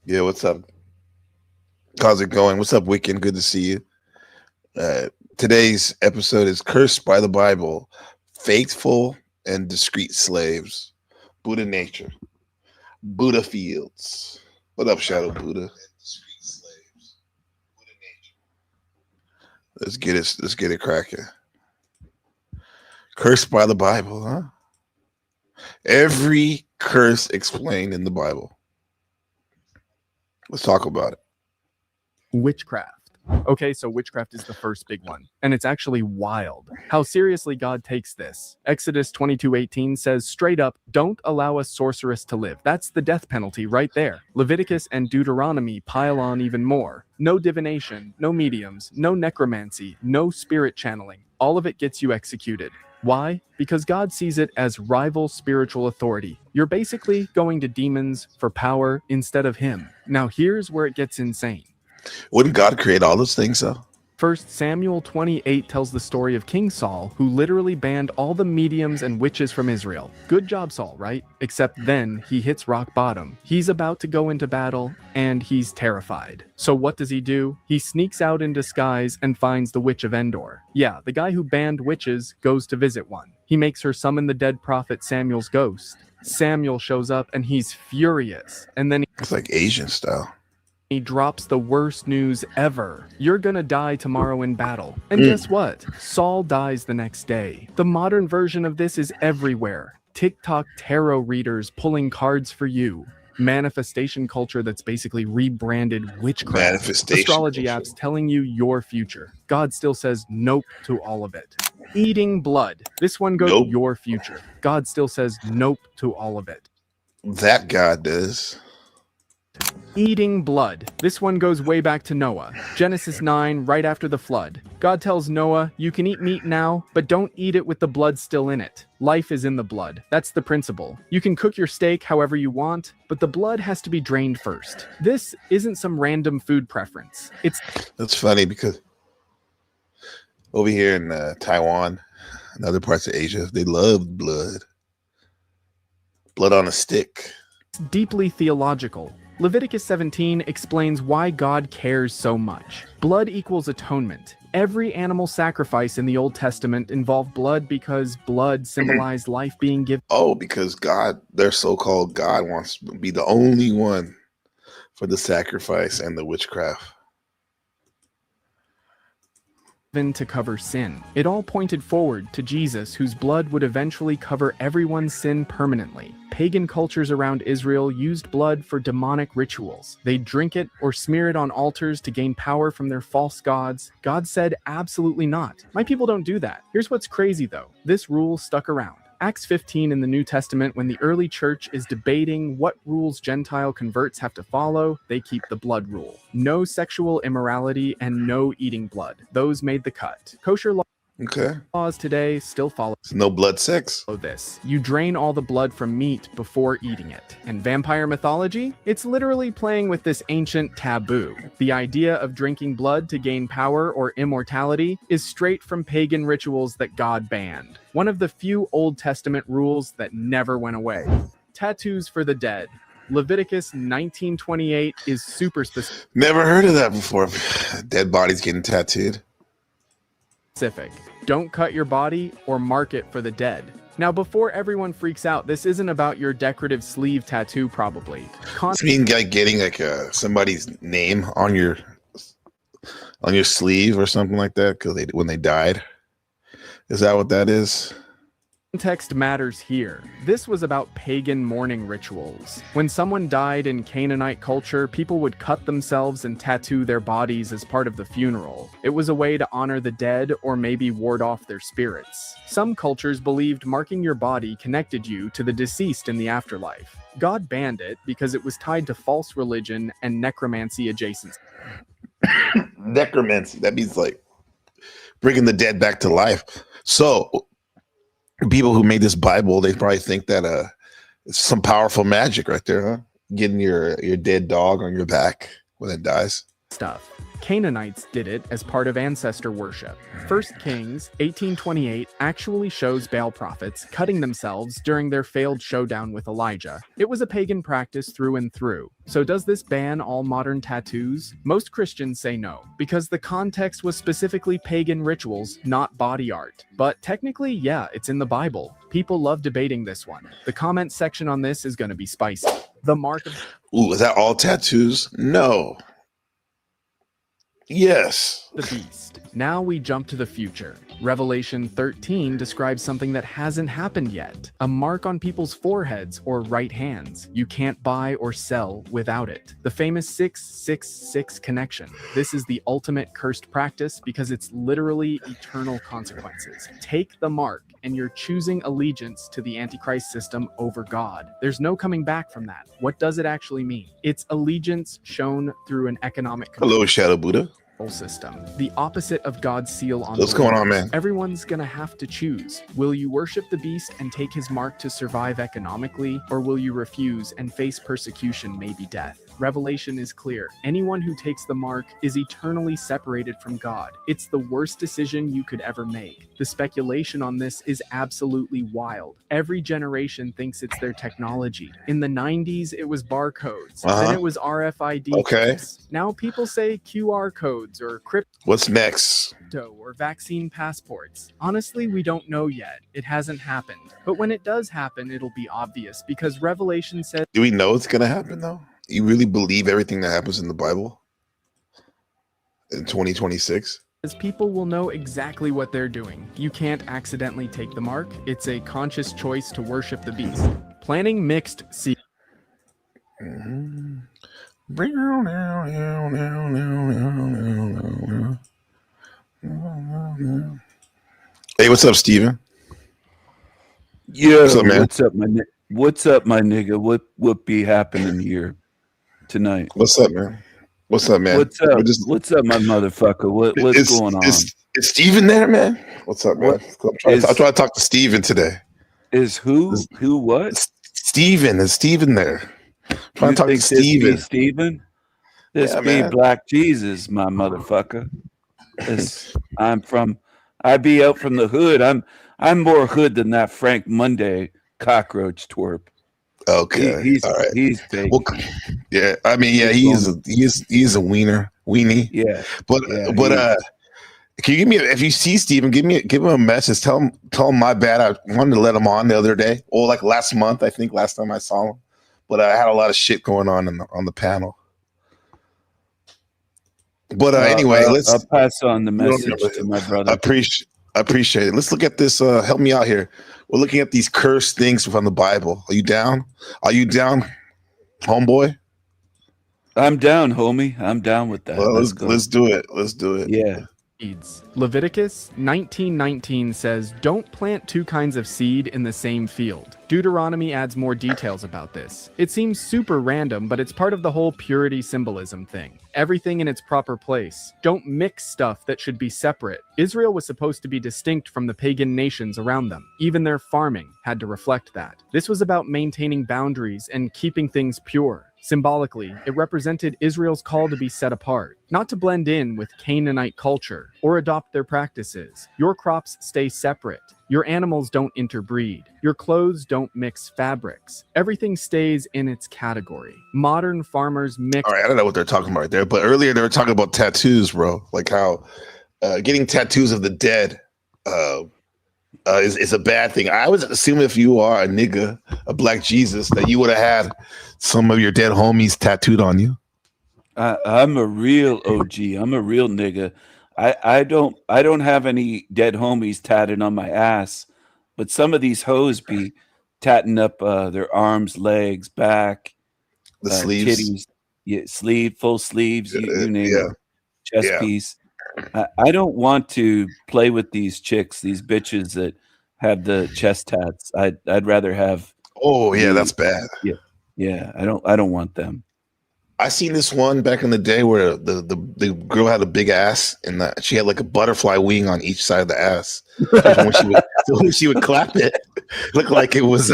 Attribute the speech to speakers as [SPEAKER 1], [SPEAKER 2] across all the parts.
[SPEAKER 1] Yeah, what's up? How's it going? What's up, Weekend? Good to see you. Uh, Today's episode is Cursed by the Bible, Faithful and Discreet Slaves, Buddha Nature, Buddha Fields. What up, Shadow Buddha? Let's get it cracking. Cursed by the Bible, huh? Every curse explained in the Bible. Let's talk about it.
[SPEAKER 2] Witchcraft. Okay, so witchcraft is the first big one, and it's actually wild how seriously God takes this. Exodus 22:18 says straight up, don't allow a sorceress to live. That's the death penalty right there. Leviticus and Deuteronomy pile on even more. No divination, no mediums, no necromancy, no spirit channeling. All of it gets you executed. Why? Because God sees it as rival spiritual authority. You're basically going to demons for power instead of Him. Now here's where it gets insane.
[SPEAKER 1] Wouldn't God create all those things, though?
[SPEAKER 2] 1 Samuel 28 tells the story of King Saul, who literally banned all the mediums and witches from Israel. Good job, Saul, right? Except then he hits rock bottom. He's about to go into battle, and he's terrified. So what does he do? He sneaks out in disguise and finds the Witch of Endor. Yeah, the guy who banned witches goes to visit one. He makes her summon the dead prophet Samuel's ghost. Samuel shows up, and he's furious. And then
[SPEAKER 1] It's like Asian style.
[SPEAKER 2] he drops the worst news ever. You're gonna die tomorrow in battle. And guess what? Saul dies the next day. The modern version of this is everywhere. TikTok tarot readers pulling cards for you. Manifestation culture that's basically rebranded witchcraft.
[SPEAKER 1] Manifestation
[SPEAKER 2] Astrology
[SPEAKER 1] culture.
[SPEAKER 2] apps telling you your future. God still says nope to all of it. Eating blood. This one goes
[SPEAKER 1] Nope.
[SPEAKER 2] your future. God still says nope to all of it.
[SPEAKER 1] That God does.
[SPEAKER 2] Eating blood. This one goes way back to Noah. Genesis 9, right after the flood. God tells Noah, you can eat meat now, but don't eat it with the blood still in it. Life is in the blood. That's the principle. You can cook your steak however you want, but the blood has to be drained first. This isn't some random food preference. It's
[SPEAKER 1] That's funny because over here in Taiwan and other parts of Asia, they love blood. Blood on a stick.
[SPEAKER 2] deeply theological. Leviticus 17 explains why God cares so much. Blood equals atonement. Every animal sacrifice in the Old Testament involved blood because blood symbolized life being given
[SPEAKER 1] Oh, because God, their so-called God, wants to be the only one for the sacrifice and the witchcraft.
[SPEAKER 2] to cover sin. It all pointed forward to Jesus, whose blood would eventually cover everyone's sin permanently. Pagan cultures around Israel used blood for demonic rituals. They'd drink it or smear it on altars to gain power from their false gods. God said, absolutely not. My people don't do that. Here's what's crazy though. This rule stuck around. Acts 15 in the New Testament, when the early church is debating what rules Gentile converts have to follow, they keep the blood rule. No sexual immorality and no eating blood. Those made the cut. Kosher
[SPEAKER 1] Okay.
[SPEAKER 2] laws today still follow
[SPEAKER 1] It's no blood sex.
[SPEAKER 2] this. You drain all the blood from meat before eating it. And vampire mythology? It's literally playing with this ancient taboo. The idea of drinking blood to gain power or immortality is straight from pagan rituals that God banned. One of the few Old Testament rules that never went away. Tattoos for the dead. Leviticus 19:28 is super
[SPEAKER 1] Never heard of that before. Dead bodies getting tattooed.
[SPEAKER 2] specific. Don't cut your body or mark it for the dead. Now, before everyone freaks out, this isn't about your decorative sleeve tattoo, probably.
[SPEAKER 1] It's mean like getting like somebody's name on your sleeve or something like that because when they died. Is that what that is?
[SPEAKER 2] Context matters here. This was about pagan mourning rituals. When someone died in Canaanite culture, people would cut themselves and tattoo their bodies as part of the funeral. It was a way to honor the dead or maybe ward off their spirits. Some cultures believed marking your body connected you to the deceased in the afterlife. God banned it because it was tied to false religion and necromancy adjacent.
[SPEAKER 1] Necromancy. That means like bringing the dead back to life. So people who made this Bible, they probably think that it's some powerful magic right there, huh? Getting your dead dog on your back when it dies.
[SPEAKER 2] stuff. Canaanites did it as part of ancestor worship. 1 Kings 18:28 actually shows Baal prophets cutting themselves during their failed showdown with Elijah. It was a pagan practice through and through. So does this ban all modern tattoos? Most Christians say no, because the context was specifically pagan rituals, not body art. But technically, yeah, it's in the Bible. People love debating this one. The comment section on this is going to be spicy. The mark of...
[SPEAKER 1] Ooh, is that all tattoos? No. Yes.
[SPEAKER 2] The beast. Now we jump to the future. Revelation 13 describes something that hasn't happened yet. A mark on people's foreheads or right hands. You can't buy or sell without it. The famous 666 connection. This is the ultimate cursed practice because it's literally eternal consequences. Take the mark and you're choosing allegiance to the Antichrist system over God. There's no coming back from that. What does it actually mean? It's allegiance shown through an economic control.
[SPEAKER 1] Hello, Shadow Buddha.
[SPEAKER 2] System, the opposite of God's seal on.
[SPEAKER 1] What's going on, man?
[SPEAKER 2] Everyone's gonna have to choose. Will you worship the beast and take his mark to survive economically, or will you refuse and face persecution, maybe death? Revelation is clear. Anyone who takes the mark is eternally separated from God. It's the worst decision you could ever make. The speculation on this is absolutely wild. Every generation thinks it's their technology. In the 90s, it was barcodes. Then it was RFID.
[SPEAKER 1] Okay.
[SPEAKER 2] Chips. Now people say QR codes or crypto.
[SPEAKER 1] What's next?
[SPEAKER 2] Or vaccine passports. Honestly, we don't know yet. It hasn't happened. But when it does happen, it'll be obvious because Revelation says...
[SPEAKER 1] Do we know it's going to happen, though? You really believe everything that happens in the Bible in 2026?
[SPEAKER 2] As people will know exactly what they're doing. You can't accidentally take the mark. It's a conscious choice to worship the beast. Planning mixed seed.
[SPEAKER 1] Hey, what's up, Steven?
[SPEAKER 3] Yo, what's up, man? What's up, my nigga? What be happening here tonight?
[SPEAKER 1] What's up, man? What's up, man?
[SPEAKER 3] What's up? What's up, my motherfucker? What's going on?
[SPEAKER 1] Is Steven there, man? What's up, man? I'm trying to talk to Steven today.
[SPEAKER 3] Is who? Who what?
[SPEAKER 1] Steven. Is Steven there? I'm trying to talk to Steven.
[SPEAKER 3] Steven? This be Black Jesus, my motherfucker. I be out from the hood. I'm more hood than that Frank Monday cockroach twerp.
[SPEAKER 1] Okay,
[SPEAKER 3] he's
[SPEAKER 1] all right.
[SPEAKER 3] He's fake.
[SPEAKER 1] Well, yeah, I mean, yeah, he's a weenie.
[SPEAKER 3] Yeah,
[SPEAKER 1] but can you give me if you see Steven, give him a message. Tell him my bad. I wanted to let him on the other day, or like last month. I think last time I saw him, but I had a lot of shit going on on the panel. But anyway,
[SPEAKER 3] I'll pass on the message to my brother.
[SPEAKER 1] I appreciate it. Let's look at this. Help me out here. We're looking at these cursed things from the Bible. Are you down? Are you down, homeboy?
[SPEAKER 3] I'm down, homie. I'm down with that.
[SPEAKER 1] Well, let's do it. Let's do it.
[SPEAKER 3] Yeah.
[SPEAKER 2] Leviticus 19:19 says, "Don't plant two kinds of seed in the same field." Deuteronomy adds more details about this. It seems super random, but it's part of the whole purity symbolism thing. Everything in its proper place. Don't mix stuff that should be separate. Israel was supposed to be distinct from the pagan nations around them. Even their farming had to reflect that. This was about maintaining boundaries and keeping things pure. Symbolically, it represented Israel's call to be set apart, not to blend in with Canaanite culture or adopt their practices. Your crops stay separate. Your animals don't interbreed. Your clothes don't mix fabrics. Everything stays in its category. Modern farmers mix...
[SPEAKER 1] All right, I don't know what they're talking about right there, but earlier they were talking about tattoos, bro. Like how getting tattoos of the dead is a bad thing. I was assuming if you are a nigga, a Black Jesus, that you would have had some of your dead homies tattooed on you.
[SPEAKER 3] I'm a real OG. I'm a real nigga. I don't have any dead homies tatted on my ass, but some of these hoes be tatting up their arms, legs, back,
[SPEAKER 1] the sleeves,
[SPEAKER 3] titties, full sleeves, you name it, chest piece. I don't want to play with these chicks, these bitches that have the chest tats. I'd rather have.
[SPEAKER 1] Oh yeah, that's bad.
[SPEAKER 3] Yeah. I don't want them.
[SPEAKER 1] I seen this one back in the day where the girl had a big ass and she had like a butterfly wing on each side of the ass. When she would clap it, looked like it was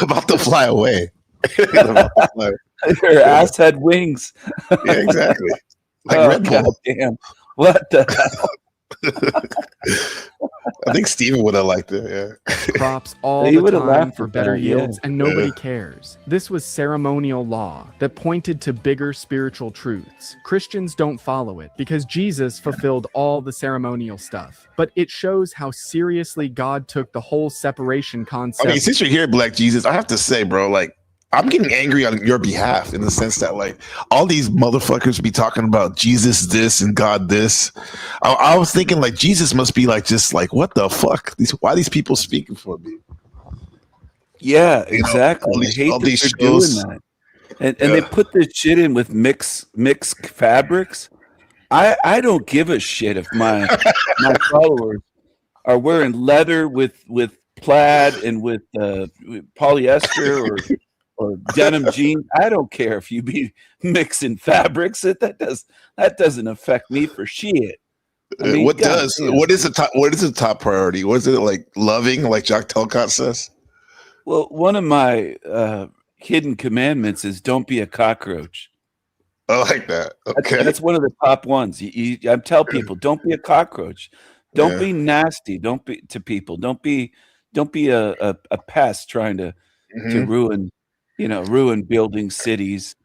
[SPEAKER 1] about to fly away.
[SPEAKER 3] Her ass had wings.
[SPEAKER 1] Yeah, exactly. like
[SPEAKER 3] Oh,
[SPEAKER 1] Red Bull.
[SPEAKER 3] goddamn. What the hell?
[SPEAKER 1] I think Steven would have liked it. Yeah.
[SPEAKER 2] Crops all
[SPEAKER 3] He
[SPEAKER 2] the
[SPEAKER 3] would have
[SPEAKER 2] time
[SPEAKER 3] laughed
[SPEAKER 2] for
[SPEAKER 3] at
[SPEAKER 2] better
[SPEAKER 3] that, yeah.
[SPEAKER 2] yields, and nobody cares. This was ceremonial law that pointed to bigger spiritual truths. Christians don't follow it because Jesus fulfilled all the ceremonial stuff. But it shows how seriously God took the whole separation concept.
[SPEAKER 1] I mean, since you're here, Black Jesus, I have to say, bro, like, I'm getting angry on your behalf in the sense that, like, all these motherfuckers be talking about Jesus this and God this. I was thinking, like, Jesus must be like, just like, what the fuck? Why are these people speaking for me?
[SPEAKER 3] Yeah,
[SPEAKER 1] You know,
[SPEAKER 3] exactly. I hate that they're doing that. And they put this shit in with mixed fabrics. I don't give a shit if my followers are wearing leather with plaid and with polyester or denim jeans. I don't care if you be mixing fabrics. That doesn't affect me for shit. I mean,
[SPEAKER 1] what does?
[SPEAKER 3] damn.
[SPEAKER 1] What is the top priority? What is it, like, loving, like Jacques Telcott says?
[SPEAKER 3] Well, one of my hidden commandments is don't be a cockroach.
[SPEAKER 1] I like that. Okay.
[SPEAKER 3] That's one of the top ones. I tell people, don't be a cockroach. Don't be nasty. Don't be to people. Don't be a pest trying to ruin building cities,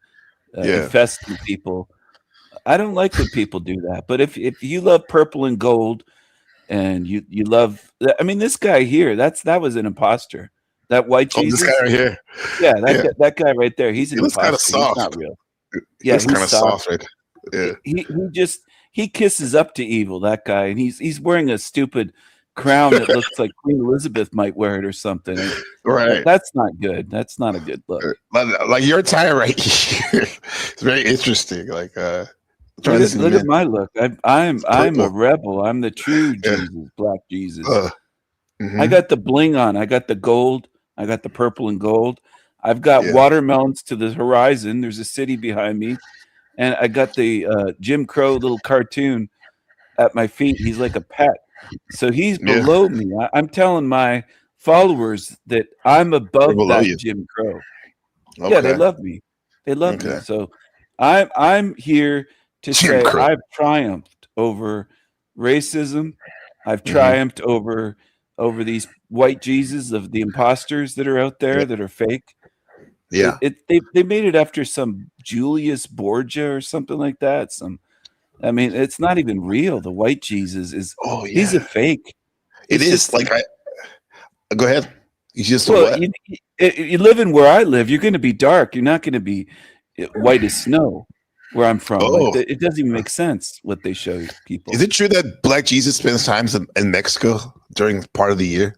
[SPEAKER 3] infesting people. I don't like when people do that. But if you love purple and gold and you love, I mean, this guy here, that was an imposter. That white Jesus.
[SPEAKER 1] This guy right here.
[SPEAKER 3] Yeah, that guy right there. He's an imposter.
[SPEAKER 1] Kind of soft.
[SPEAKER 3] He's not real.
[SPEAKER 1] Yeah, he's kind of soft. Right? Yeah.
[SPEAKER 3] He kisses up to evil, that guy, and he's wearing a stupid crown that looks like Queen Elizabeth might wear it or something.
[SPEAKER 1] Right.
[SPEAKER 3] That's not good. That's not a good look.
[SPEAKER 1] Like your attire right here. It's very interesting. Like
[SPEAKER 3] look at my look. I'm a rebel. I'm the true Jesus, Black Jesus. I got the bling on. I got the gold. I got the purple and gold. I've got watermelons to the horizon. There's a city behind me. And I got the Jim Crow little cartoon at my feet. He's like a pet. So he's below me. I'm telling my followers that I'm above that Jim Crow. Okay. Yeah, they love me. They love me. So I'm here to say I've triumphed over racism. I've triumphed over these white Jesus of the imposters that are out there that are fake.
[SPEAKER 1] Yeah,
[SPEAKER 3] they made it after some Julius Borgia or something like that. I mean, it's not even real. The white Jesus is he's a fake.
[SPEAKER 1] It is like go ahead. He's just
[SPEAKER 3] you live in where I live. You're going to be dark. You're not going to be white as snow. Where I'm from, it doesn't even make sense what they show people.
[SPEAKER 1] Is it true that Black Jesus spends times in Mexico during part of the year?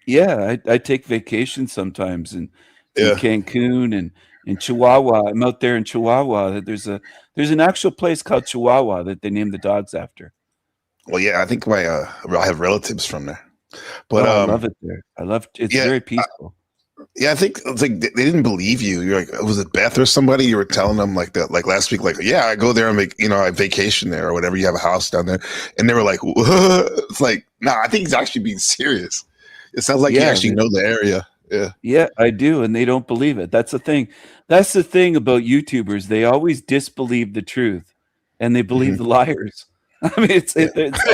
[SPEAKER 3] Yeah, I take vacation sometimes in Cancun and in Chihuahua. I'm out there in Chihuahua. There's an actual place called Chihuahua that they named the dogs after.
[SPEAKER 1] Well, yeah, I think I have relatives from there. But
[SPEAKER 3] I love it there. It's very peaceful.
[SPEAKER 1] I think it's like they didn't believe you. You're like, was it Beth or somebody? You were telling them like that, like last week, like, yeah, I go there and I vacation there or whatever. You have a house down there, and they were like, what? It's like, nah, I think he's actually being serious. It sounds like you actually know the area.
[SPEAKER 3] Yeah, I do, and they don't believe it. That's the thing. That's the thing about YouTubers. They always disbelieve the truth, and they believe the liars. I mean, it's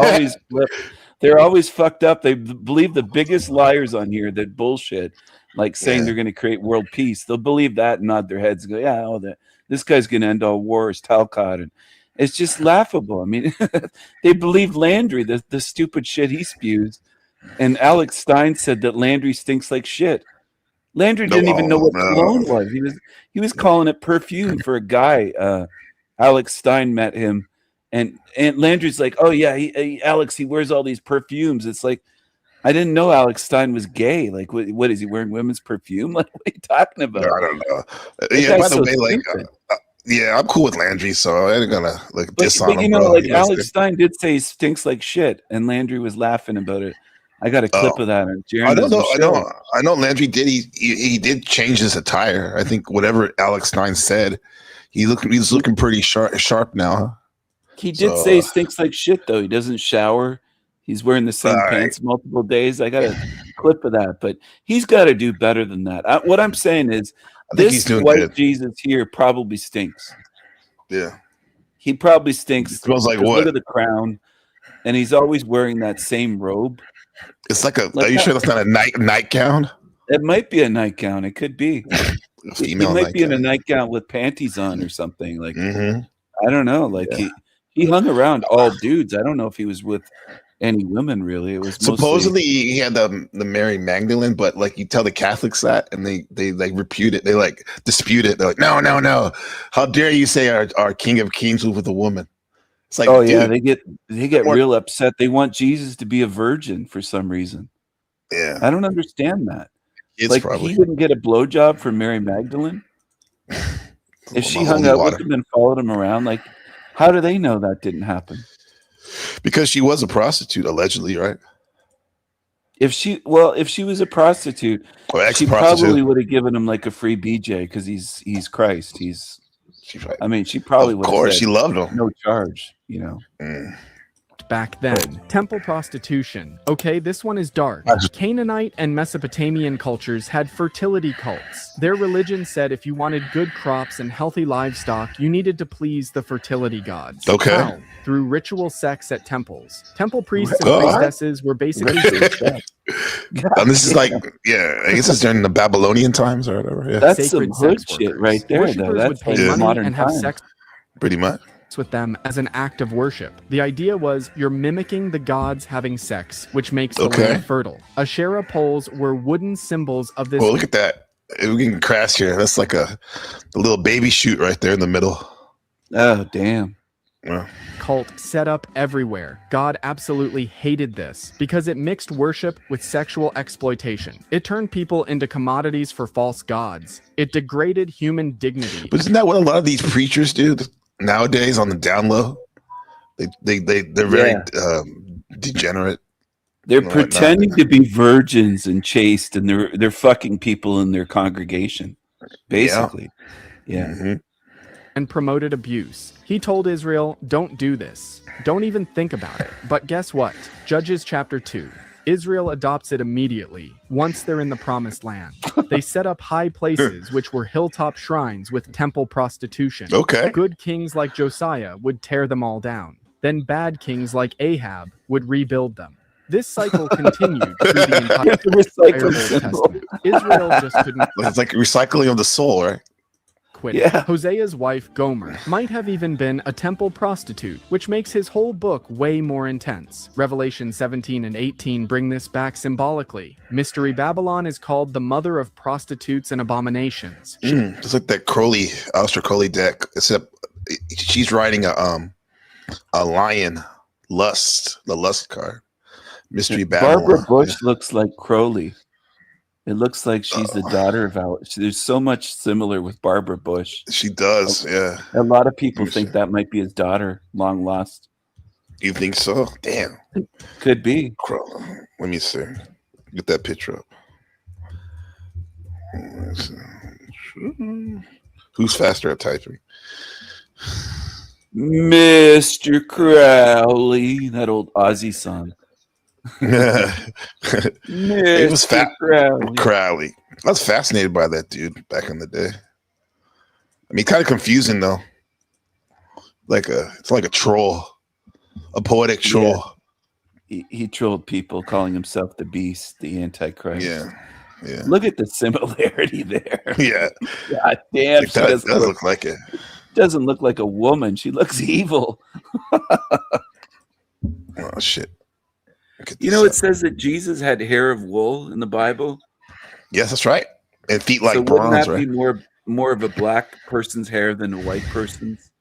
[SPEAKER 3] always flipped. They're always fucked up. They believe the biggest liars on here that bullshit, like saying they're going to create world peace. They'll believe that and nod their heads and go, this guy's going to end all wars, Talcott. And it's just laughable. I mean, they believe Landry, the stupid shit he spews. And Alex Stein said that Landry stinks like shit. Landry didn't even know what cologne was. He was calling it perfume for a guy. Alex Stein met him. And Landry's like, oh, yeah, Alex, he wears all these perfumes. It's like, I didn't know Alex Stein was gay. Like, what is he wearing women's perfume? Like, what are you talking about?
[SPEAKER 1] No, I don't know. Yeah, by the way, like, I'm cool with Landry, so I ain't gonna diss on him.
[SPEAKER 3] Like Alex Stein did say he stinks like shit, and Landry was laughing about it. I got a clip of that.
[SPEAKER 1] I don't know. I know Landry did. He did change his attire. I think whatever Alex Stein said, he's looking pretty sharp now.
[SPEAKER 3] He did say he stinks like shit, though. He doesn't shower. He's wearing the same pants multiple days. I got a clip of that, but he's got to do better than that. What I'm saying is, this white Jesus here probably stinks.
[SPEAKER 1] Yeah,
[SPEAKER 3] He probably stinks.
[SPEAKER 1] Smells like
[SPEAKER 3] 'cause
[SPEAKER 1] what?
[SPEAKER 3] Look at the crown, and he's always wearing that same robe.
[SPEAKER 1] It's like a.
[SPEAKER 3] Like
[SPEAKER 1] Are you
[SPEAKER 3] that-
[SPEAKER 1] sure that's not a nightgown?
[SPEAKER 3] It might be a nightgown. It could be.
[SPEAKER 1] A
[SPEAKER 3] He
[SPEAKER 1] female
[SPEAKER 3] might be in a
[SPEAKER 1] nightgown.
[SPEAKER 3] nightgown with panties on or something. Like
[SPEAKER 1] Mm-hmm.
[SPEAKER 3] I don't know. Like
[SPEAKER 1] Yeah.
[SPEAKER 3] he hung around all dudes. I don't know if he was with any women really. It was
[SPEAKER 1] Supposedly he had the Mary Magdalene, but like you tell the Catholics that, and they like repute it. They like dispute it. They're like, no. How dare you say our King of Kings was with a woman? It's like,
[SPEAKER 3] oh yeah,
[SPEAKER 1] dude,
[SPEAKER 3] they get
[SPEAKER 1] Or-
[SPEAKER 3] real upset. They want Jesus to be a virgin for some reason.
[SPEAKER 1] yeah,
[SPEAKER 3] I don't understand that.
[SPEAKER 1] it's
[SPEAKER 3] Like
[SPEAKER 1] probably
[SPEAKER 3] he wouldn't get a blowjob from Mary Magdalene if she hung
[SPEAKER 1] holy
[SPEAKER 3] out
[SPEAKER 1] water.
[SPEAKER 3] with him and followed him around. Like, how do they know that didn't happen?
[SPEAKER 1] Because she was a prostitute, allegedly, right?
[SPEAKER 3] If she was a prostitute,
[SPEAKER 1] Or
[SPEAKER 3] she
[SPEAKER 1] ex-prostitute.
[SPEAKER 3] probably would have given him like a free BJ because he's Christ.
[SPEAKER 1] She's right.
[SPEAKER 3] I mean, she probably
[SPEAKER 1] Of
[SPEAKER 3] would
[SPEAKER 1] course,
[SPEAKER 3] have
[SPEAKER 1] she
[SPEAKER 3] said
[SPEAKER 1] loved him.
[SPEAKER 3] no charge. You know,
[SPEAKER 1] Mm.
[SPEAKER 2] Back then, temple prostitution. Okay, this one is dark. Canaanite and Mesopotamian cultures had fertility cults. Their religion said if you wanted good crops and healthy livestock, you needed to please the fertility gods.
[SPEAKER 1] Okay.
[SPEAKER 2] How? Through ritual sex at temples. Temple priests and
[SPEAKER 1] Oh.
[SPEAKER 2] priestesses were basically
[SPEAKER 1] And this is like, yeah, I guess it's during the Babylonian times or whatever. Yeah,
[SPEAKER 3] that's some
[SPEAKER 2] sacred
[SPEAKER 3] hood
[SPEAKER 2] sex
[SPEAKER 3] shit
[SPEAKER 2] workers.
[SPEAKER 3] right there. Though
[SPEAKER 2] Worshippers would
[SPEAKER 3] that's
[SPEAKER 2] pay
[SPEAKER 3] like
[SPEAKER 2] money
[SPEAKER 3] modern
[SPEAKER 2] and have
[SPEAKER 3] times.
[SPEAKER 2] sex
[SPEAKER 1] pretty much.
[SPEAKER 2] with them as an act of worship. The idea was you're mimicking the gods having sex, which makes the
[SPEAKER 1] Okay.
[SPEAKER 2] land fertile. Asherah poles were wooden symbols of this
[SPEAKER 1] Well, look at that. We're getting crass here. That's like a little baby shoot right there in the middle.
[SPEAKER 3] Oh damn!
[SPEAKER 1] Well,
[SPEAKER 2] cult set up everywhere. God absolutely hated this because it mixed worship with sexual exploitation. It turned people into commodities for false gods. It degraded human dignity.
[SPEAKER 1] but isn't that what a lot of these preachers do nowadays on the down low? They're very degenerate.
[SPEAKER 3] They're
[SPEAKER 1] Whatnot.
[SPEAKER 3] pretending to be virgins and chaste, and they're fucking people in their congregation, basically. Yeah.
[SPEAKER 1] Mhm.
[SPEAKER 2] And promoted abuse. He told Israel, don't do this. Don't even think about it. But guess what? Judges chapter 2. Israel adopts it immediately, once they're in the promised land. They set up high places, which were hilltop shrines with temple prostitution.
[SPEAKER 1] Okay.
[SPEAKER 2] Good kings like Josiah would tear them all down. Then bad kings like Ahab would rebuild them. This cycle continued through the entire
[SPEAKER 3] Recycle
[SPEAKER 2] Old
[SPEAKER 3] symbol.
[SPEAKER 2] Testament. Israel just couldn't
[SPEAKER 1] It's like recycling of the soul, right?
[SPEAKER 2] quit.
[SPEAKER 3] Yeah.
[SPEAKER 2] Hosea's wife, Gomer, might have even been a temple prostitute, which makes his whole book way more intense. Revelation 17 and 18 bring this back symbolically. Mystery Babylon is called the mother of prostitutes and abominations.
[SPEAKER 1] Just like that Aleister Crowley deck, except she's riding a lion, the lust card. Mystery Babylon.
[SPEAKER 3] Barbara Bush looks like Crowley. It looks like she's the daughter of Al. There's so much similar with Barbara Bush.
[SPEAKER 1] She does, yeah.
[SPEAKER 3] A lot of people
[SPEAKER 1] Interesting.
[SPEAKER 3] think that might be his daughter, long lost.
[SPEAKER 1] You think so? Damn.
[SPEAKER 3] Could be.
[SPEAKER 1] Let me see. Get that picture up. Who's faster at typing?
[SPEAKER 3] Mr. Crowley, that old Ozzy song.
[SPEAKER 1] It was
[SPEAKER 3] Mr. Crowley.
[SPEAKER 1] Crowley. I was fascinated by that dude back in the day. I mean, kind of confusing though. It's like a troll, a poetic troll.
[SPEAKER 3] He trolled people, calling himself the Beast, the Antichrist.
[SPEAKER 1] Yeah.
[SPEAKER 3] Look at the similarity there.
[SPEAKER 1] Yeah.
[SPEAKER 3] God damn,
[SPEAKER 1] It does look like it.
[SPEAKER 3] doesn't look like a woman. She looks evil.
[SPEAKER 1] Oh shit.
[SPEAKER 3] You know, it says that Jesus had hair of wool in the Bible.
[SPEAKER 1] Yes, that's right. And feet like
[SPEAKER 3] So wouldn't
[SPEAKER 1] bronze,
[SPEAKER 3] that
[SPEAKER 1] right?
[SPEAKER 3] be more of a black person's hair than a white person's?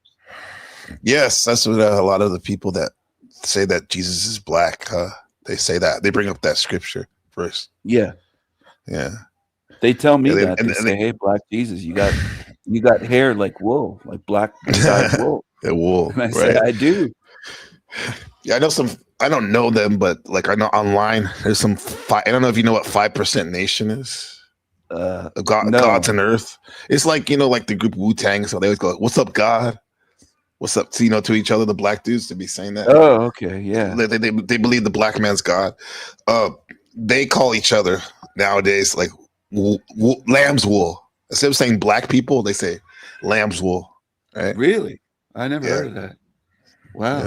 [SPEAKER 1] Yes, that's what a lot of the people that say that Jesus is black, they say that. They bring up that scripture first.
[SPEAKER 3] Yeah.
[SPEAKER 1] Yeah.
[SPEAKER 3] They tell me
[SPEAKER 1] Yeah, they-
[SPEAKER 3] that.
[SPEAKER 1] and
[SPEAKER 3] They
[SPEAKER 1] they-
[SPEAKER 3] say, hey, black Jesus, you got hair like wool, like black dyed wool.
[SPEAKER 1] Yeah, wool.
[SPEAKER 3] And I say,
[SPEAKER 1] Right.
[SPEAKER 3] I do.
[SPEAKER 1] Yeah, I don't know them, but like I know online there's some I don't know if you know what 5% Nation is.
[SPEAKER 3] No.
[SPEAKER 1] Gods on Earth. It's like, like the group Wu-Tang, so they always go, "What's up, God? What's up?" To each other, the black dudes to be saying that.
[SPEAKER 3] Oh, okay. Yeah.
[SPEAKER 1] They believe the black man's God. They call each other nowadays like lamb's wool. Instead of saying black people, they say lamb's wool. Right?
[SPEAKER 3] Really? I never
[SPEAKER 1] Yeah.
[SPEAKER 3] heard of that. Wow.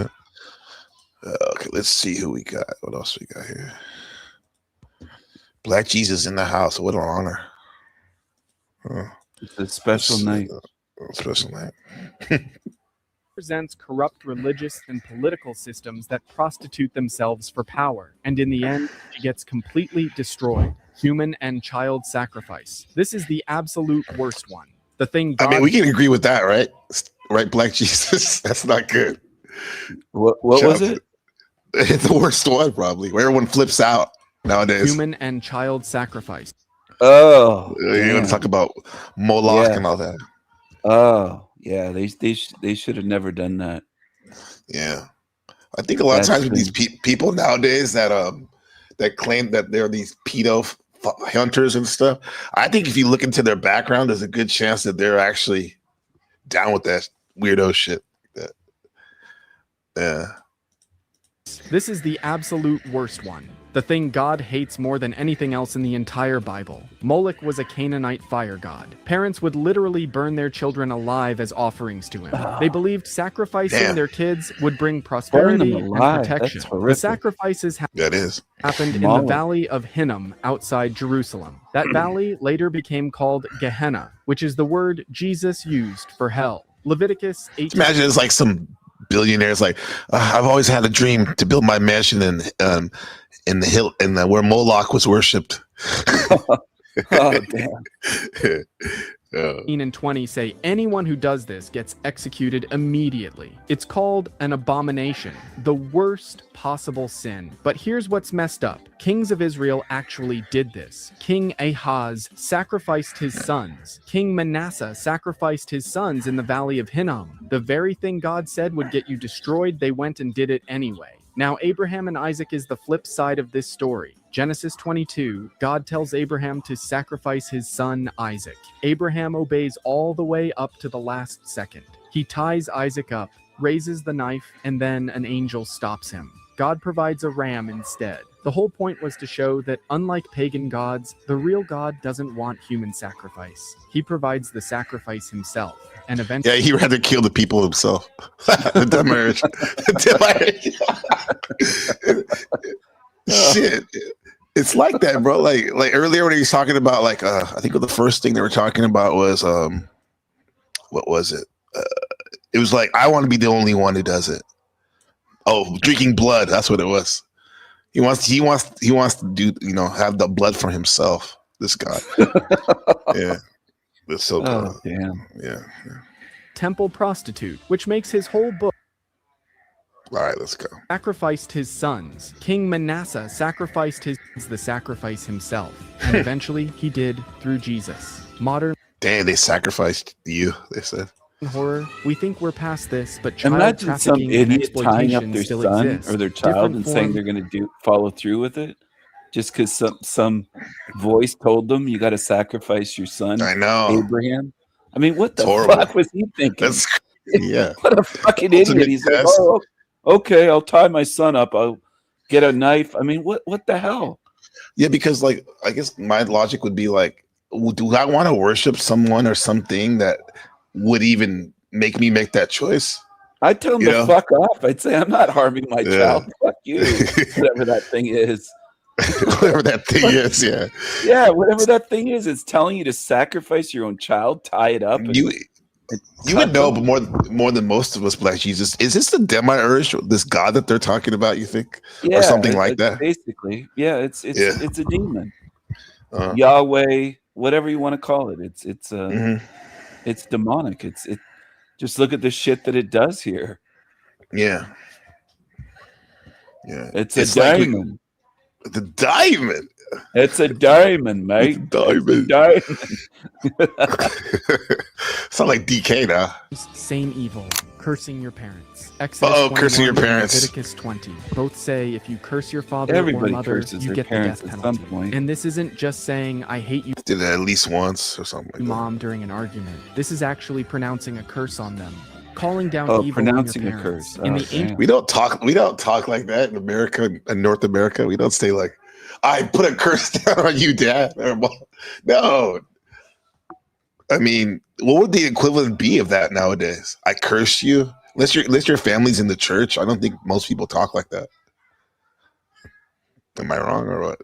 [SPEAKER 1] Yeah. Okay, let's see who we got. What else we got here? Black Jesus in the house. What an honor.
[SPEAKER 3] It's a special night.
[SPEAKER 1] Special night.
[SPEAKER 2] Presents corrupt religious and political systems that prostitute themselves for power, and in the end, she gets completely destroyed. Human and child sacrifice. This is the absolute worst one. The thing God
[SPEAKER 1] I mean, we can agree with that, right? Right, Black Jesus. That's not good.
[SPEAKER 3] What was it?
[SPEAKER 1] It's the worst one, probably, where everyone flips out nowadays.
[SPEAKER 2] human and child sacrifice.
[SPEAKER 3] Oh,
[SPEAKER 1] You want
[SPEAKER 3] damn.
[SPEAKER 1] to talk about Moloch
[SPEAKER 3] Yeah.
[SPEAKER 1] and all that?
[SPEAKER 3] Oh, yeah. They should have never done that.
[SPEAKER 1] Yeah, I think a lot of
[SPEAKER 3] That's
[SPEAKER 1] times with these people nowadays that claim that they're these pedo hunters and stuff. I think if you look into their background, there's a good chance that they're actually down with that weirdo shit. Yeah.
[SPEAKER 2] This is the absolute worst one. The thing God hates more than anything else in the entire Bible. Moloch was a Canaanite fire god. Parents would literally burn their children alive as offerings to him. They believed sacrificing
[SPEAKER 1] Damn.
[SPEAKER 2] their kids would bring prosperity and
[SPEAKER 3] alive.
[SPEAKER 2] protection.
[SPEAKER 3] That's
[SPEAKER 2] The
[SPEAKER 3] horrific.
[SPEAKER 2] sacrifices
[SPEAKER 1] That is.
[SPEAKER 2] happened in the
[SPEAKER 3] Moloch.
[SPEAKER 2] valley of Hinnom outside Jerusalem. That valley later became called Gehenna, which is the word Jesus used for hell. Leviticus 18.
[SPEAKER 1] Imagine it's like some billionaires like, I've always had a dream to build my mansion in the hill where Moloch was worshipped.
[SPEAKER 3] Oh, damn.
[SPEAKER 2] 18 and 20 say anyone who does this gets executed immediately. It's called an abomination, the worst possible sin. But here's what's messed up. Kings of Israel actually did this. King Ahaz sacrificed his sons. King Manasseh sacrificed his sons in the valley of Hinnom. The very thing God said would get you destroyed, they went and did it anyway. Now, Abraham and Isaac is the flip side of this story. Genesis 22, God tells Abraham to sacrifice his son Isaac. Abraham obeys all the way up to the last second. He ties Isaac up, raises the knife, and then an angel stops him. God provides a ram instead. The whole point was to show that, unlike pagan gods, the real God doesn't want human sacrifice. He provides the sacrifice himself. And eventually,
[SPEAKER 1] Yeah, he rather kill the people himself. The marriage. Shit. It's like that, bro. Like earlier when he was talking about I think the first thing they were talking about was what was it? It was like, I want to be the only one who does it. Oh, drinking blood. That's what it was. He wants to do, have the blood for himself. This guy. Yeah. That's so good.
[SPEAKER 3] Oh, damn.
[SPEAKER 1] Yeah.
[SPEAKER 2] temple prostitute, which makes his whole book.
[SPEAKER 1] All right, let's go.
[SPEAKER 2] Sacrificed his sons. King Manasseh sacrificed the sacrifice himself. And eventually he did through Jesus. Modern
[SPEAKER 1] Damn, they sacrificed you, they said.
[SPEAKER 2] horror, we think we're past this, but child
[SPEAKER 3] Imagine some
[SPEAKER 2] trafficking and
[SPEAKER 3] idiot tying up
[SPEAKER 2] exploitation
[SPEAKER 3] their
[SPEAKER 2] still
[SPEAKER 3] son
[SPEAKER 2] exists.
[SPEAKER 3] or their child
[SPEAKER 2] Different
[SPEAKER 3] and saying
[SPEAKER 2] form-
[SPEAKER 3] they're going to follow through with it just because some voice told them you got to sacrifice your son,
[SPEAKER 1] I know.
[SPEAKER 3] Abraham. I mean, what
[SPEAKER 1] It's
[SPEAKER 3] the
[SPEAKER 1] horrible.
[SPEAKER 3] fuck was he thinking?
[SPEAKER 1] That's yeah.
[SPEAKER 3] What a fucking
[SPEAKER 1] Ultimate
[SPEAKER 3] idiot! He's like,
[SPEAKER 1] test.
[SPEAKER 3] oh, okay, I'll tie my son up. I'll get a knife. I mean, what the hell?
[SPEAKER 1] Yeah, because I guess my logic would be like, do I want to worship someone or something that would even make me make that choice?
[SPEAKER 3] I'd tell him
[SPEAKER 1] You
[SPEAKER 3] to
[SPEAKER 1] know?
[SPEAKER 3] fuck off. I'd say I'm not harming my
[SPEAKER 1] Yeah.
[SPEAKER 3] child. Fuck you, whatever that thing is.
[SPEAKER 1] Whatever that thing is, yeah.
[SPEAKER 3] Yeah, whatever that thing is, it's telling you to sacrifice your own child, tie it up. and
[SPEAKER 1] You
[SPEAKER 3] cut
[SPEAKER 1] would know,
[SPEAKER 3] them.
[SPEAKER 1] but more than most of us, Black Jesus, is this the demiurge, this God that they're talking about? You think,
[SPEAKER 3] Yeah,
[SPEAKER 1] something like that?
[SPEAKER 3] Basically, yeah, it's
[SPEAKER 1] Yeah.
[SPEAKER 3] it's a demon,
[SPEAKER 1] Uh,
[SPEAKER 3] Yahweh, whatever you want to call it. It's
[SPEAKER 1] mhm.
[SPEAKER 3] it's demonic. It. Just look at the shit that it does here.
[SPEAKER 1] Yeah, yeah.
[SPEAKER 3] It's
[SPEAKER 1] It's
[SPEAKER 3] a
[SPEAKER 1] like
[SPEAKER 3] diamond.
[SPEAKER 1] the diamond.
[SPEAKER 3] It's a diamond, mate.
[SPEAKER 1] It's a diamond. Sound like DK now.
[SPEAKER 2] Same evil, cursing your parents.
[SPEAKER 1] Uh-oh, cursing your
[SPEAKER 2] 21 and
[SPEAKER 1] parents.
[SPEAKER 2] Leviticus 20. Both say if you curse your father
[SPEAKER 3] Everybody
[SPEAKER 2] or mother,
[SPEAKER 3] curses
[SPEAKER 2] you
[SPEAKER 3] their
[SPEAKER 2] get the
[SPEAKER 3] parents
[SPEAKER 2] death
[SPEAKER 3] at
[SPEAKER 2] penalty.
[SPEAKER 3] some point.
[SPEAKER 2] And this isn't just saying I hate you,
[SPEAKER 1] Did it at least once or something like that.
[SPEAKER 2] mom, during an argument. This is actually pronouncing a curse on them, calling down
[SPEAKER 3] Oh,
[SPEAKER 2] evil on your
[SPEAKER 3] pronouncing a
[SPEAKER 2] parents.
[SPEAKER 3] curse.
[SPEAKER 2] In
[SPEAKER 3] Oh,
[SPEAKER 2] the
[SPEAKER 3] damn.
[SPEAKER 2] ancient
[SPEAKER 1] We don't talk like that in America, in North America. We don't say like, I put a curse down on you, Dad. Or Mom. No. I mean, what would the equivalent be of that nowadays? I curse you. Unless your family's in the church. I don't think most people talk like that. Am I wrong or what?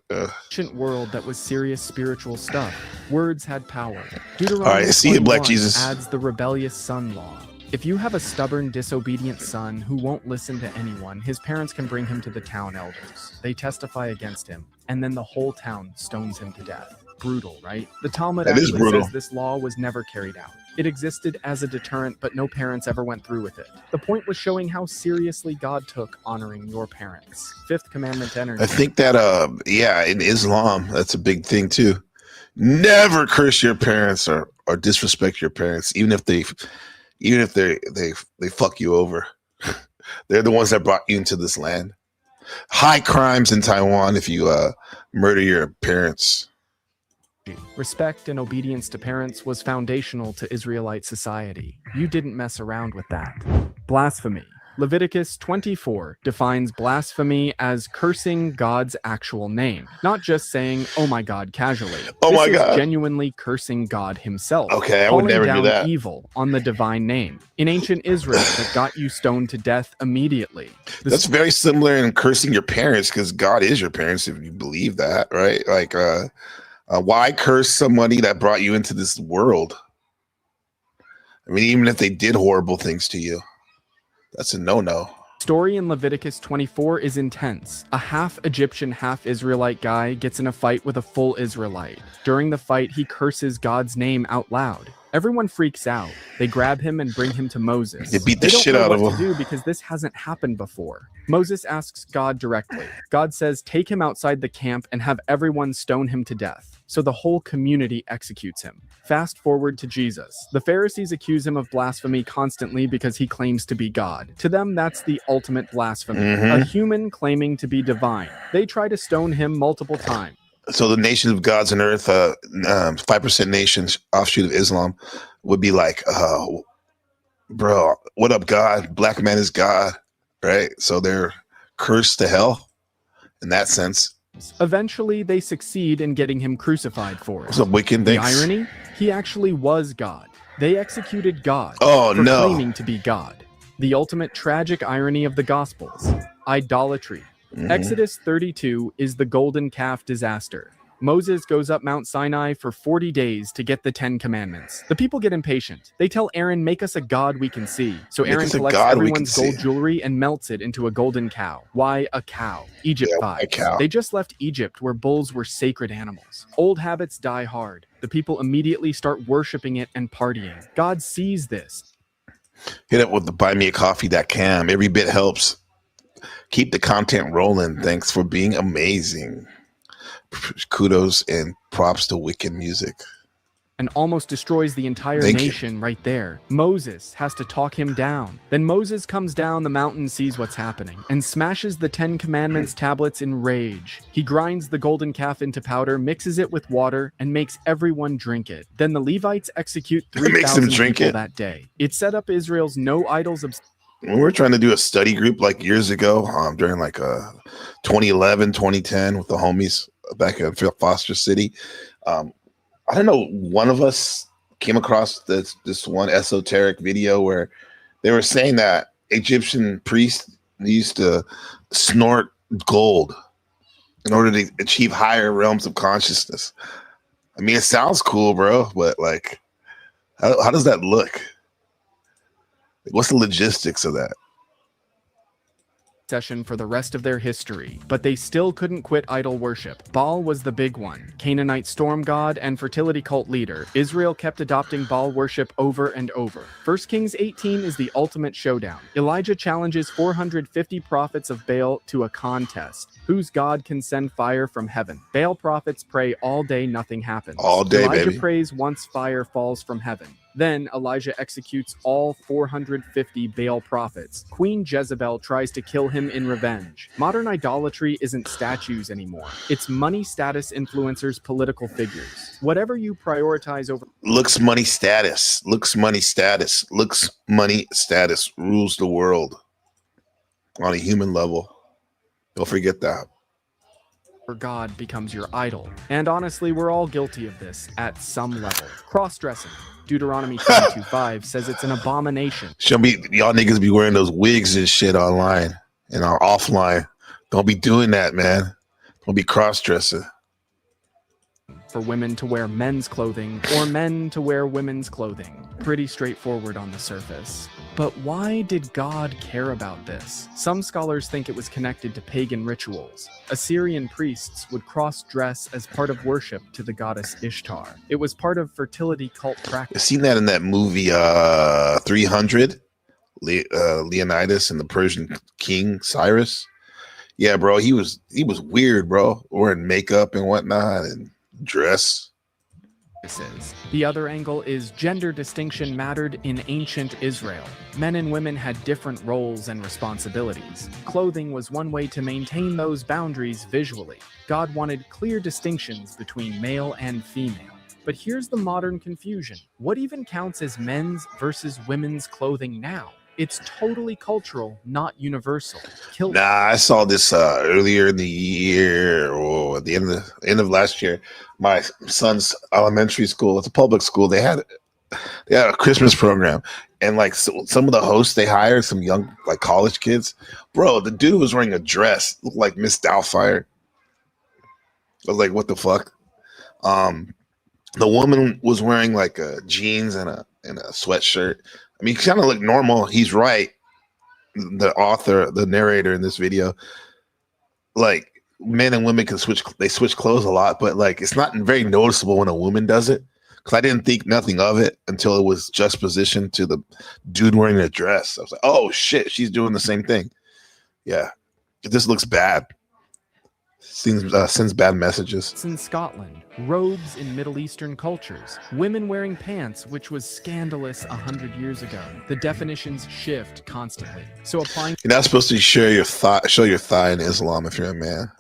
[SPEAKER 2] Ancient world that was serious spiritual stuff. Words had power.
[SPEAKER 1] All
[SPEAKER 2] Deuteronomy
[SPEAKER 1] right, see you, Black
[SPEAKER 2] 21
[SPEAKER 1] Jesus.
[SPEAKER 2] adds the rebellious son law. If you have a stubborn, disobedient son who won't listen to anyone, his parents can bring him to the town elders. They testify against him, and then the whole town stones him to death. Brutal, right? The Talmud
[SPEAKER 1] That is
[SPEAKER 2] actually
[SPEAKER 1] brutal.
[SPEAKER 2] says this law was never carried out. It existed as a deterrent, but no parents ever went through with it. The point was showing how seriously God took honoring your parents. Fifth commandment energy.
[SPEAKER 1] I think that in Islam, that's a big thing too. Never curse your parents or disrespect your parents, even if they fuck you over. They're the ones that brought you into this land. High crimes in Taiwan if you murder your parents.
[SPEAKER 2] Respect and obedience to parents was foundational to Israelite society. You didn't mess around with that. Blasphemy. Leviticus 24 defines blasphemy as cursing God's actual name, not just saying, "Oh my God," casually.
[SPEAKER 1] Oh my
[SPEAKER 2] This is
[SPEAKER 1] God.
[SPEAKER 2] genuinely cursing God himself.
[SPEAKER 1] Okay, I would
[SPEAKER 2] calling
[SPEAKER 1] never do
[SPEAKER 2] down
[SPEAKER 1] that.
[SPEAKER 2] evil on the divine name. In ancient Israel, that got you stoned to death immediately.
[SPEAKER 1] That's very similar in cursing your parents because God is your parents if you believe that, right? Like, why curse somebody that brought you into this world? I mean, even if they did horrible things to you, that's a no-no.
[SPEAKER 2] Story in Leviticus 24 is intense. A half Egyptian, half Israelite guy gets in a fight with a full Israelite. During the fight, he curses God's name out loud. Everyone freaks out. They grab him and bring him to Moses.
[SPEAKER 1] They beat the
[SPEAKER 2] don't
[SPEAKER 1] shit
[SPEAKER 2] know
[SPEAKER 1] out of
[SPEAKER 2] what
[SPEAKER 1] him.
[SPEAKER 2] to do because this hasn't happened before. Moses asks God directly. God says, "Take him outside the camp and have everyone stone him to death." So the whole community executes him. Fast forward to Jesus. The Pharisees accuse him of blasphemy constantly because he claims to be God. To them, that's the ultimate blasphemy. A human claiming to be divine. They try to stone him multiple times.
[SPEAKER 1] So the nation of gods on earth, 5% nations, offshoot of Islam, would be like, bro, what up, God? Black man is God, right? So they're cursed to hell in that sense.
[SPEAKER 2] Eventually, they succeed in getting him crucified for it.
[SPEAKER 1] What's up, Wiccan?
[SPEAKER 2] The
[SPEAKER 1] Thanks.
[SPEAKER 2] irony? He actually was God. They executed God
[SPEAKER 1] Oh,
[SPEAKER 2] for
[SPEAKER 1] no.
[SPEAKER 2] claiming to be God. The ultimate tragic irony of the Gospels. Idolatry. Exodus 32 is the golden calf disaster. Moses goes up Mount Sinai for 40 days to get the 10 commandments. The people get impatient. They tell Aaron, "Make us a god we can see." So
[SPEAKER 1] Make
[SPEAKER 2] Aaron
[SPEAKER 1] us a
[SPEAKER 2] collects
[SPEAKER 1] god we can
[SPEAKER 2] everyone's
[SPEAKER 1] see.
[SPEAKER 2] gold jewelry and melts it into a golden cow. Why a cow? Egypt
[SPEAKER 1] Yeah, why a
[SPEAKER 2] vibes.
[SPEAKER 1] cow?
[SPEAKER 2] They just left Egypt where bulls were sacred animals. Old habits die hard. The people immediately start worshiping it and partying. God sees this.
[SPEAKER 1] Hit up with the buymeacoffee.com. Every bit helps. Keep the content rolling. Thanks for being amazing. Kudos and props to Wiccan music.
[SPEAKER 2] And almost destroys the entire
[SPEAKER 1] Thank you.
[SPEAKER 2] nation right there. Moses has to talk him down. Then Moses comes down the mountain, sees what's happening, and smashes the 10 Commandments tablets in rage. He grinds the golden calf into powder, mixes it with water, and makes everyone drink it. Then the Levites execute
[SPEAKER 1] Makes them
[SPEAKER 2] 3,000
[SPEAKER 1] drink
[SPEAKER 2] people
[SPEAKER 1] it?
[SPEAKER 2] that day. It set up Israel's no idols
[SPEAKER 1] When we were trying to do a study group like years ago, during like 2011, 2010 with the homies back in Foster City, I don't know, one of us came across this one esoteric video where they were saying that Egyptian priests used to snort gold in order to achieve higher realms of consciousness. I mean, it sounds cool, bro, but like, how does that look? What's the logistics of that?
[SPEAKER 2] session for the rest of their history, but they still couldn't quit idol worship. Baal was the big one. Canaanite storm god and fertility cult leader. Israel kept adopting Baal worship over and over. 1 Kings 18 is the ultimate showdown. Elijah challenges 450 prophets of Baal to a contest. Whose god can send fire from heaven? Baal prophets pray all day, nothing happens.
[SPEAKER 1] All day,
[SPEAKER 2] Elijah
[SPEAKER 1] baby.
[SPEAKER 2] prays once fire falls from heaven. Then Elijah executes all 450 Baal prophets. Queen Jezebel tries to kill him in revenge. Modern idolatry isn't statues anymore. It's money, status, influencers, political figures. Whatever you prioritize over...
[SPEAKER 1] Looks, money, status. Looks, money, status. Looks, money, status rules the world on a human level. Don't forget that.
[SPEAKER 2] where God becomes your idol. And honestly, we're all guilty of this at some level. Cross-dressing. Deuteronomy 22:5 says it's an abomination.
[SPEAKER 1] Y'all niggas be wearing those wigs and shit online and are offline. Don't be doing that, man. Don't be cross-dressing.
[SPEAKER 2] For women to wear men's clothing or men to wear women's clothing. Pretty straightforward on the surface. But why did God care about this? Some scholars think it was connected to pagan rituals. Assyrian priests would cross-dress as part of worship to the goddess Ishtar. It was part of fertility cult practice.
[SPEAKER 1] I've seen that in that movie 300, Leonidas and the Persian king Cyrus. Yeah, bro, he was weird, bro, wearing makeup and whatnot and dress.
[SPEAKER 2] The other angle is gender distinction mattered in ancient Israel. Men and women had different roles and responsibilities. Clothing was one way to maintain those boundaries visually. God wanted clear distinctions between male and female. But here's the modern confusion. What even counts as men's versus women's clothing now? It's totally cultural, not universal.
[SPEAKER 1] Nah, I saw this earlier in the year, or at the end of last year. My son's elementary school, it's a public school. They had a Christmas program, and like some of the hosts they hired, some young like college kids. Bro, the dude was wearing a dress, looked like Miss Doubtfire. I was like, what the fuck? The woman was wearing like jeans and a sweatshirt. I mean, he kind of looked normal. He's right. The author, the narrator in this video, like men and women can switch clothes a lot, but like it's not very noticeable when a woman does it. Because I didn't think nothing of it until it was juxtapositioned to the dude wearing a dress. I was like, oh shit, she's doing the same thing. Yeah, this looks bad. Sends bad messages.
[SPEAKER 2] In Scotland, robes in Middle Eastern cultures, women wearing pants, which was scandalous 100 years ago. The definitions shift constantly. So applying
[SPEAKER 1] You're not supposed to show your thigh in Islam if you're a man.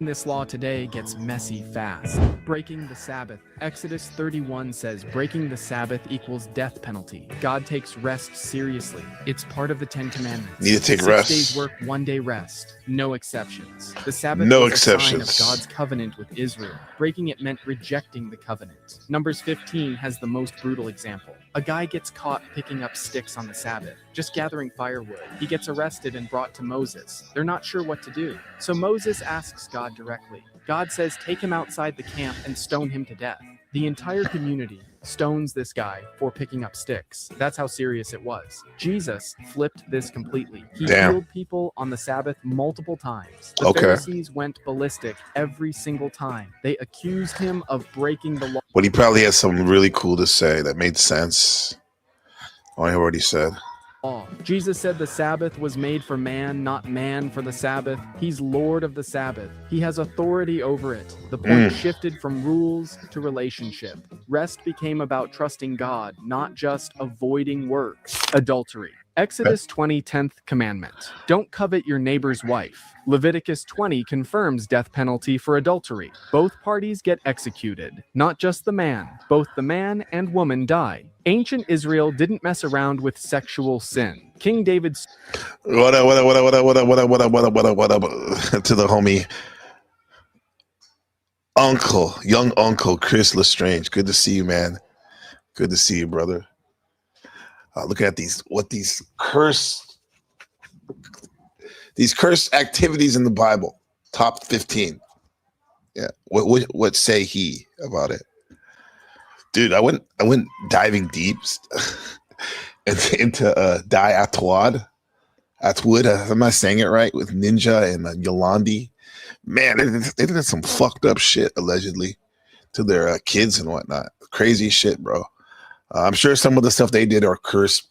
[SPEAKER 2] this law today gets messy fast. Breaking the Sabbath. Exodus 31 says breaking the Sabbath equals death penalty. God takes rest seriously. It's part of the 10 Commandments.
[SPEAKER 1] Need to take
[SPEAKER 2] 6
[SPEAKER 1] rest.
[SPEAKER 2] days work, 1 day rest. No exceptions. The Sabbath
[SPEAKER 1] No
[SPEAKER 2] was
[SPEAKER 1] exceptions.
[SPEAKER 2] a sign of God's covenant with Israel. Breaking it meant rejecting the covenant. Numbers 15 has the most brutal example. A guy gets caught picking up sticks on the Sabbath, just gathering firewood. He gets arrested and brought to Moses. They're not sure what to do. So Moses asks God directly. God says, take him outside the camp and stone him to death. The entire community stones this guy for picking up sticks. That's how serious it was. Jesus flipped this completely. He healed people on the Sabbath multiple times. The Pharisees went ballistic every single time. They accused him of breaking the law.
[SPEAKER 1] But he probably had something really cool to say that made sense. Oh, I already said.
[SPEAKER 2] Jesus said the Sabbath was made for man, not man for the Sabbath. He's Lord of the Sabbath. He has authority over it. The point shifted from rules to relationship. Rest became about trusting God, not just avoiding works. Adultery. Exodus 20, 10th commandment. Don't covet your neighbor's wife. Leviticus 20 confirms death penalty for adultery. Both parties get executed, not just the man. Both the man and woman die. Ancient Israel didn't mess around with sexual sin. King David's
[SPEAKER 1] What up to the homie young uncle Chris Lestrange. Good to see you, man. Good to see you, brother. Look at these cursed activities in the Bible. Top 15. Yeah. What say he about it? Dude, I went diving deep into Atwood. Am I saying it right? With Ninja and Yolandi. Man, they did some fucked up shit allegedly to their kids and whatnot. Crazy shit, bro. I'm sure some of the stuff they did are cursed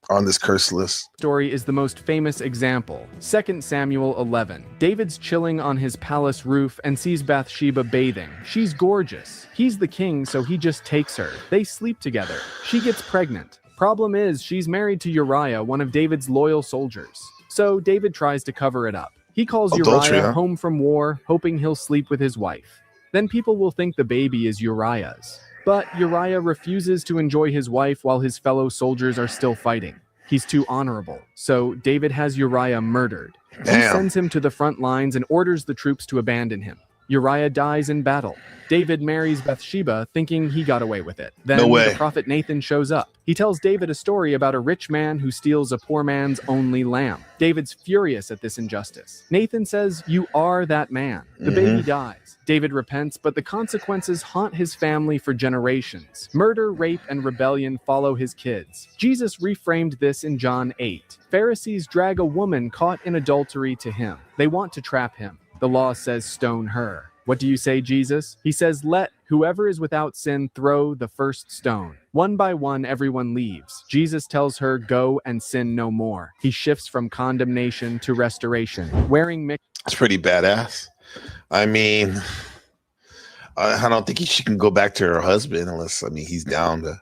[SPEAKER 1] on this curse list.
[SPEAKER 2] Story is the most famous example. 2 Samuel 11. David's chilling on his palace roof and sees Bathsheba bathing. She's gorgeous. He's the king, so he just takes her. They sleep together. She gets pregnant. Problem is, she's married to Uriah, one of David's loyal soldiers. So David tries to cover it up. He calls Uriah home from war, hoping he'll sleep with his wife. Then people will think the baby is Uriah's. But Uriah refuses to enjoy his wife while his fellow soldiers are still fighting. He's too honorable. So David has Uriah murdered. He sends him to the front lines and orders the troops to abandon him. Uriah dies in battle. David marries Bathsheba, thinking he got away with it.
[SPEAKER 1] No
[SPEAKER 2] Then
[SPEAKER 1] way.
[SPEAKER 2] the prophet Nathan shows up. He tells David a story about a rich man who steals a poor man's only lamb. David's furious at this injustice. Nathan says, "You are that man." The baby dies. David repents, but the consequences haunt his family for generations. Murder, rape, and rebellion follow his kids. Jesus reframed this in John 8. Pharisees drag a woman caught in adultery to him. They want to trap him. The law says stone her. What do you say, Jesus? He says, "Let whoever is without sin throw the first stone." One by one, everyone leaves. Jesus tells her, "Go and sin no more." He shifts from condemnation to restoration. Wearing mixed...
[SPEAKER 1] It's pretty badass. I mean, I don't think she can go back to her husband unless, I mean, he's down to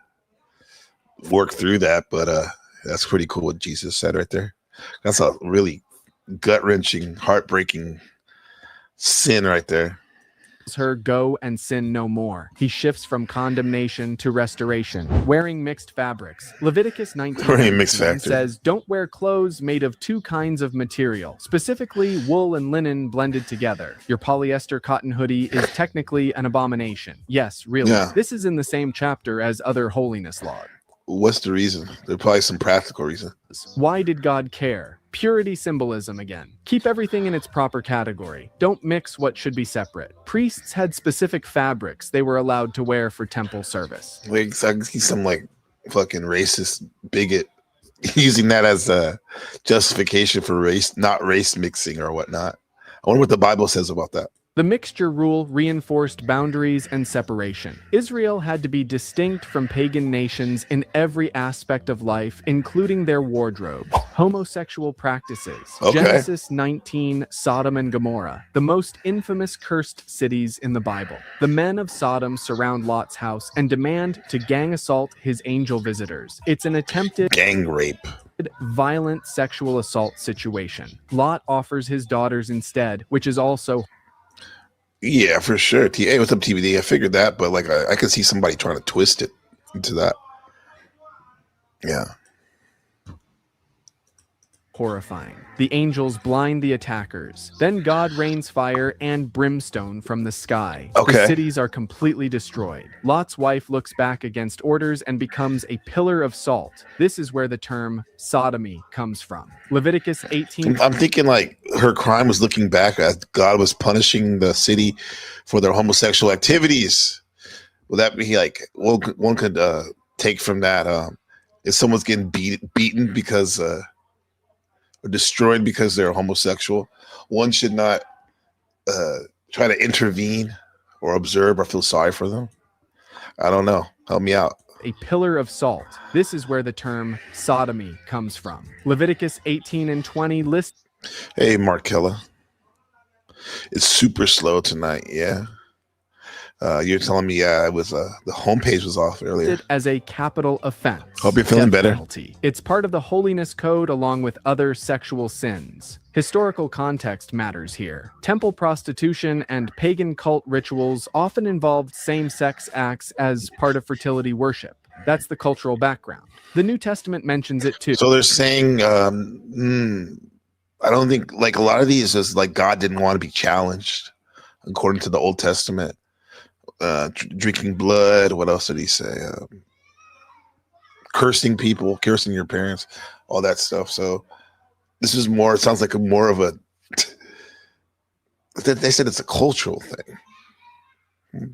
[SPEAKER 1] work through that. But that's pretty cool what Jesus said right there. That's a really gut-wrenching, heartbreaking sin right there.
[SPEAKER 2] Her, "Go and sin no more." He shifts from condemnation to restoration. Wearing mixed fabrics. Leviticus 19 says, "Don't wear clothes made of two kinds of material, specifically wool and linen blended together. Your polyester cotton hoodie is technically an abomination." Yes, really.
[SPEAKER 1] Yeah.
[SPEAKER 2] This is in the same chapter as other holiness laws.
[SPEAKER 1] What's the reason? There's probably some practical reason.
[SPEAKER 2] Why did God care? Purity symbolism again. Keep everything in its proper category. Don't mix what should be separate. Priests had specific fabrics they were allowed to wear for temple service.
[SPEAKER 1] Like, I can see some like fucking racist bigot using that as a justification for not race mixing or whatnot. I wonder what the Bible says about that.
[SPEAKER 2] The mixture rule reinforced boundaries and separation. Israel had to be distinct from pagan nations in every aspect of life, including their wardrobe. Homosexual practices.
[SPEAKER 1] Okay.
[SPEAKER 2] Genesis 19, Sodom and Gomorrah, the most infamous cursed cities in the Bible. The men of Sodom surround Lot's house and demand to gang assault his angel visitors. It's an attempted
[SPEAKER 1] Gang rape.
[SPEAKER 2] violent sexual assault situation. Lot offers his daughters instead, which is also...
[SPEAKER 1] Yeah, for sure. Hey, what's up, TBD? I figured that, but like I could see somebody trying to twist it into that. Yeah.
[SPEAKER 2] horrifying. The angels blind the attackers. Then God rains fire and brimstone from the sky.
[SPEAKER 1] Okay.
[SPEAKER 2] The cities are completely destroyed. Lot's wife looks back against orders and becomes a pillar of salt. This is where the term sodomy comes from. Leviticus 18.
[SPEAKER 1] I'm thinking like her crime was looking back as God was punishing the city for their homosexual activities. Will that be like one could take from that? If someone's getting beaten because or destroyed because they're homosexual, one should not try to intervene or observe or feel sorry for them. I don't know. Help me out.
[SPEAKER 2] A pillar of salt. This is where the term sodomy comes from. Leviticus 18 and 20 lists.
[SPEAKER 1] Hey, Markella. It's super slow tonight. Yeah. You're telling me it was the homepage was off earlier.
[SPEAKER 2] As a capital offense.
[SPEAKER 1] Hope you're feeling better.
[SPEAKER 2] Penalty. It's part of the holiness code along with other sexual sins. Historical context matters here. Temple prostitution and pagan cult rituals often involved same-sex acts as part of fertility worship. That's the cultural background. The New Testament mentions it too.
[SPEAKER 1] So they're saying, I don't think like a lot of these is like God didn't want to be challenged, according to the Old Testament. Drinking blood. What else did he say? Cursing people, cursing your parents, all that stuff. So this is more. It sounds like more of a. They said it's a cultural thing.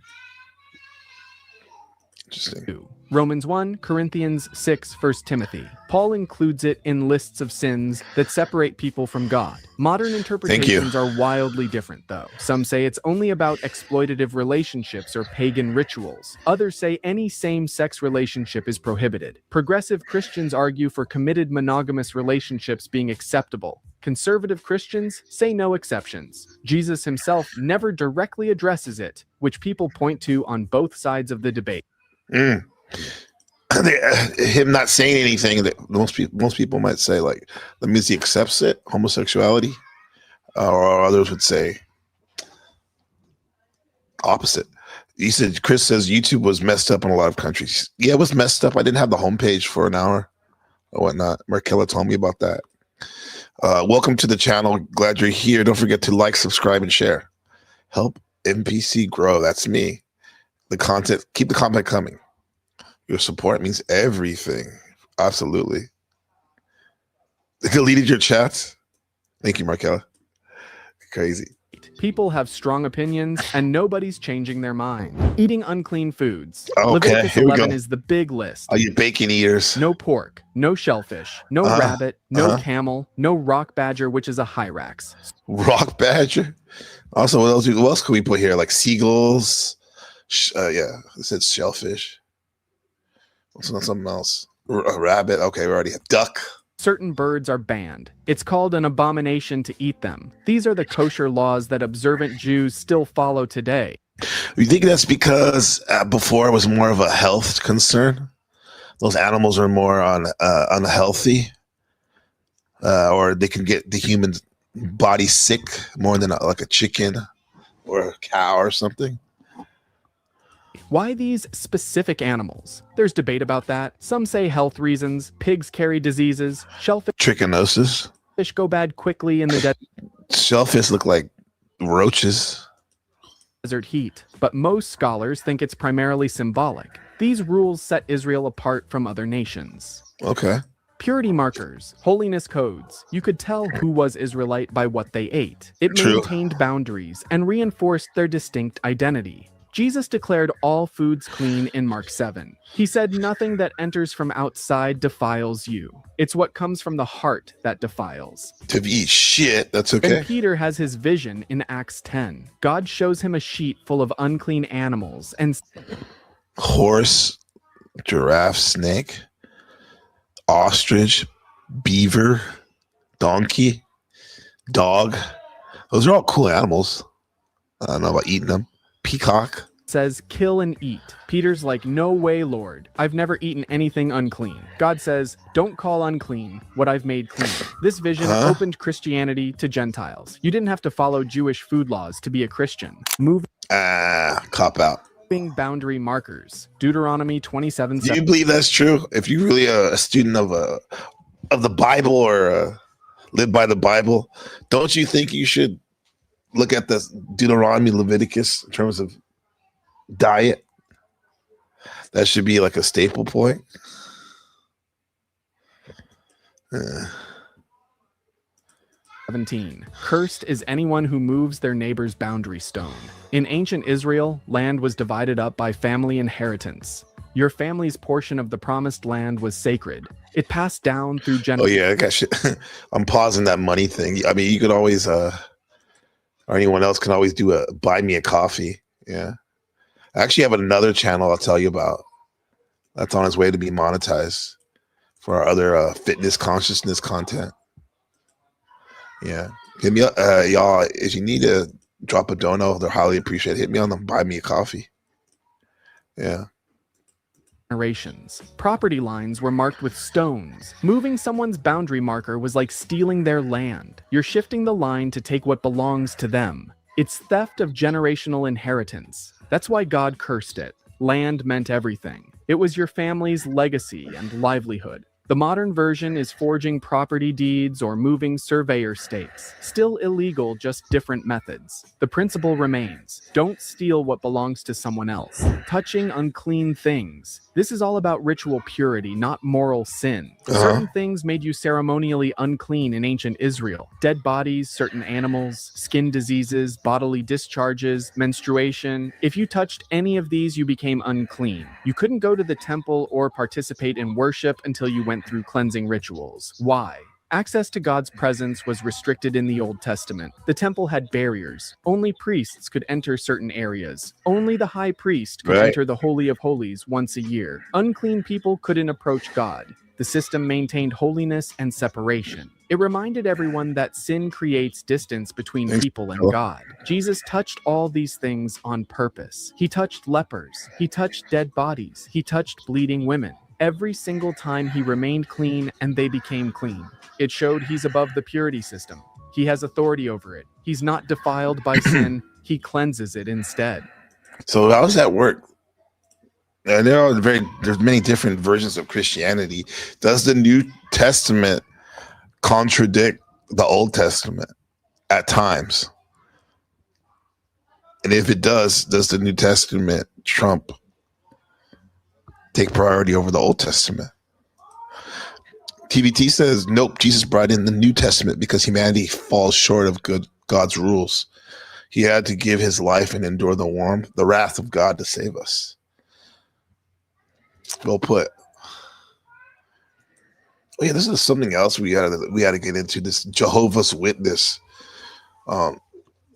[SPEAKER 1] Interesting.
[SPEAKER 2] Romans 1, Corinthians 6, 1 Timothy. Paul includes it in lists of sins that separate people from God. Modern interpretations are wildly different, though. Some say it's only about exploitative relationships or pagan rituals. Others say any same-sex relationship is prohibited. Progressive Christians argue for committed monogamous relationships being acceptable. Conservative Christians say no exceptions. Jesus himself never directly addresses it, which people point to on both sides of the debate.
[SPEAKER 1] Him not saying anything that most people might say, like, that means he accepts it, homosexuality, or others would say opposite. You said Chris says YouTube was messed up in a lot of countries. Yeah, it was messed up. I didn't have the homepage for an hour or whatnot. Markella told me about that. Welcome to the channel. Glad you're here. Don't forget to like, subscribe, and share. Help NPC grow. That's me. The content, keep the content coming. Your support means everything. Absolutely. Deleted your chats. Thank you, Markella. Crazy.
[SPEAKER 2] People have strong opinions, and nobody's changing their mind. Eating unclean foods.
[SPEAKER 1] Okay,
[SPEAKER 2] Leviticus
[SPEAKER 1] here we
[SPEAKER 2] 11
[SPEAKER 1] go.
[SPEAKER 2] is the big list.
[SPEAKER 1] Are you bacon eaters?
[SPEAKER 2] No pork, no shellfish, no rabbit, no camel, no rock badger, which is a hyrax.
[SPEAKER 1] Rock badger. Also, what else could we put here? Like seagulls. Yeah, it said shellfish. What's on something else? A rabbit. Okay, we already have duck.
[SPEAKER 2] Certain birds are banned. It's called an abomination to eat them. These are the kosher laws that observant Jews still follow today.
[SPEAKER 1] You think that's because before it was more of a health concern? Those animals are more unhealthy, or they can get the human body sick more than like a chicken or a cow or something.
[SPEAKER 2] Why these specific animals? There's debate about that. Some say health reasons, pigs carry diseases, shellfish
[SPEAKER 1] Trichinosis.
[SPEAKER 2] go bad quickly in the
[SPEAKER 1] Shellfish look like roaches.
[SPEAKER 2] desert heat, but most scholars think it's primarily symbolic. These rules set Israel apart from other nations.
[SPEAKER 1] Okay.
[SPEAKER 2] Purity markers, holiness codes. You could tell who was Israelite by what they ate. It
[SPEAKER 1] True.
[SPEAKER 2] maintained boundaries and reinforced their distinct identity. Jesus declared all foods clean in Mark 7. He said nothing that enters from outside defiles you. It's what comes from the heart that defiles.
[SPEAKER 1] To eat shit, that's okay.
[SPEAKER 2] And Peter has his vision in Acts 10. God shows him a sheet full of unclean animals and
[SPEAKER 1] Horse, giraffe, snake, ostrich, beaver, donkey, dog. Those are all cool animals. I don't know about eating them. Peacock.
[SPEAKER 2] says, kill and eat. Peter's like, no way, Lord. I've never eaten anything unclean. God says, don't call unclean what I've made clean. This vision opened Christianity to Gentiles. You didn't have to follow Jewish food laws to be a Christian.
[SPEAKER 1] Cop out.
[SPEAKER 2] Moving boundary markers. Deuteronomy 27.
[SPEAKER 1] Do you believe that's true? If you're really a student of the Bible or live by the Bible, don't you think you should look at the Deuteronomy, Leviticus in terms of diet? That should be like a staple point.
[SPEAKER 2] 17. Cursed is anyone who moves their neighbor's boundary stone. In ancient Israel, land was divided up by family inheritance. Your family's portion of the promised land was sacred. It passed down through generations.
[SPEAKER 1] Oh yeah, I got shit. I'm pausing that money thing. I mean, you could always, or anyone else can always do a buy me a coffee. Yeah. I actually have another channel I'll tell you about. That's on its way to be monetized for our other fitness consciousness content. Yeah. Hit me up, y'all. If you need to drop a dono, they're highly appreciated. Hit me on them. Buy me a coffee. Yeah.
[SPEAKER 2] Property lines were marked with stones. Moving someone's boundary marker was like stealing their land. You're shifting the line to take what belongs to them. It's theft of generational inheritance. That's why God cursed it. Land meant everything. It was your family's legacy and livelihood. The modern version is forging property deeds or moving surveyor stakes. Still illegal, just different methods. The principle remains. Don't steal what belongs to someone else. Touching unclean things. This is all about ritual purity, not moral sin. Certain things made you ceremonially unclean in ancient Israel. Dead bodies, certain animals, skin diseases, bodily discharges, menstruation. If you touched any of these, you became unclean. You couldn't go to the temple or participate in worship until you went through cleansing rituals. Why? Access to God's presence was restricted in the Old Testament. The temple had barriers. Only priests could enter certain areas. Only the high priest could enter the Holy of Holies once a year. Unclean people couldn't approach God. The system maintained holiness and separation. It reminded everyone that sin creates distance between people and God. Jesus touched all these things on purpose. He touched lepers. He touched dead bodies. He touched bleeding women. Every single time he remained clean and they became clean. It showed he's above the purity system. He has authority over it. He's not defiled by sin. He cleanses it instead.
[SPEAKER 1] So how does that work? And there's many different versions of Christianity. Does the New Testament contradict the Old Testament at times? And if it does the New Testament trump take priority over the Old Testament? TVT says, nope, Jesus brought in the New Testament because humanity falls short of God's rules. He had to give his life and endure the wrath of God to save us. Well put. Oh yeah, this is something else we gotta get into. This Jehovah's Witness.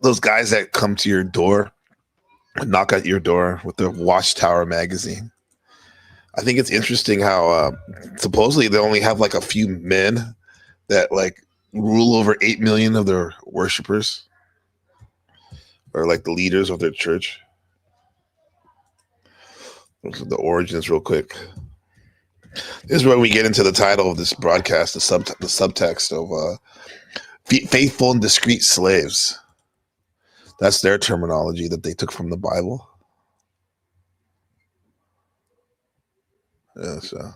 [SPEAKER 1] Those guys that come to your door, knock at your door with the Watchtower magazine. I think it's interesting how supposedly they only have like a few men that like rule over 8 million of their worshipers, or like the leaders of their church. Those are the origins real quick. This is where we get into the title of this broadcast, the subtext of faithful and discreet slaves. That's their terminology that they took from the Bible. Yeah, so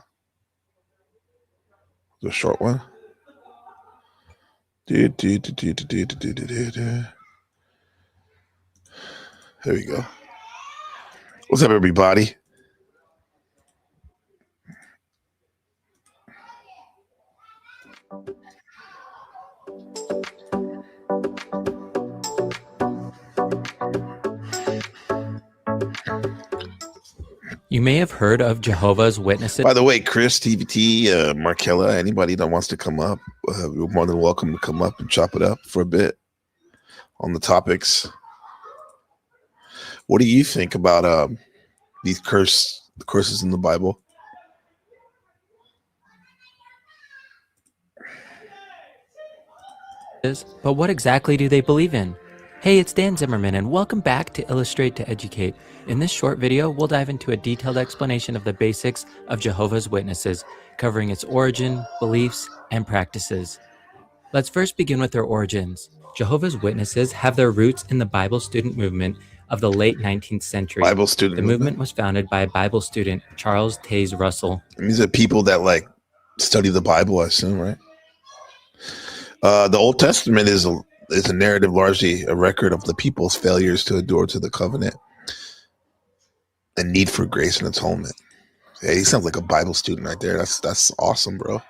[SPEAKER 1] the short one. There we go. What's up, everybody?
[SPEAKER 4] You may have heard of Jehovah's Witnesses.
[SPEAKER 1] By the way, Chris, TVT, Markella, anybody that wants to come up, you're more than welcome to come up and chop it up for a bit on the topics. What do you think about these curses in the Bible?
[SPEAKER 4] But what exactly do they believe in? Hey, it's Dan Zimmerman, and welcome back to Illustrate to Educate. In this short video, we'll dive into a detailed explanation of the basics of Jehovah's Witnesses, covering its origin, beliefs, and practices. Let's first begin with their origins. Jehovah's Witnesses have their roots in the Bible student movement of the late 19th century.
[SPEAKER 1] The
[SPEAKER 4] movement was founded by Bible student Charles Taze Russell.
[SPEAKER 1] These are people that like study the Bible, I assume, right? The Old Testament is a narrative, largely a record of the people's failures to adhere to the covenant and need for grace and atonement. Hey, he sounds like a Bible student right there. That's awesome, bro.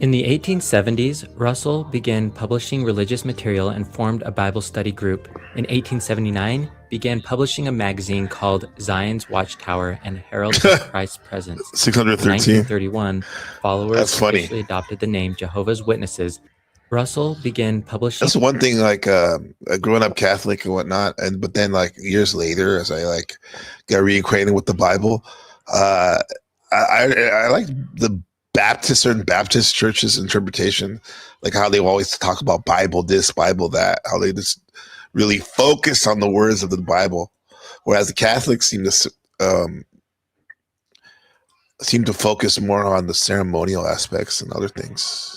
[SPEAKER 4] In the 1870s, Russell began publishing religious material and formed a Bible study group. In 1879, began publishing a magazine called Zion's Watchtower and Herald of Christ's Presence.
[SPEAKER 1] 613.
[SPEAKER 4] In 1931, followers officially adopted the name Jehovah's Witnesses. Russell began publishing.
[SPEAKER 1] That's one thing, like growing up Catholic and whatnot, but then like years later, as I like got reacquainted with the Bible, I like the certain Baptist churches' interpretation, like how they always talk about Bible this, Bible that, how they just really focus on the words of the Bible, whereas the Catholics seem to focus more on the ceremonial aspects and other things.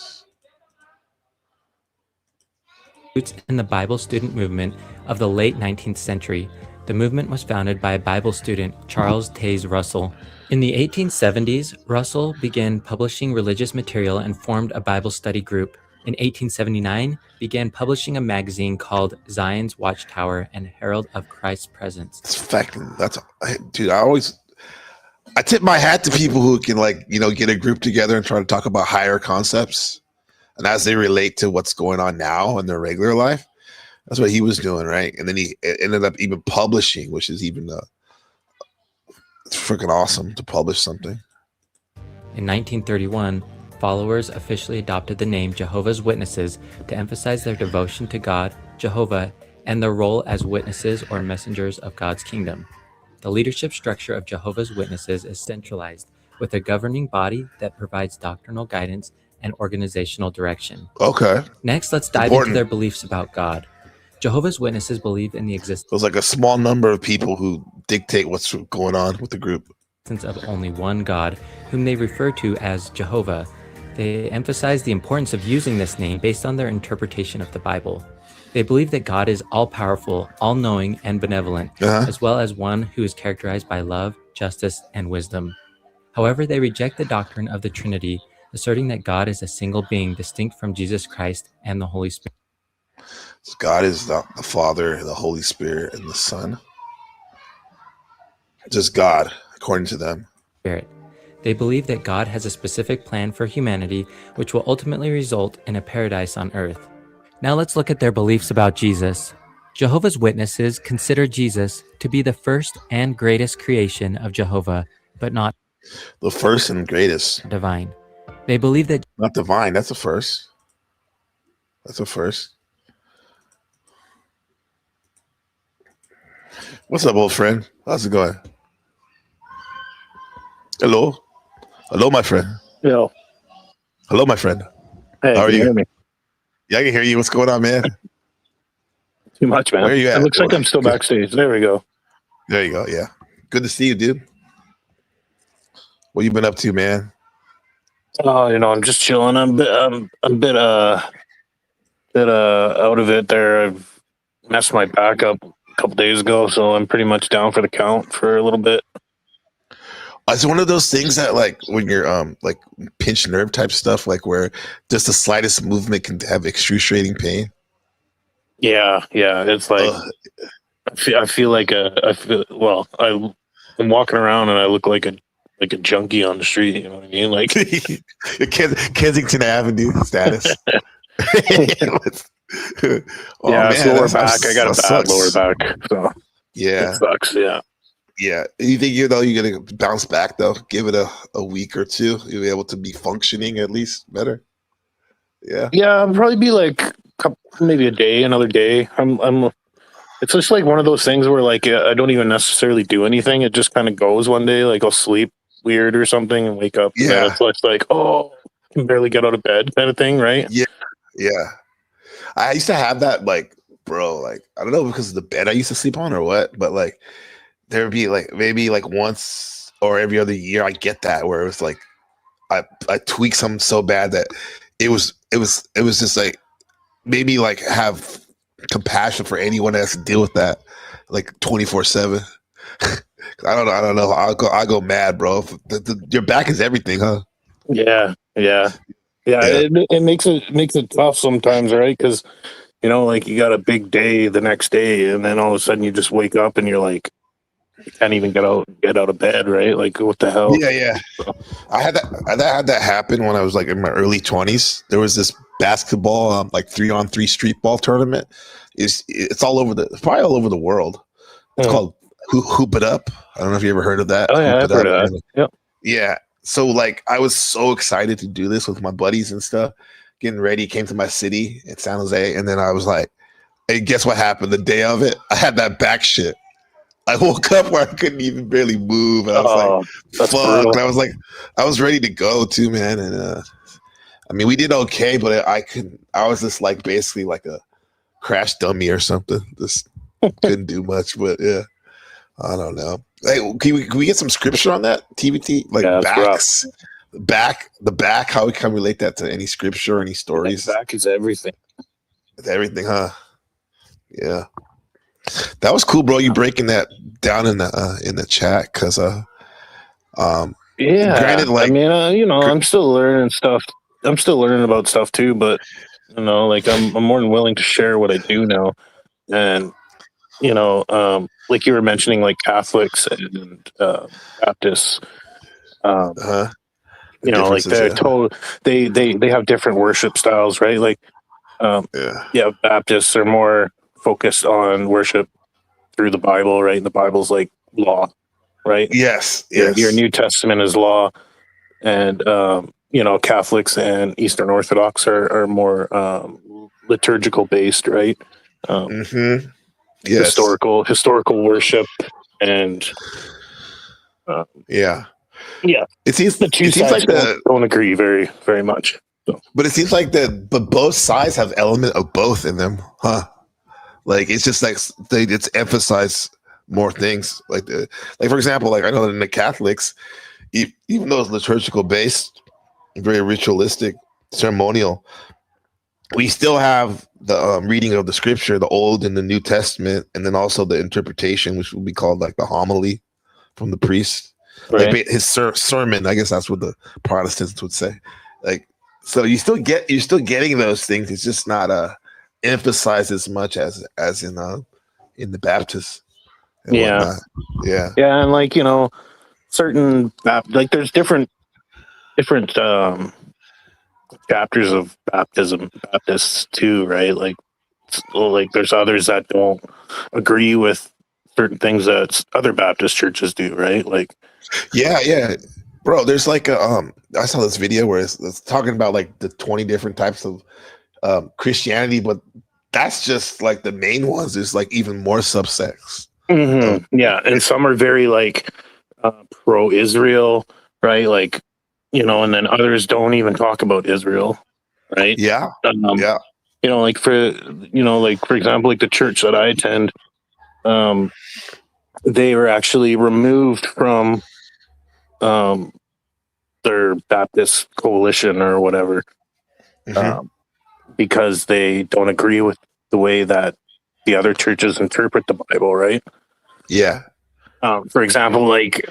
[SPEAKER 4] In the Bible student movement of the late 19th century. The movement was founded by Bible student Charles Taze Russell. In the 1870s, Russell began publishing religious material and formed a Bible study group. In 1879, began publishing a magazine called Zion's Watchtower and Herald of Christ's Presence.
[SPEAKER 1] Dude, I tip my hat to people who can get a group together and try to talk about higher concepts. And as they relate to what's going on now in their regular life, that's what he was doing, right? And then he ended up even publishing, which is even it's freaking awesome to publish something.
[SPEAKER 4] In 1931, followers officially adopted the name Jehovah's Witnesses to emphasize their devotion to God, Jehovah, and their role as witnesses or messengers of God's kingdom. The leadership structure of Jehovah's Witnesses is centralized, with a governing body that provides doctrinal guidance and organizational direction.
[SPEAKER 1] Okay.
[SPEAKER 4] Next, let's dive into their beliefs about God. Jehovah's Witnesses believe in the existence.
[SPEAKER 1] There's like a small number of people who dictate what's going on with the group.
[SPEAKER 4] Of only one God, whom they refer to as Jehovah. They emphasize the importance of using this name based on their interpretation of the Bible. They believe that God is all-powerful, all-knowing, and benevolent, as well as one who is characterized by love, justice, and wisdom. However, they reject the doctrine of the Trinity, asserting that God is a single being distinct from Jesus Christ and the Holy Spirit.
[SPEAKER 1] God is the Father, the Holy Spirit, and the Son. Just God, according to them.
[SPEAKER 4] Spirit. They believe that God has a specific plan for humanity, which will ultimately result in a paradise on earth. Now let's look at their beliefs about Jesus. Jehovah's Witnesses consider Jesus to be the first and greatest creation of Jehovah, but not
[SPEAKER 1] The first and greatest.
[SPEAKER 4] divine. They believe that
[SPEAKER 1] Not divine. That's a first. That's a first. What's up, old friend? How's it going? Hello. Hello, my friend.
[SPEAKER 5] Yo.
[SPEAKER 1] Hello, my friend.
[SPEAKER 5] Hey,
[SPEAKER 1] How are
[SPEAKER 5] can
[SPEAKER 1] you?
[SPEAKER 5] hear me?
[SPEAKER 1] Yeah, I can hear you. What's going on, man?
[SPEAKER 5] Too much, man.
[SPEAKER 1] Where are you at?
[SPEAKER 5] It looks like I'm still backstage. There we go.
[SPEAKER 1] There you go. Yeah. Good to see you, dude. What you been up to, man?
[SPEAKER 5] Oh, I'm just chilling. I'm a bit out of it there. I've messed my back up a couple days ago, so I'm pretty much down for the count for a little bit.
[SPEAKER 1] It's one of those things that, like, when you're like pinched nerve type stuff, like where just the slightest movement can have excruciating pain.
[SPEAKER 5] Yeah. It's like
[SPEAKER 1] Ugh.
[SPEAKER 5] I feel like I'm walking around and I look like a junkie on the street. You know what I mean? Like,
[SPEAKER 1] Kensington Avenue status.
[SPEAKER 5] it's lower back. I got a bad lower back, so
[SPEAKER 1] Yeah,
[SPEAKER 5] it sucks. Yeah.
[SPEAKER 1] yeah. You think you're gonna bounce back though? Give it a week or two. You'll be able to be functioning at least better. Yeah.
[SPEAKER 5] Yeah, I'll probably be like maybe another day. It's just like one of those things where like I don't even necessarily do anything. It just kind of goes one day. Like I'll sleep weird or something and wake up.
[SPEAKER 1] Yeah.
[SPEAKER 5] And it's like, oh, I can barely get out of bed kind of thing, right?
[SPEAKER 1] Yeah. I used to have that, like, bro, like, I don't know because of the bed I used to sleep on or what, but like there would be like maybe like once or every other year I get that where it was like I tweak something so bad that it was just like maybe like have compassion for anyone that has to deal with that like 24/7. I don't know. I go mad, bro. Your back is everything, huh?
[SPEAKER 5] Yeah. It makes it tough sometimes, right? Because like you got a big day the next day, and then all of a sudden you just wake up and you're like, you can't even get out of bed, right? Like what the hell?
[SPEAKER 1] Yeah. I had that happen when I was like in my early 20s. There was this basketball like 3-on-3 street ball tournament. It's probably all over the world. It's called Hoop It Up. I don't know if you ever heard of that.
[SPEAKER 5] Oh yeah, I've heard of that. Yep.
[SPEAKER 1] Yeah. So like I was so excited to do this with my buddies and stuff, getting ready, came to my city in San Jose, and then I was like, hey, guess what happened? The day of it, I had that back shit. I woke up where I couldn't even barely move. And I was like, fuck. And I was ready to go too, man. And I mean, we did okay, but I was just like basically like a crash dummy or something. Just couldn't do much, but yeah. I don't know. Hey, can we get some scripture on that? TBT? Like backs, the back, how we can relate that to any scripture or any stories?
[SPEAKER 5] The back is everything.
[SPEAKER 1] It's everything, huh? Yeah. That was cool, bro. You breaking that down in the chat because granted, like,
[SPEAKER 5] I mean, I'm still learning stuff. I'm still learning about stuff too, but like I'm more than willing to share what I do know. And like you were mentioning, like Catholics and Baptists, like they're they have different worship styles, right? Like, Baptists are more focused on worship through the Bible, right? And the Bible's like law, right?
[SPEAKER 1] Yes.
[SPEAKER 5] Your New Testament is law, and Catholics and Eastern Orthodox are more liturgical based, right?
[SPEAKER 1] Yes.
[SPEAKER 5] Historical worship, and it seems the two sides don't agree very, very much. So.
[SPEAKER 1] But it seems like but both sides have element of both in them, huh? Like it's just like it's emphasize more things. Like for example, like I know that in the Catholics, even though it's liturgical based, very ritualistic, ceremonial, we still have the reading of the scripture, the Old and the New Testament, and then also the interpretation, which would be called like the homily from the priest, right. Like his sermon. I guess that's what the Protestants would say. Like, so you're still getting those things. It's just not emphasized as much as in the Baptist and
[SPEAKER 5] Yeah.
[SPEAKER 1] whatnot. Yeah.
[SPEAKER 5] Yeah, and like, you know, certain like there's different chapters of Baptists too, right? Like there's others that don't agree with certain things that other Baptist churches do, right? Like,
[SPEAKER 1] Yeah. Bro, there's like a I saw this video where it's talking about like the 20 different types of Christianity, but that's just like the main ones. There's like even more subsects.
[SPEAKER 5] yeah, and some are very like pro-Israel, right? Like, you know, and then others don't even talk about Israel, right?
[SPEAKER 1] Yeah. Yeah.
[SPEAKER 5] You know, like for example, like the church that I attend, they were actually removed from their Baptist coalition or whatever,
[SPEAKER 1] Mhm.
[SPEAKER 5] because they don't agree with the way that the other churches interpret the Bible, right?
[SPEAKER 1] Yeah.
[SPEAKER 5] For example, like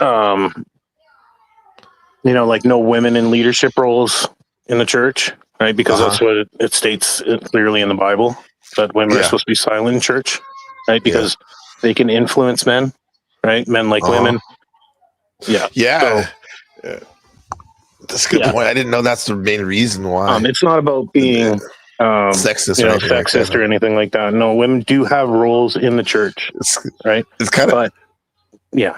[SPEAKER 5] you know, like no women in leadership roles in the church, right? Because
[SPEAKER 1] Uh-huh.
[SPEAKER 5] that's what it states clearly in the Bible, that women are
[SPEAKER 1] Yeah.
[SPEAKER 5] supposed to be silent in church, right? Because they can influence men, right? Men like
[SPEAKER 1] Uh-huh.
[SPEAKER 5] women. Yeah.
[SPEAKER 1] Yeah.
[SPEAKER 5] So,
[SPEAKER 1] Yeah. That's a good
[SPEAKER 5] yeah.
[SPEAKER 1] point. I didn't know that's the main reason why.
[SPEAKER 5] It's not about being
[SPEAKER 1] Sexist
[SPEAKER 5] you
[SPEAKER 1] or
[SPEAKER 5] know,
[SPEAKER 1] anything like that.
[SPEAKER 5] sexist or anything like that. No, women do have roles in the church, right?
[SPEAKER 1] It's kind of
[SPEAKER 5] But yeah,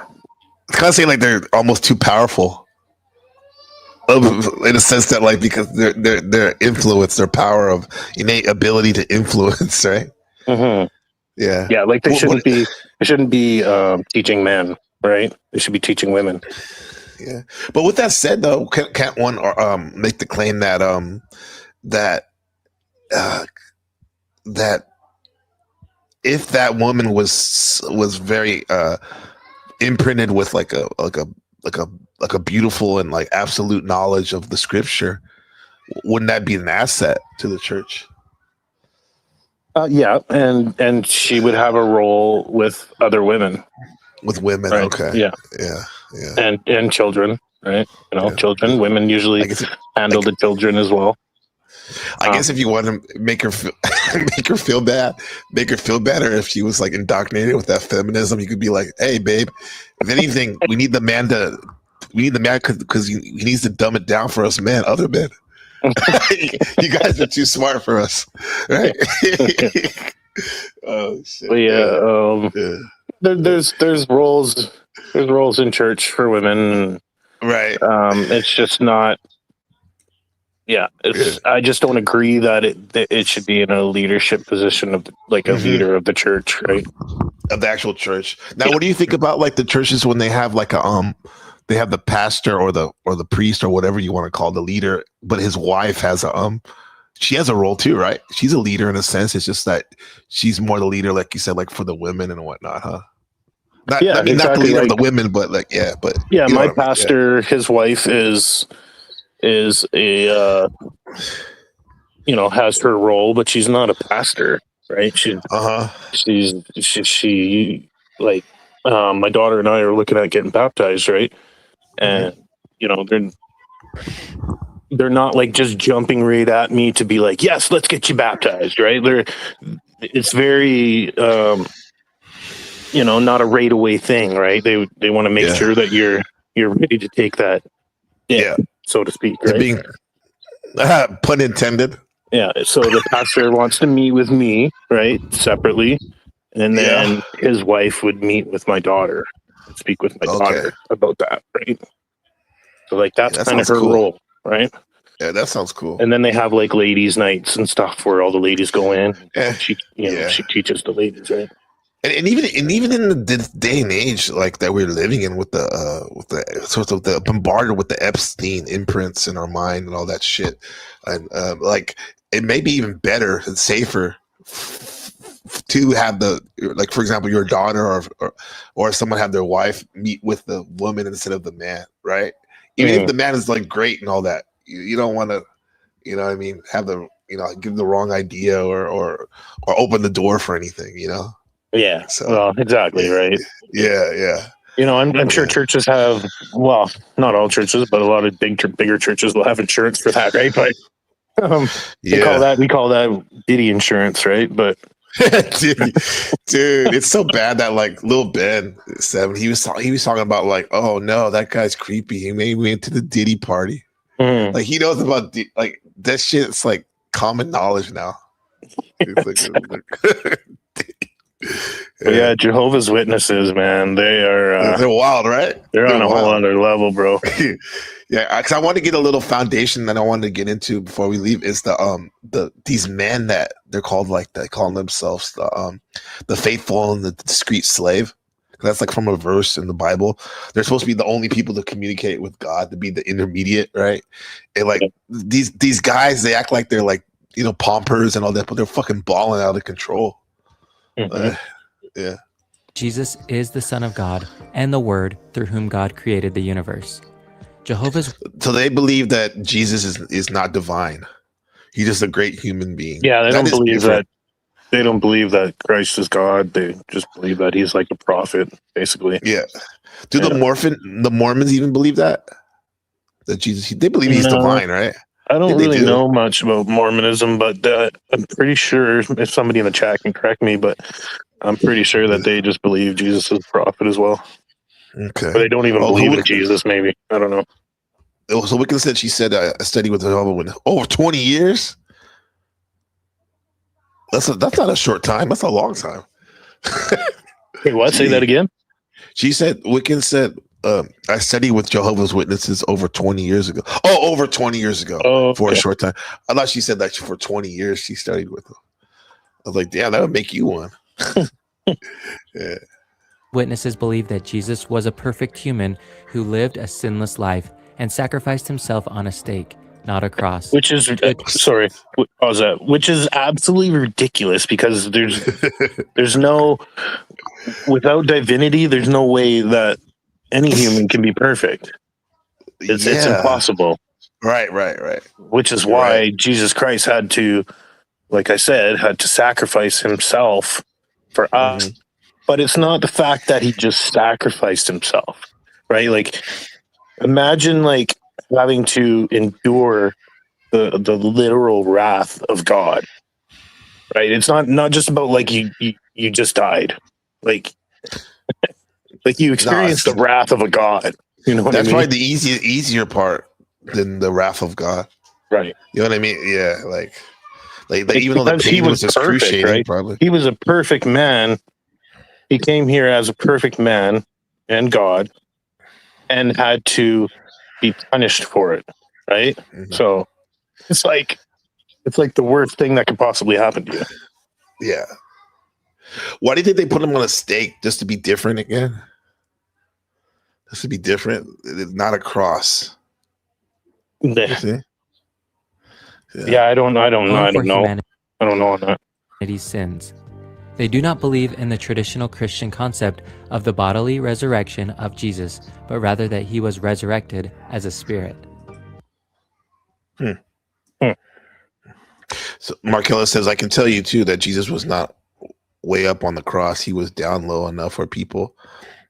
[SPEAKER 1] it's kind of saying like they're almost too powerful. In a sense that like because their influence, their power of innate ability to influence, right?
[SPEAKER 5] mm-hmm.
[SPEAKER 1] Yeah.
[SPEAKER 5] Yeah, like they
[SPEAKER 1] What-
[SPEAKER 5] shouldn't be teaching men, right? They should be teaching women.
[SPEAKER 1] Yeah. But with that said, though, can't one make the claim that that uh, that if that woman was very imprinted with like a beautiful and like absolute knowledge of the scripture, wouldn't that be an asset to the church?
[SPEAKER 5] Yeah, and she would have a role with other women,
[SPEAKER 1] With women,
[SPEAKER 5] right?
[SPEAKER 1] okay.
[SPEAKER 5] Yeah,
[SPEAKER 1] Yeah.
[SPEAKER 5] and children, right? You know,
[SPEAKER 1] Yeah.
[SPEAKER 5] children. Women usually
[SPEAKER 1] I guess
[SPEAKER 5] handle the children as well.
[SPEAKER 1] I guess if you want to make her feel, make her feel bad, make her feel better if she was like indoctrinated with that feminism, you could be like, "Hey, babe, if anything, we need the man because he needs to dumb it down for us men, other men. You guys are too smart for us, right?" Oh shit!
[SPEAKER 5] But yeah,
[SPEAKER 1] Yeah.
[SPEAKER 5] there's roles in church for women.
[SPEAKER 1] Right.
[SPEAKER 5] It's just not. Yeah, I just don't agree that it should be in a leadership position of like a
[SPEAKER 1] Mhm.
[SPEAKER 5] leader of the church, right?
[SPEAKER 1] Of the actual church. Now, what do you think about like the churches when they have like they have the pastor or the priest or whatever you want to call the leader, but his wife has she has a role too, right? She's a leader in a sense. It's just that she's more the leader, like you said, like for the women and whatnot, huh? Not
[SPEAKER 5] Yeah,
[SPEAKER 1] I mean not the
[SPEAKER 5] exactly,
[SPEAKER 1] leader of
[SPEAKER 5] like-
[SPEAKER 1] the women, but like but
[SPEAKER 5] Yeah,
[SPEAKER 1] you know
[SPEAKER 5] my
[SPEAKER 1] what I mean?
[SPEAKER 5] pastor, his wife is a you know, has her role, but she's not a pastor, right? She like my daughter and I are looking at getting baptized, right? And you know, they're not like just jumping right at me to be like, yes, let's get you baptized, right? It's very you know, not a right away thing, right? They want to make
[SPEAKER 1] Yeah.
[SPEAKER 5] sure that you're ready to take that
[SPEAKER 1] Yeah.
[SPEAKER 5] so to speak,
[SPEAKER 1] They're
[SPEAKER 5] right?
[SPEAKER 1] being pun intended.
[SPEAKER 5] Yeah, so the pastor wants to meet with me, right, separately, and then his wife would meet with my daughter and speak with my
[SPEAKER 1] Okay.
[SPEAKER 5] daughter about that, right? So like that's
[SPEAKER 1] that
[SPEAKER 5] kind of
[SPEAKER 1] sounds
[SPEAKER 5] her
[SPEAKER 1] cool.
[SPEAKER 5] role, right?
[SPEAKER 1] Yeah, that sounds cool.
[SPEAKER 5] And then they have like ladies' nights and stuff where all the ladies go in.
[SPEAKER 1] Yeah.
[SPEAKER 5] She she teaches the ladies, right?
[SPEAKER 1] And even in the day and age like that we're living in with the sort of the bombarded with the Epstein imprints in our mind and all that shit, and like it may be even better and safer to have the like for example your daughter or someone have their wife meet with the woman instead of the man, right? Even if the man is like great and all that, you don't want to, you know what I mean, have the give the wrong idea or open the door for anything, you know.
[SPEAKER 5] Yeah.
[SPEAKER 1] So,
[SPEAKER 5] well, exactly, right.
[SPEAKER 1] Yeah.
[SPEAKER 5] You know, I'm sure churches have, well, not all churches, but a lot of bigger churches will have insurance for that, right? But We call that Diddy insurance, right? But
[SPEAKER 1] dude, it's so bad that like Lil Ben 7, he was talking about like, oh no, that guy's creepy. He made me into the Diddy party. Like he knows about like that shit. It's like common knowledge now. It's like,
[SPEAKER 5] yeah, Jehovah's Witnesses, man,
[SPEAKER 1] they're wild, right?
[SPEAKER 5] They're on a whole other level, bro.
[SPEAKER 1] Yeah, because I want to get a little foundation that I wanted to get into before we leave is these men that they're called, like they call themselves the faithful and the discreet slave. That's like from a verse in the Bible. They're supposed to be the only people to communicate with God, to be the intermediate, right? And like these guys, they act like they're like, you know, pompers and all that, but they're fucking balling out of control. Yeah.
[SPEAKER 4] Jesus is the Son of God and the Word through whom God created the universe.
[SPEAKER 1] So they believe that Jesus is not divine. He's just a great human being.
[SPEAKER 5] Yeah, they don't believe that. They don't believe that Christ is God. They just believe that he's like a prophet, basically.
[SPEAKER 1] Yeah. Do the Mormons even believe that? That Jesus, they believe he's divine, right?
[SPEAKER 5] I don't really know much about Mormonism, but I'm pretty sure, if somebody in the chat can correct me, but I'm pretty sure that they just believe Jesus is a prophet as well.
[SPEAKER 1] Okay.
[SPEAKER 5] Or they don't even believe in Jesus, maybe. I don't know.
[SPEAKER 1] So Wiccan said she said a study with Jehovah witness over 20 years. That's not a short time. That's a long time.
[SPEAKER 5] Wait, what? Say that again?
[SPEAKER 1] She said, Wiccan said, I studied with Jehovah's Witnesses over 20 years ago. Oh, over 20 years ago for a short time. I thought she said that for 20 years she studied with them. I was like, damn, that would make you one. Yeah.
[SPEAKER 4] Witnesses believe that Jesus was a perfect human who lived a sinless life and sacrificed himself on a stake, not a cross.
[SPEAKER 5] Which is, pause that. Which is absolutely ridiculous because there's no, without divinity, there's no way that any human can be perfect. It's impossible.
[SPEAKER 1] Right.
[SPEAKER 5] Which is why Jesus Christ had to, like I said, had to sacrifice himself for us. But it's not the fact that he just sacrificed himself, right? Like, imagine like having to endure the literal wrath of God, right? It's not just about like you just died, like you experienced the wrath of a God. You know what I mean?
[SPEAKER 1] That's probably the easier part than the wrath of God,
[SPEAKER 5] right?
[SPEAKER 1] You know what I mean? Yeah, like even though the pain was excruciating, perfect, right? Probably
[SPEAKER 5] he was a perfect man. He came here as a perfect man and God, and had to be punished for it, right? So it's like the worst thing that could possibly happen to you.
[SPEAKER 1] Yeah. Why do you think they put him on a stake? Just to be different again? Just to be different? It's not a cross.
[SPEAKER 5] Yeah, I don't know. I don't know on that.
[SPEAKER 4] Humanity's sins. They do not believe in the traditional Christian concept of the bodily resurrection of Jesus, but rather that he was resurrected as a spirit.
[SPEAKER 1] So Markella says, I can tell you too that Jesus was not way up on the cross. He was down low enough where people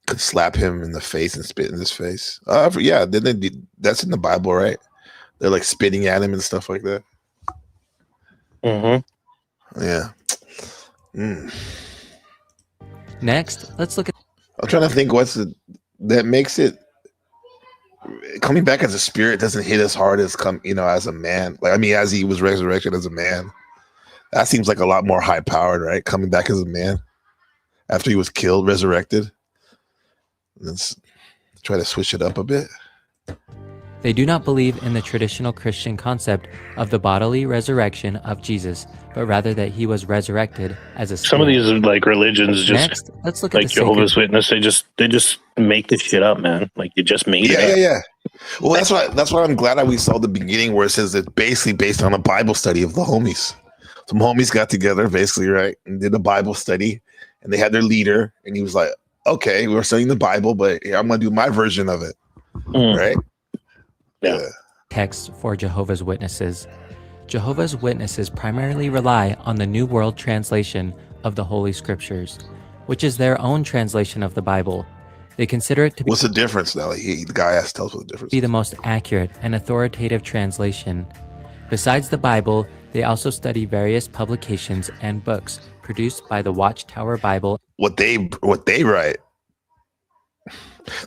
[SPEAKER 1] could slap him in the face and spit in his face. Yeah, that's in the Bible, right? They're like spitting at him and stuff like that. Yeah.
[SPEAKER 4] Next, let's look at.
[SPEAKER 1] I'm trying to think that makes it coming back as a spirit doesn't hit as hard as as a man. Like, I mean, as he was resurrected as a man, that seems like a lot more high powered, right? Coming back as a man after he was killed, resurrected. Let's try to switch it up a bit.
[SPEAKER 4] They do not believe in the traditional Christian concept of the bodily resurrection of Jesus, but rather that he was resurrected as a spirit.
[SPEAKER 5] Some of these like religions just
[SPEAKER 4] Next, let's look at
[SPEAKER 5] like Jehovah's Witness. They just make this shit up, man. Like you just made it up.
[SPEAKER 1] Yeah. Well, that's why I'm glad that we saw the beginning where it says it's basically based on a Bible study of the homies. Some homies got together, basically, right, and did a Bible study, and they had their leader, and he was like, "Okay, we're studying the Bible, but here, I'm gonna do my version of it." Right?
[SPEAKER 5] Yeah.
[SPEAKER 4] Text for Jehovah's Witnesses. Jehovah's Witnesses primarily rely on the New World Translation of the Holy Scriptures, which is their own translation of the Bible. They consider it to be
[SPEAKER 1] what's the difference now? The guy has to tell us what the difference
[SPEAKER 4] be the most accurate and authoritative translation. Besides the Bible, they also study various publications and books produced by the Watchtower Bible.
[SPEAKER 1] What they write,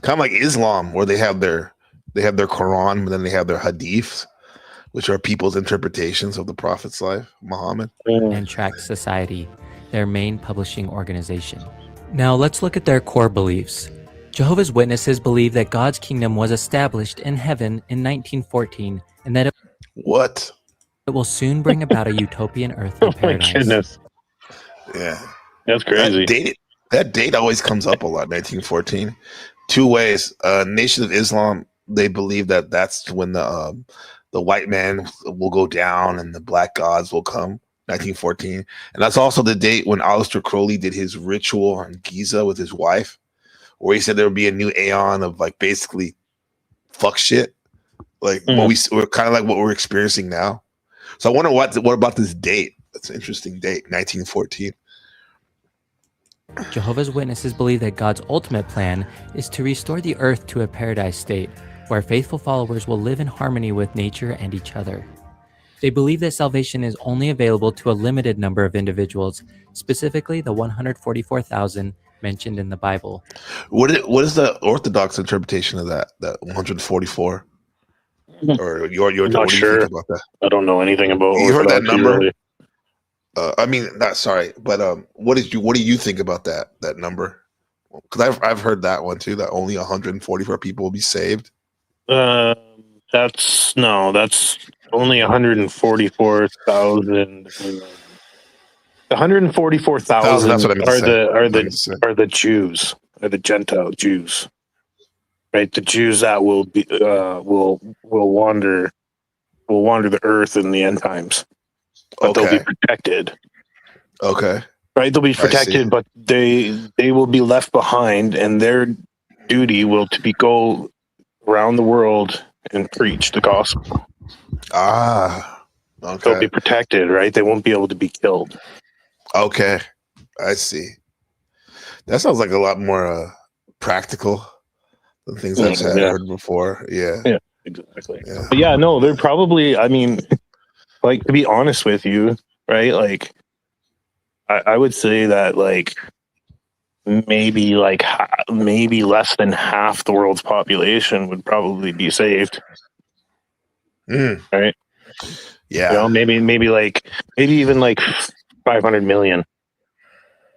[SPEAKER 1] kind of like Islam, where they have their Quran, but then they have their hadiths, which are people's interpretations of the Prophet's life, Muhammad.
[SPEAKER 4] And Tract Society, their main publishing organization. Now let's look at their core beliefs. Jehovah's Witnesses believe that God's kingdom was established in heaven in 1914 and that
[SPEAKER 1] What?
[SPEAKER 4] it will soon bring about a utopian earthly
[SPEAKER 5] Oh my
[SPEAKER 4] paradise.
[SPEAKER 5] goodness,
[SPEAKER 1] Yeah.
[SPEAKER 5] that's crazy.
[SPEAKER 1] That date always comes up a lot, 1914. Two ways. Nation of Islam, they believe that that's when the white man will go down and the black gods will come, 1914. And that's also the date when Aleister Crowley did his ritual on Giza with his wife, where he said there would be a new aeon of like basically fuck shit. Like we're kind of like what we're experiencing now. So I wonder what about this date? That's an interesting date, 1914.
[SPEAKER 4] Jehovah's Witnesses believe that God's ultimate plan is to restore the earth to a paradise state where faithful followers will live in harmony with nature and each other. They believe that salvation is only available to a limited number of individuals, specifically the 144,000 mentioned in the Bible.
[SPEAKER 1] What is the Orthodox interpretation of that 144? Or what do you
[SPEAKER 5] sure.
[SPEAKER 1] think about that?
[SPEAKER 5] I don't know anything about.
[SPEAKER 1] You heard that
[SPEAKER 5] Orthodoxy,
[SPEAKER 1] number?
[SPEAKER 5] really.
[SPEAKER 1] I mean, not sorry, but what do you think about that number? Because I've heard that one too. That only 144 people will be saved.
[SPEAKER 5] That's only 144,000. The 144,000
[SPEAKER 1] That's what I meant to say.
[SPEAKER 5] are the Jews, are the Gentile Jews, right? The Jews that will wander the earth in the end times, but they'll be protected.
[SPEAKER 1] Okay.
[SPEAKER 5] Right, they'll be protected, but they will be left behind, and their duty will to be go around the world and preach the gospel.
[SPEAKER 1] Ah, okay.
[SPEAKER 5] They'll be protected, right? They won't be able to be killed.
[SPEAKER 1] Okay, I see. That sounds like a lot more practical than things I've heard before. Yeah,
[SPEAKER 5] exactly.
[SPEAKER 1] Yeah.
[SPEAKER 5] But yeah, no, they're probably. I mean, like, to be honest with you, right? Like, I would say that like maybe less than half the world's population would probably be saved. Right?
[SPEAKER 1] Yeah.
[SPEAKER 5] You know, maybe even like 500 million.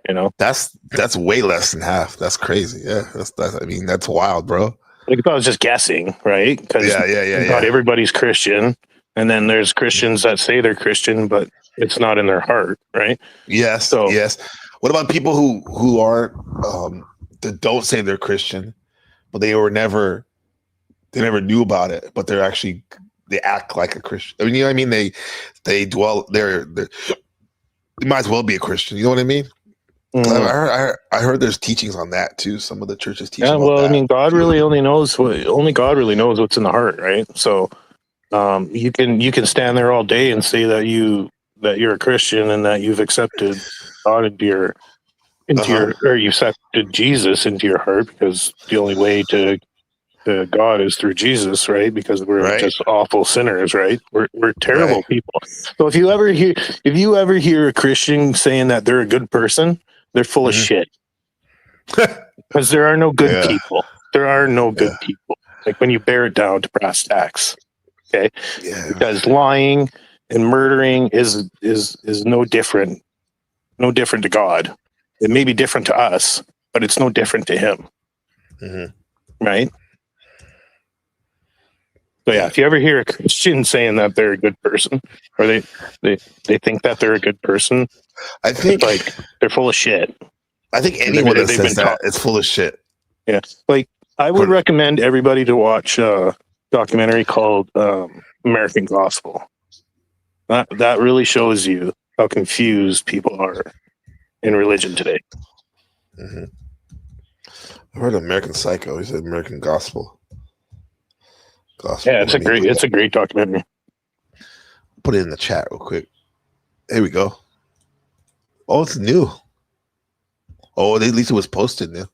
[SPEAKER 5] You know,
[SPEAKER 1] that's way less than half. That's crazy. Yeah, that's I mean, that's wild, bro.
[SPEAKER 5] Like, if I was just guessing, right? Because not everybody's Christian, and then there's Christians that say they're Christian, but it's not in their heart, right?
[SPEAKER 1] Yes. So, yes. What about people who are that don't say they're Christian, but they never knew about it, but they act like a Christian. I mean, you know what I mean? They might as well be a Christian. You know what I mean? Mm-hmm. I heard there's teachings on that too. Some of the churches teach.
[SPEAKER 5] Yeah, well, I mean, God really only God really knows what's in the heart, right? So, you can stand there all day and say that you're a Christian and that you've accepted God into your or you accepted Jesus into your heart, because the only way to God is through Jesus, right? Because we're just awful sinners, right? We're terrible people. So if you ever hear a Christian saying that they're a good person, they're full of shit. Because there are no good people. There are no good people. Like, when you bear it down to brass tacks. Okay? Yeah. Because lying and murdering is no different to God. It may be different to us, but it's no different to him. Mm-hmm. Right? So yeah, if you ever hear a Christian saying that they're a good person, or they think that they're a good person, I think like they're full of shit.
[SPEAKER 1] I think anyone that says that is full of shit.
[SPEAKER 5] Yeah, like, I would recommend everybody to watch a documentary called American Gospel. That really shows you how confused people are in religion today.
[SPEAKER 1] Mm-hmm. I heard American Psycho. He said American Gospel.
[SPEAKER 5] Yeah, it's a great documentary.
[SPEAKER 1] Put it in the chat real quick. Here we go. Oh, it's new. Oh, at least it was posted new.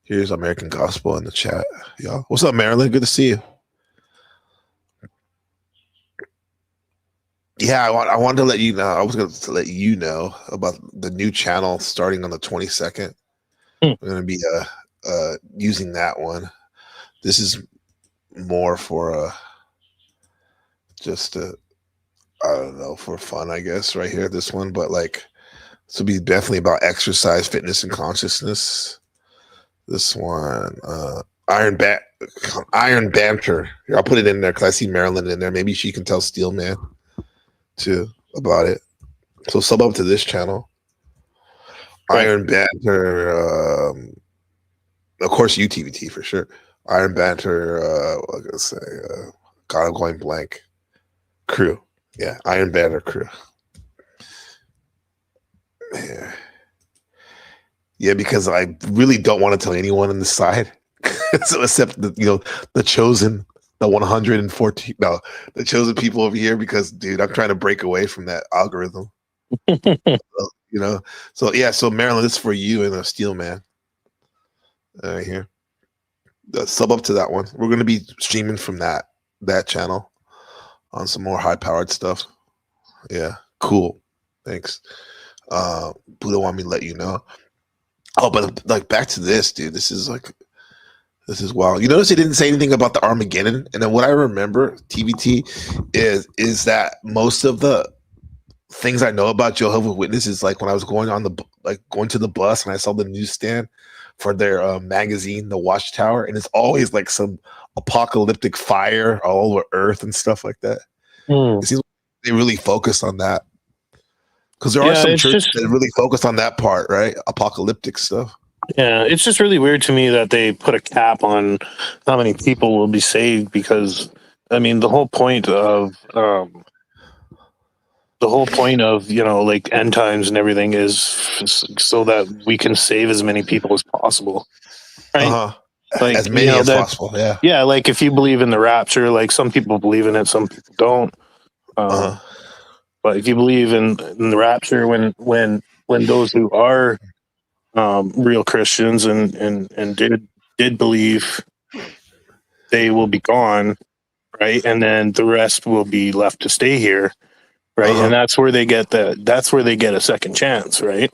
[SPEAKER 1] Here's American Gospel in the chat, y'all. What's up, Marilyn? Good to see you. Yeah, I wanted to let you know. I was going to let you know about the new channel starting on the 22nd.
[SPEAKER 5] Hmm.
[SPEAKER 1] We're going to be using that one. This is more for just I don't know, for fun, I guess, right here, this one. But like, this will be definitely about exercise, fitness, and consciousness. This one, Iron Banter. Here, I'll put it in there because I see Marilyn in there. Maybe she can tell Steelman too about it. So sub up to this channel.
[SPEAKER 5] Okay.
[SPEAKER 1] Iron Banter, of course, UTVT for sure. Iron Banter, what was I gonna say? God, I'm going blank. Crew. Yeah, Iron Banter crew. Yeah. Yeah, because I really don't want to tell anyone on the side. So except the chosen, the 114, no, the chosen people over here, because dude, I'm trying to break away from that algorithm. So yeah, so Marilyn, this is for you and a Steel Man. Right here. Sub up to that one. We're gonna be streaming from that channel on some more high powered stuff. Yeah, cool. Thanks. Buddha want me to let you know. Oh, but like back to this, dude. This is wild. You notice they didn't say anything about the Armageddon, and then what I remember, TBT, is that most of the things I know about Jehovah's Witnesses, like when I was going to the bus and I saw the newsstand for their magazine, The Watchtower, and it's always like some apocalyptic fire all over Earth and stuff like that. It seems like they really focus on that because there are some churches that really focus on that part, right? Apocalyptic stuff.
[SPEAKER 5] Yeah, it's just really weird to me that they put a cap on how many people will be saved, because I mean the whole point of like end times and everything is so that we can save as many people as possible, right? Like,
[SPEAKER 1] as many as possible.
[SPEAKER 5] Yeah, like if you believe in the rapture, like some people believe in it, some people don't. But if you believe in the rapture, when those who are real Christians and did believe, they will be gone, right? And then the rest will be left to stay here, right? And that's where they get a second chance, right?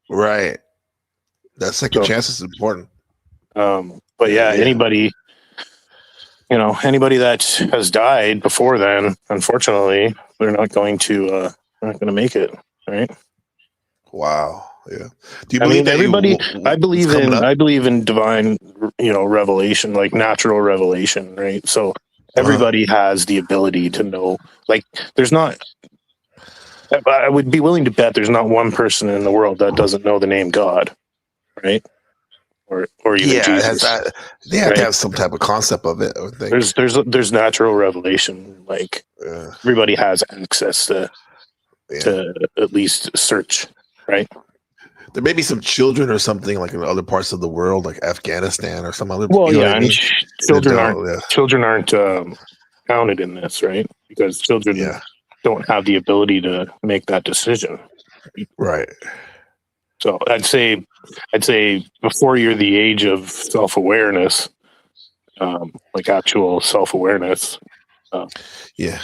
[SPEAKER 1] Right. That second chance is important.
[SPEAKER 5] But anybody that has died before then, unfortunately, they're not going to make it, right?
[SPEAKER 1] Wow. Yeah. Do you believe
[SPEAKER 5] I believe in divine, revelation, like natural revelation, right? So everybody has the ability to know. Like, I would be willing to bet there's not one person in the world that doesn't know the name God, right? Or even Jesus.
[SPEAKER 1] They have to have some type of concept of it, I would think.
[SPEAKER 5] There's natural revelation. Like, everybody has access to at least search, right?
[SPEAKER 1] There may be some children or something like in other parts of the world, like Afghanistan or some other.
[SPEAKER 5] Well, children aren't counted in this, right? Because children don't have the ability to make that decision,
[SPEAKER 1] right?
[SPEAKER 5] So I'd say before you're the age of self-awareness, like actual self-awareness, they're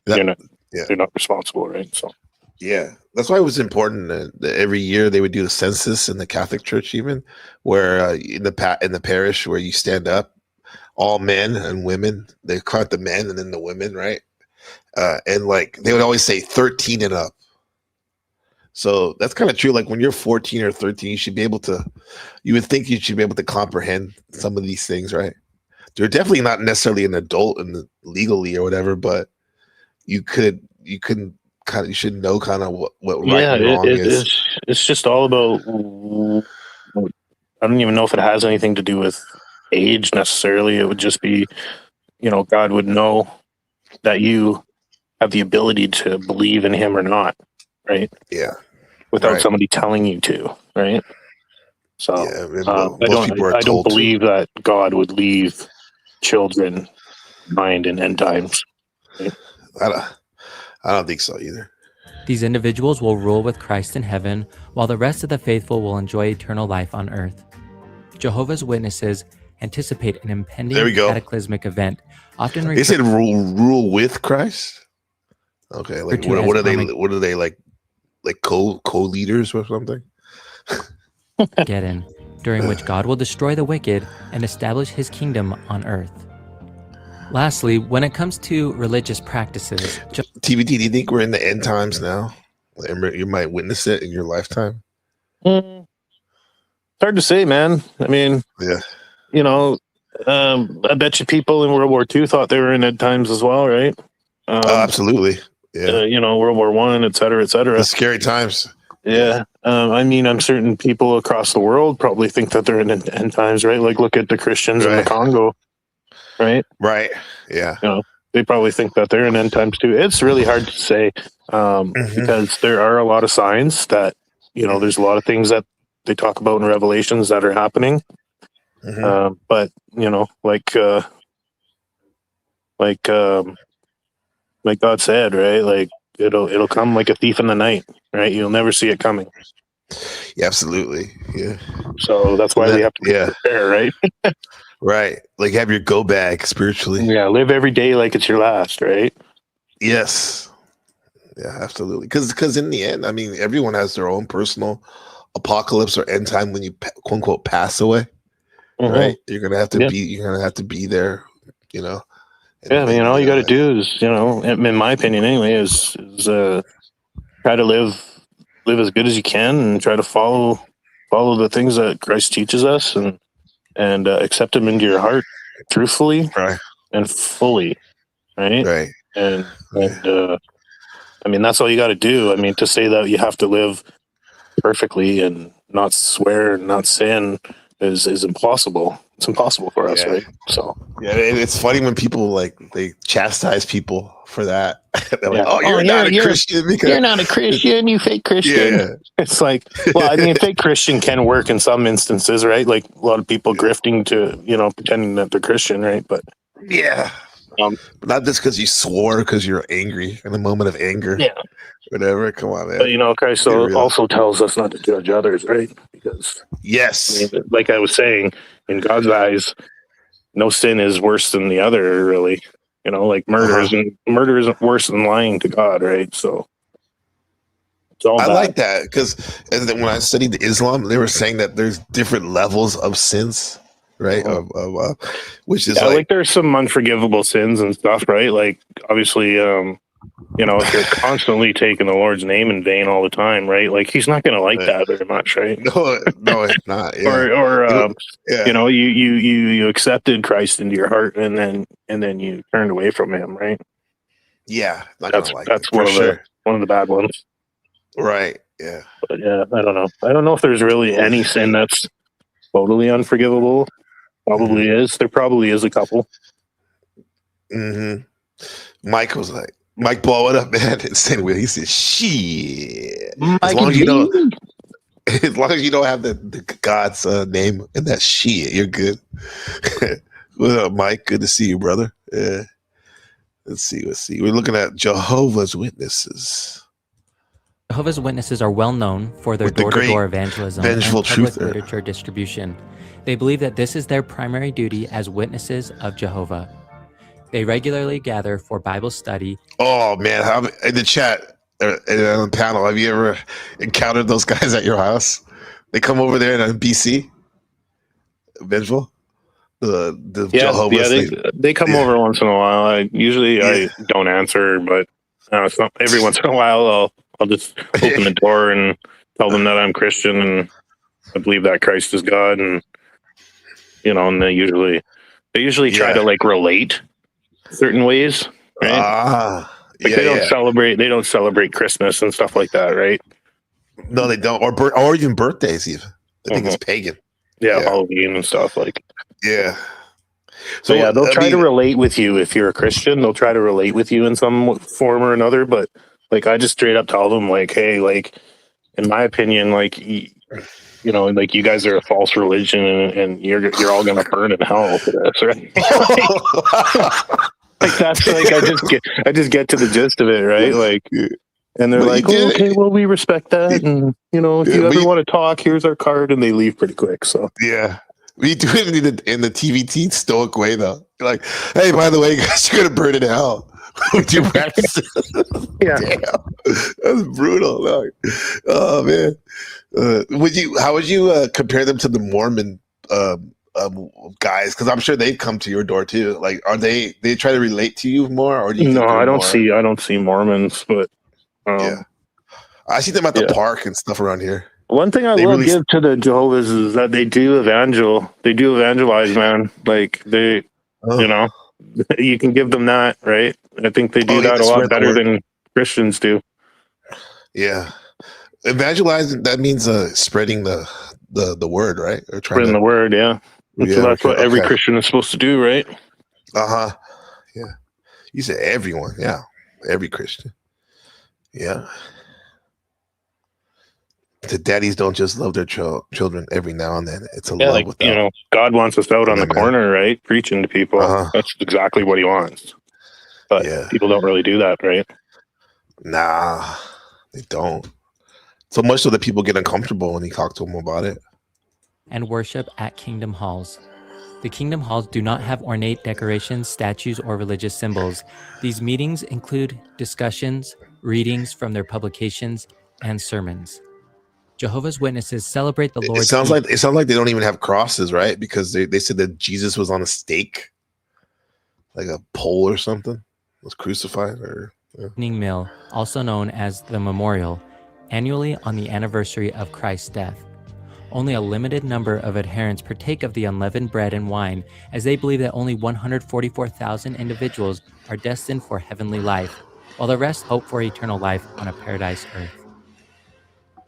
[SPEAKER 5] not responsible, right? So.
[SPEAKER 1] Yeah, that's why it was important that every year they would do the census in the Catholic Church, even where in the parish where you stand up, all men and women. They count the men and then the women, right? And like they would always say 13 and up. So that's kind of true. Like when you're 14 or 13, you would think you should be able to comprehend some of these things, right? They're definitely not necessarily an adult legally or whatever, but you should know kind of what right and wrong is.
[SPEAKER 5] It's just all about. I don't even know if it has anything to do with age necessarily. It would just be, God would know that you have the ability to believe in Him or not, right?
[SPEAKER 1] Yeah.
[SPEAKER 5] Without somebody telling you to, right? So I don't believe that God would leave children behind in end times. Right?
[SPEAKER 1] I don't think so either.
[SPEAKER 4] These individuals will rule with Christ in heaven, while the rest of the faithful will enjoy eternal life on earth. Jehovah's Witnesses anticipate an impending cataclysmic event. Often
[SPEAKER 1] they said rule with Christ. Okay,
[SPEAKER 4] Or
[SPEAKER 1] like
[SPEAKER 4] two as
[SPEAKER 1] what are they?
[SPEAKER 4] Armageddon.
[SPEAKER 1] What are they like co-leaders or something?
[SPEAKER 4] During which God will destroy the wicked and establish his kingdom on earth. Lastly, when it comes to religious practices,
[SPEAKER 1] TBT, do you think we're in the end times now? And you might witness it in your lifetime.
[SPEAKER 5] It's hard to say, man. I mean,
[SPEAKER 1] Yeah.
[SPEAKER 5] you know, I bet you people in World War II thought they were in end times as well, right?
[SPEAKER 1] Oh, absolutely. Yeah.
[SPEAKER 5] You know, World War One, et cetera, et cetera.
[SPEAKER 1] The scary times.
[SPEAKER 5] Yeah. I mean, I'm certain people across the world probably think that they're in end times, right? Like, look at the Christians in the
[SPEAKER 1] Right.
[SPEAKER 5] Congo, right?
[SPEAKER 1] Right. Yeah.
[SPEAKER 5] You know, they probably think that they're in end times too. It's really hard to say because there are a lot of signs that, you know, there's a lot of things that they talk about in Revelations that are happening. But you know, like God said, right? Like it'll come like a thief in the night, right? You'll never see it coming.
[SPEAKER 1] Yeah, absolutely. Yeah.
[SPEAKER 5] So that's why we have to prepare, right?
[SPEAKER 1] Right. Like have your go bag spiritually.
[SPEAKER 5] Yeah, live every day like it's your last, right?
[SPEAKER 1] Yes. Yeah, absolutely. Because in the end, I mean, everyone has their own personal apocalypse or end time when you quote unquote pass away. Right. You're gonna have to be. You're gonna have to be there. You know.
[SPEAKER 5] Yeah, I mean, all you got to do is, you know, in my opinion, anyway, is try to live as good as you can and try to follow the things that Christ teaches us and accept Him into your heart truthfully and fully, right?
[SPEAKER 1] Right.
[SPEAKER 5] And I mean, that's all you got to do. I mean, to say that you have to live perfectly and not swear and not sin is impossible. It's impossible for us, right? So
[SPEAKER 1] yeah, it's funny when people like they chastise people for that. They're like, "Oh, you're not a Christian because
[SPEAKER 5] you're not a Christian. You fake Christian."
[SPEAKER 1] Yeah.
[SPEAKER 5] It's like, well, I mean, fake Christian can work in some instances, right? Like a lot of people grifting to, you know, pretending that they're Christian, right? But
[SPEAKER 1] yeah, but not just because you swore because you're angry in a moment of anger.
[SPEAKER 5] Yeah.
[SPEAKER 1] Whatever. Come on, man.
[SPEAKER 5] But you know, Christ also tells us not to judge others, right? Because
[SPEAKER 1] yes,
[SPEAKER 5] I mean, like I was saying, in God's eyes, no sin is worse than the other, really. You know, like murder isn't worse than lying to God, right? So it's all
[SPEAKER 1] I
[SPEAKER 5] bad.
[SPEAKER 1] like that because when I studied Islam, they were saying that there's different levels of sins, right? Which is
[SPEAKER 5] like there's some unforgivable sins and stuff, right? Like obviously, you know, if you're constantly taking the Lord's name in vain all the time, right? Like He's not going to like that very much, right?
[SPEAKER 1] No, it's not. Yeah.
[SPEAKER 5] or you know, you accepted Christ into your heart, and then you turned away from Him, right?
[SPEAKER 1] Yeah,
[SPEAKER 5] that's one of the bad ones,
[SPEAKER 1] right? Yeah,
[SPEAKER 5] but yeah, I don't know. I don't know if there's really any sin that's totally unforgivable. Probably is. There probably is a couple.
[SPEAKER 1] Mike was like, Mike Ball, what up, man? Same way. He said, "Shit." As long as you don't have the God's name in that shit, you're good. What up, Mike? Good to see you, brother. Yeah. Let's see. We're looking at Jehovah's Witnesses.
[SPEAKER 4] Jehovah's Witnesses are well known for their door-to-door evangelism and public literature distribution. They believe that this is their primary duty as witnesses of Jehovah. They regularly gather for Bible study. Oh
[SPEAKER 1] man, in the chat on the panel, have you ever encountered those guys at your house? They come over there in BC, Vengeful. The Jehovah's.
[SPEAKER 5] They come over once in a while. I don't answer, but every once in a while I'll just open the door and tell them that I'm Christian and I believe that Christ is God, and you know, and they usually try to like relate certain ways, right? They don't celebrate Christmas and stuff like that, right?
[SPEAKER 1] No, they don't, or even birthdays even. I think it's pagan.
[SPEAKER 5] Halloween and stuff like.
[SPEAKER 1] Yeah.
[SPEAKER 5] So yeah, they'll try to relate with you if you're a Christian. They'll try to relate with you in some form or another. But like, I just straight up tell them, like, hey, like, in my opinion, like, you know, like you guys are a false religion, and you're all gonna burn in hell for this, right? Like that's like I just get to the gist of it, right? Like, and they're like, oh, okay, well, we respect that, and you know, if you ever want to talk, here's our card, and they leave pretty quick. So
[SPEAKER 1] yeah. We do it in the TVT stoic way though. Like, hey, by the way, guys, you're gonna burn it in hell. Would you practice it?
[SPEAKER 5] Yeah.
[SPEAKER 1] Damn, that's brutal. Like, oh man, how would you compare them to the Mormon guys? Because I'm sure they've come to your door too. Like, are they try to relate to you more, or do you
[SPEAKER 5] No,
[SPEAKER 1] think they're
[SPEAKER 5] I don't
[SPEAKER 1] more?
[SPEAKER 5] see Mormons, but
[SPEAKER 1] Yeah, I see them at the park and stuff around here.
[SPEAKER 5] One thing I
[SPEAKER 1] They
[SPEAKER 5] will
[SPEAKER 1] really-
[SPEAKER 5] give to the Jehovah's is that they do evangelize, man. Like they,
[SPEAKER 1] Oh.
[SPEAKER 5] you know, you can give them that, right? I think they do
[SPEAKER 1] Oh, yeah,
[SPEAKER 5] that a
[SPEAKER 1] spread
[SPEAKER 5] lot
[SPEAKER 1] the
[SPEAKER 5] better
[SPEAKER 1] word.
[SPEAKER 5] than Christians do.
[SPEAKER 1] Yeah, evangelizing, that means spreading the word, right? Or trying
[SPEAKER 5] Spreading
[SPEAKER 1] to,
[SPEAKER 5] the word, yeah.
[SPEAKER 1] yeah,
[SPEAKER 5] So that's what every
[SPEAKER 1] okay.
[SPEAKER 5] Christian is supposed to do, right?
[SPEAKER 1] Uh-huh. Yeah. You said everyone, yeah. Every Christian. Yeah. The daddies don't just love their children every now and then. It's a
[SPEAKER 5] Yeah,
[SPEAKER 1] love
[SPEAKER 5] like
[SPEAKER 1] without.
[SPEAKER 5] God wants us out on the
[SPEAKER 1] Yeah, man.
[SPEAKER 5] corner, right? Preaching to people.
[SPEAKER 1] Uh-huh.
[SPEAKER 5] That's exactly what he wants. But
[SPEAKER 1] Yeah.
[SPEAKER 5] people don't really do that, right?
[SPEAKER 1] Nah, they don't. So much so that people get uncomfortable when you talk to them about it.
[SPEAKER 4] And worship at Kingdom Halls. The Kingdom Halls do not have ornate decorations, statues, or religious symbols. These meetings include discussions, readings from their publications, and sermons. Jehovah's Witnesses celebrate the
[SPEAKER 1] It
[SPEAKER 4] Lord's
[SPEAKER 1] sounds like they don't even have crosses, right? Because they said that Jesus was on a stake, like a pole or something, was crucified, or
[SPEAKER 4] evening meal, also known as the Memorial, annually on the anniversary of Christ's death. Only a limited number of adherents partake of the unleavened bread and wine, as they believe that only 144,000 individuals are destined for heavenly life, while the rest hope for eternal life on a paradise earth.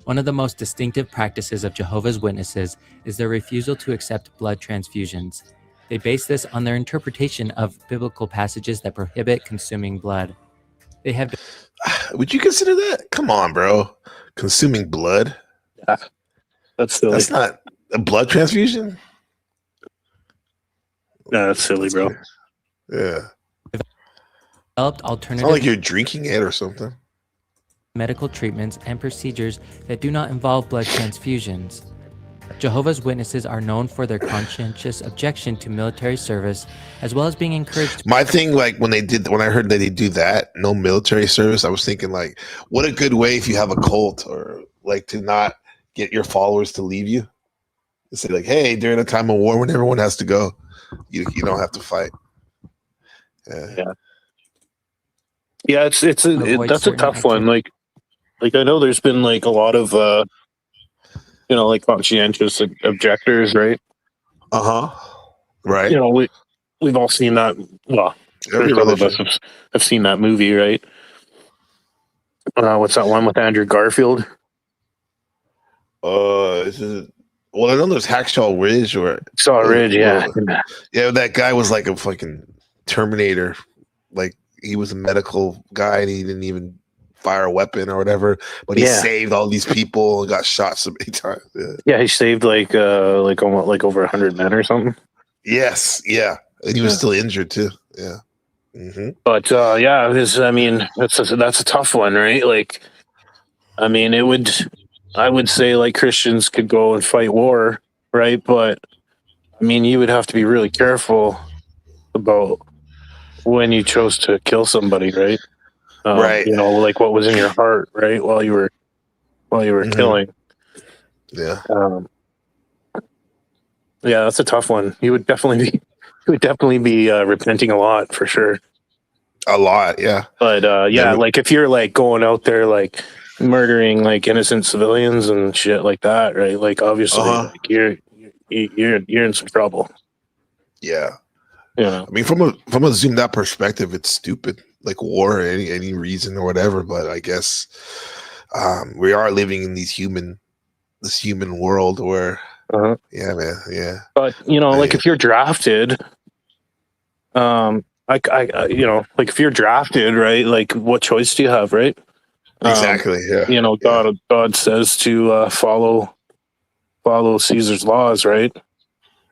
[SPEAKER 4] One of the most distinctive practices of Jehovah's Witnesses is their refusal to accept blood transfusions. They base this on their interpretation of biblical passages that prohibit consuming blood. They have
[SPEAKER 1] would you consider that? Come on, bro. Consuming blood?
[SPEAKER 5] That's silly.
[SPEAKER 1] That's not a blood transfusion?
[SPEAKER 5] Yeah, that's silly, bro.
[SPEAKER 1] Yeah.
[SPEAKER 4] developed
[SPEAKER 1] It's
[SPEAKER 4] alternative
[SPEAKER 1] not like you're drinking it or something.
[SPEAKER 4] medical treatments and procedures that do not involve blood transfusions. Jehovah's Witnesses are known for their conscientious objection to military service, as well as being encouraged.
[SPEAKER 1] My thing, like when I heard that they do that, no military service, I was thinking like, what a good way if you have a cult or like to not get your followers to leave you. To say like, hey, during a time of war when everyone has to go, you don't have to fight. Yeah.
[SPEAKER 5] Yeah, that's a
[SPEAKER 4] certain
[SPEAKER 5] tough one. Like I know there's been like a lot of like conscientious objectors, right?
[SPEAKER 1] Right.
[SPEAKER 5] You know, we've all seen that. Well,
[SPEAKER 1] Every
[SPEAKER 5] some of
[SPEAKER 1] religion.
[SPEAKER 5] us have seen that movie, right? What's that one with Andrew Garfield?
[SPEAKER 1] Well, I know there's Hacksaw Ridge or
[SPEAKER 5] Saw Ridge, yeah.
[SPEAKER 1] yeah. That guy was like a fucking Terminator. Like he was a medical guy and he didn't even fire a weapon or whatever, but he saved all these people and got shot so many times.
[SPEAKER 5] Yeah, he saved like almost like over 100 men or something.
[SPEAKER 1] Yes, yeah, and he was still injured too. Yeah,
[SPEAKER 5] but that's a tough one, right? Like, I mean, I would say like Christians could go and fight war, right? But I mean, you would have to be really careful about when you chose to kill somebody, right?
[SPEAKER 1] Right.
[SPEAKER 5] You know, like what was in your heart, right? While you were killing.
[SPEAKER 1] Yeah.
[SPEAKER 5] Yeah, that's a tough one. You would definitely be repenting a lot for sure.
[SPEAKER 1] A lot, yeah.
[SPEAKER 5] But like if you're like going out there like murdering like innocent civilians and shit like that, right? Like obviously like, you're in some trouble.
[SPEAKER 1] Yeah.
[SPEAKER 5] Yeah.
[SPEAKER 1] I mean, from a zoomed out perspective, it's stupid, like war or any reason or whatever. But I guess we are living in this human world where, yeah, man, yeah.
[SPEAKER 5] But like if you're drafted, like if you're drafted, right? Like what choice do you have, right?
[SPEAKER 1] Exactly. Yeah.
[SPEAKER 5] God says to follow Caesar's laws, right?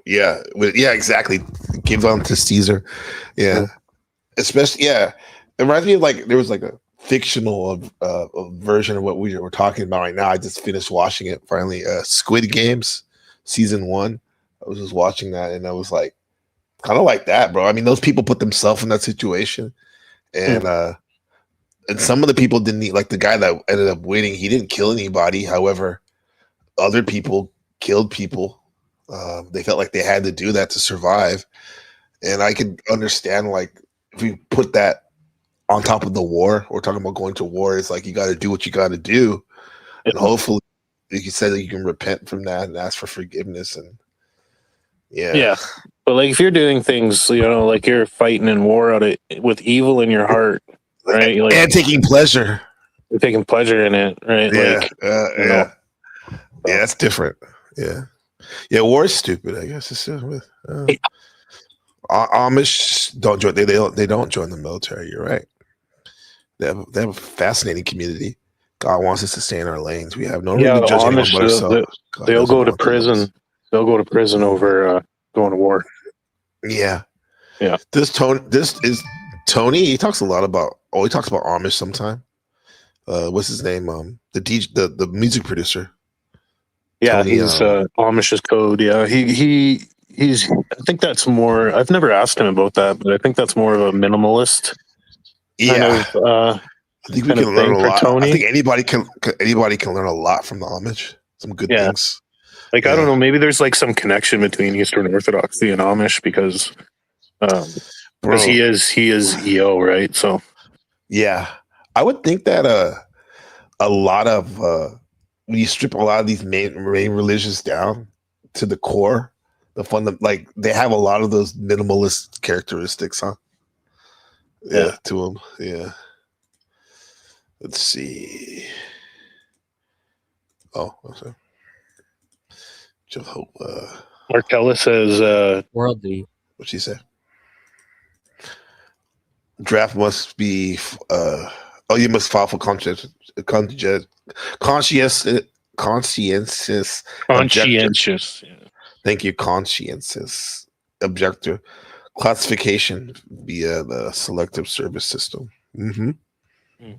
[SPEAKER 1] Yeah. Yeah. Exactly. Give on to Caesar. Yeah. Especially. Yeah. It reminds me of like there was like a fictional version of what we were talking about right now. I just finished watching it finally. Squid Games season 1. I was just watching that, and I was like, kind of like that, bro. I mean, those people put themselves in that situation, and some of the people didn't like the guy that ended up winning. He didn't kill anybody. However, other people killed people. They felt like they had to do that to survive, and I could understand like if we put that on top of the war. We're talking about going to war. It's like you got to do what you got to do, and hopefully, like you said, that you can repent from that and ask for forgiveness. And
[SPEAKER 5] yeah. But like if you're doing things, like you're fighting in war with evil in your heart, right? Like,
[SPEAKER 1] and taking pleasure.
[SPEAKER 5] You're taking pleasure in it, right?
[SPEAKER 1] Yeah, yeah, that's different. Yeah, war is stupid. I guess it's just with Amish don't join. They don't join the military. You're right. They have a fascinating community. God wants us to stay in our lanes. We have no reason to judge anyone but ourselves.
[SPEAKER 5] They'll go to prison. They'll go to prison over going to war.
[SPEAKER 1] Yeah.
[SPEAKER 5] This
[SPEAKER 1] is Tony. He talks a lot about. He talks about Amish sometime. What's his name? The music producer.
[SPEAKER 5] Yeah,
[SPEAKER 1] Tony,
[SPEAKER 5] he's Amish's code. Yeah, he's. I think that's more. I've never asked him about that, but I think that's more of a minimalist.
[SPEAKER 1] Yeah.
[SPEAKER 5] Kind of,
[SPEAKER 1] I think we can learn a lot. Tony. I think anybody can learn a lot from the Amish. Some good things.
[SPEAKER 5] Like I don't know, maybe there's like some connection between Eastern Orthodoxy and Amish because he is EO, right? So
[SPEAKER 1] yeah, I would think that a lot of when you strip a lot of these main religions down to the core, like they have a lot of those minimalist characteristics, huh? Yeah, to them. Yeah. Let's see. Oh, okay. Jehovah.
[SPEAKER 5] Martella says
[SPEAKER 4] worldly.
[SPEAKER 1] What'd she say? Draft must be you must file for conscientious thank you, conscientious objector classification via the selective service system. Yeah,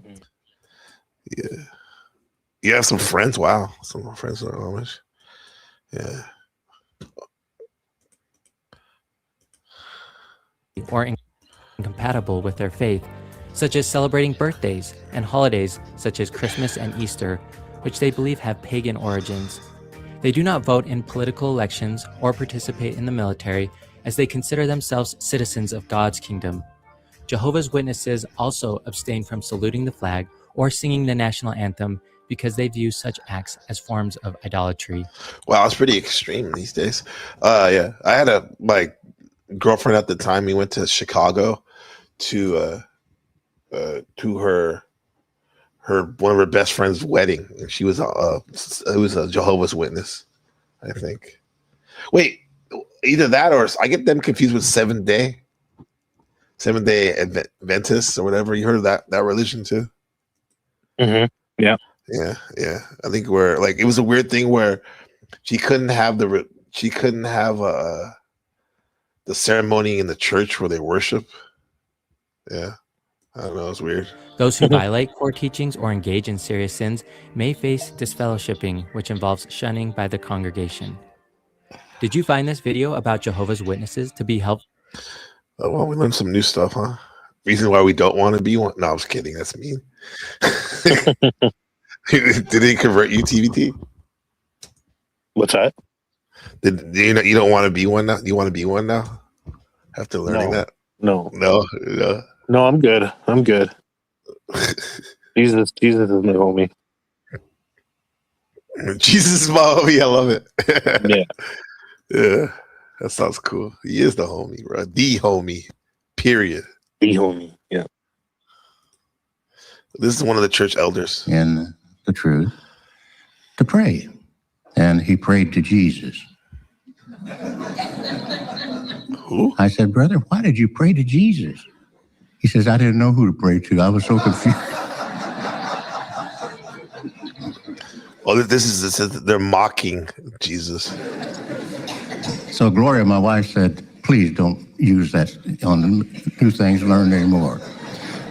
[SPEAKER 1] you have some friends. Wow, some of my friends are Amish. Yeah.
[SPEAKER 4] Or incompatible with their faith, such as celebrating birthdays and holidays such as Christmas and Easter, which they believe have pagan origins. They do not vote in political elections or participate in the military, as they consider themselves citizens of God's kingdom. Jehovah's Witnesses also abstain from saluting the flag or singing the national anthem because they view such acts as forms of idolatry.
[SPEAKER 1] Wow, it's pretty extreme these days. Yeah, I had a girlfriend at the time. We went to Chicago to her one of her best friend's wedding, and she was it was a Jehovah's Witness, I think. Wait, either that or I get them confused with Seventh Day Adventists or whatever. You heard of that religion too?
[SPEAKER 5] Yeah.
[SPEAKER 1] I think it was a weird thing where she couldn't have the ceremony in the church where they worship. Yeah, I don't know. It's weird.
[SPEAKER 4] Those who violate core teachings or engage in serious sins may face disfellowshipping, which involves shunning by the congregation. Did you find this video about Jehovah's Witnesses to be helpful?
[SPEAKER 1] Well, we learned some new stuff, huh? Reason why we don't want to be one. No, I was kidding. That's mean. Did they convert you, TVT?
[SPEAKER 5] What's that?
[SPEAKER 1] You don't want to be one now? You want to be one now? After learning that?
[SPEAKER 5] No.
[SPEAKER 1] No,
[SPEAKER 5] I'm good. Jesus is my homie.
[SPEAKER 1] Jesus is my homie. I love it.
[SPEAKER 5] Yeah.
[SPEAKER 1] That sounds cool. He is the homie, bro. The homie. Period.
[SPEAKER 5] The homie. Yeah.
[SPEAKER 1] This is one of the church elders.
[SPEAKER 6] In the truth to pray. And he prayed to Jesus.
[SPEAKER 1] Who?
[SPEAKER 6] I said, brother, why did you pray to Jesus? He says, I didn't know who to pray to. I was so confused.
[SPEAKER 1] Oh, they're mocking Jesus.
[SPEAKER 6] So Gloria, my wife, said, please don't use that on the new things learned anymore.